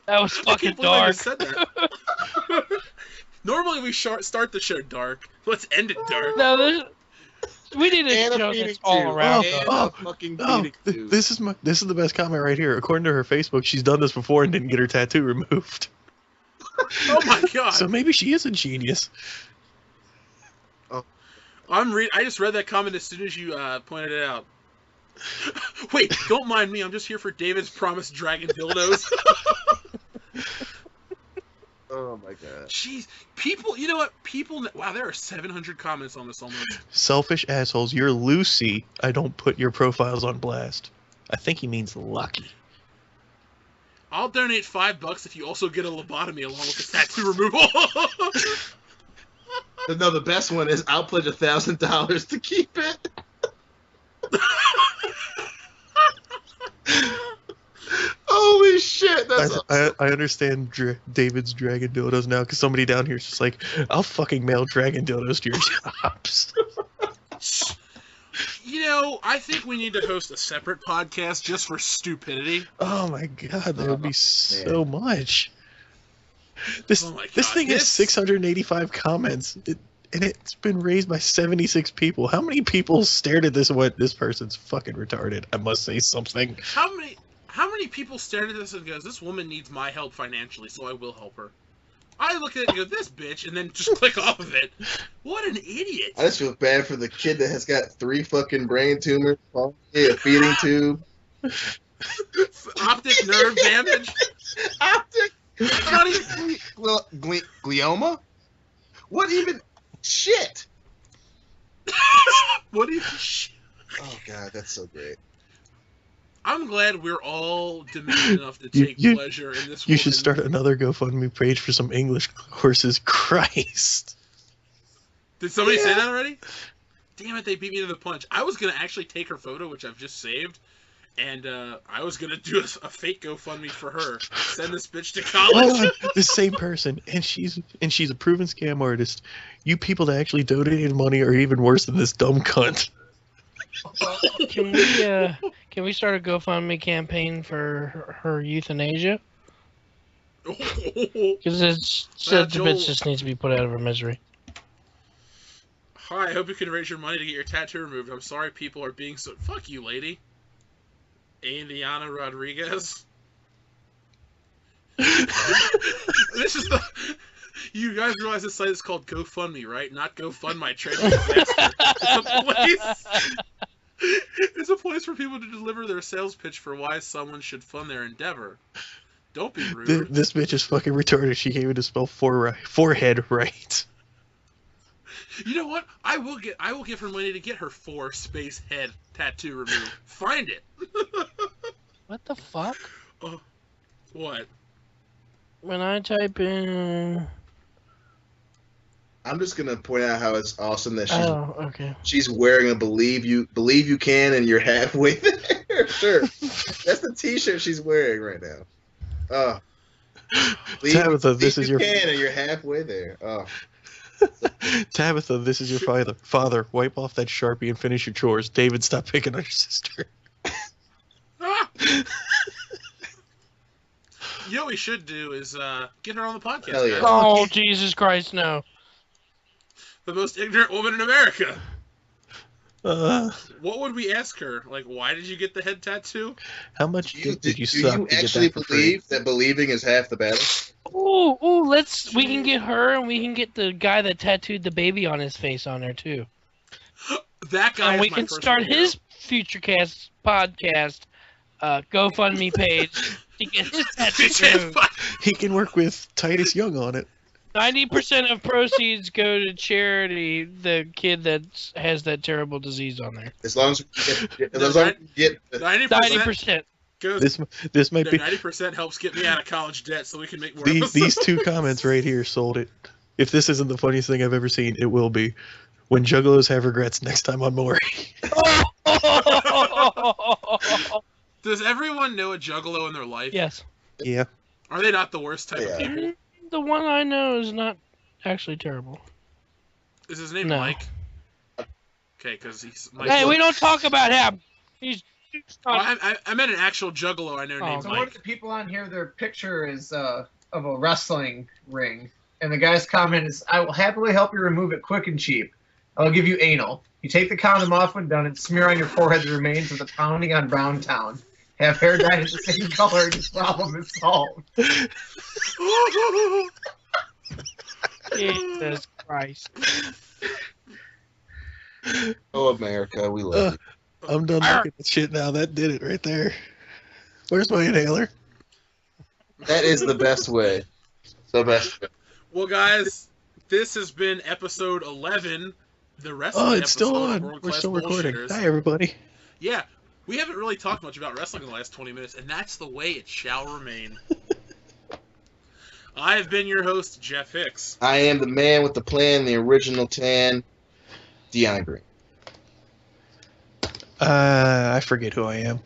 That was fucking I dark. said that. Normally we start the show dark. Let's end it dark. No, we need a show that's all around. This is the best comment right here. According to her Facebook, she's done this before and didn't get her tattoo removed. Oh my god. So maybe she is a genius. I just read that comment as soon as you pointed it out. Wait, don't mind me. I'm just here for David's promised dragon dildos. Oh my god. Jeez, people. You know what? Wow, there are 700 comments on this almost. Selfish assholes. You're Lucy. I don't put your profiles on blast. I think he means lucky. I'll donate $5 if you also get a lobotomy along with the tattoo removal. No, the best one is I'll pledge $1,000 to keep it. Holy shit! That's I understand David's dragon dildos now because somebody down here is just like, I'll fucking mail dragon dildos to your jobs. You know, I think we need to host a separate podcast just for stupidity. Oh my god, that would be so much. This thing has 685 comments, and it's been raised by 76 people. How many people stared at this? What, this person's fucking retarded. I must say something. How many people stared at this and goes, this woman needs my help financially, so I will help her. I look at it and go, this bitch, and then just click off of it. What an idiot. I just feel bad for the kid that has got 3 fucking brain tumors, a feeding tube. Optic nerve damage. Optic. Not even glioma? What even? Shit. What even shit? Oh god, that's so great. I'm glad we're all demeaned enough to take pleasure in this. You should start another GoFundMe page for some English courses. Christ. Did somebody say that already? Damn it, they beat me to the punch. I was going to actually take her photo, which I've just saved, and I was going to do a fake GoFundMe for her. Send this bitch to college. The same person, and she's a proven scam artist. You people that actually donated money are even worse than this dumb cunt. Can we start a GoFundMe campaign for her euthanasia? Because the bitch just needs to be put out of her misery. Hi, I hope you can raise your money to get your tattoo removed. I'm sorry people are being so... Fuck you, lady. Indiana Rodriguez. This is the... You guys realize this site is called GoFundMe, right? Not GoFund My Tragic Disaster. It's a place for people to deliver their sales pitch for why someone should fund their endeavor. Don't be rude. This bitch is fucking retarded. She can't even spell forehead right. You know what? I will give her money to get her 4 space head tattoo removed. Find it. What the fuck? What? When I type in... I'm just gonna point out how it's awesome that okay. she's wearing a believe you can and you're halfway there. Sure, that's the T-shirt she's wearing right now. Tabitha, this is your can and you're halfway there. Tabitha, this is your father. Father, wipe off that Sharpie and finish your chores. David, stop picking on your sister. You know what we should do is get her on the podcast. Hell yeah. Guys. Oh, Jesus Christ, no. The most ignorant woman in America. Uh, What would we ask her? Like, why did you get the head tattoo? how much did you do suck you to get actually that for free? believe that believing is half the battle? Ooh, we can get her and we can get the guy that tattooed the baby on his face on there too. That guy. And is we my can personal start hero. his Futurecast podcast GoFundMe page to get his tattoo removed. He can work with Titus Young on it. 90% of proceeds go to charity, the kid that has that terrible disease on there. As long as we get 90% 90%. goes. This might be 90% helps get me out of college debt, so we can make more. these two comments right here sold it. If this isn't the funniest thing I've ever seen, it will be. When juggalos have regrets next time on Maury. Does everyone know a juggalo in their life? Yes. Yeah. Are they not the worst type of people? The one I know is not actually terrible. Is his name No. Mike? Okay, because he's Mike. Hey, we don't talk about him. He's Oh, I meant an actual juggalo I know named So one of Mike. the people on here, their picture is of a wrestling ring, and the guy's comment is, "I will happily help you remove it quick and cheap. I'll give you anal. You take the condom off when done and smear on your forehead the remains of the pounding on Brown Town. Have hair dyed the same color and your problem is solved." Jesus Christ. Oh, America, we love you. I'm done looking at shit now. That did it right there. Where's my inhaler? That is the best way. The best way. Well, guys, this has been episode 11. The wrestling Oh, it's still episode of on. World We're Class still recording. Bullshitters. Hi, everybody. Yeah, we haven't really talked much about wrestling in the last 20 minutes, and that's the way it shall remain. I have been your host, Jeff Hicks. I am the man with the plan, the original tan, Dion Green. I forget who I am.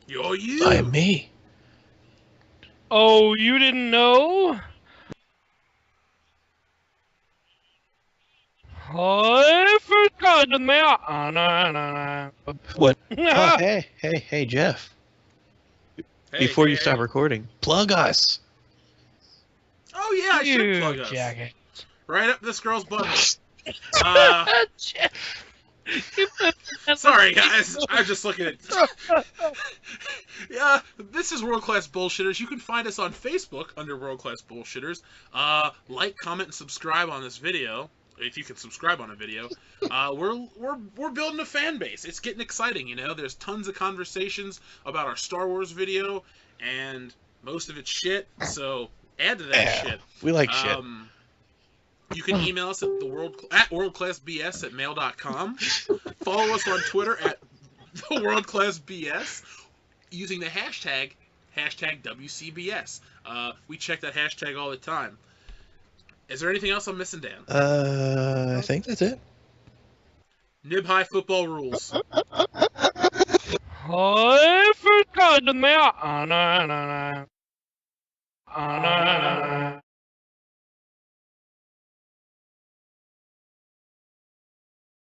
You're you. I am me. Oh, you didn't know? I forgot the man. What? Oh, hey, Jeff. Hey, Before you hey, stop hey. recording, plug us. Oh, yeah, I should You plug us. jacket. Right up this girl's butt. You Sorry, guys. I'm just looking at... Yeah, this is World Class Bullshitters. You can find us on Facebook under World Class Bullshitters. Like, comment, and subscribe on this video. If you can subscribe on a video. We're building a fan base. It's getting exciting, you know. There's tons of conversations about our Star Wars video, and most of it's shit, so add to that shit. We like shit. You can email us at worldclassbs@mail.com. Follow us on Twitter at theworldclassbs using the hashtag WCBS. We check that hashtag all the time. Is there anything else I'm missing, Dan? I think that's it. Nib High football rules. I forgot the man.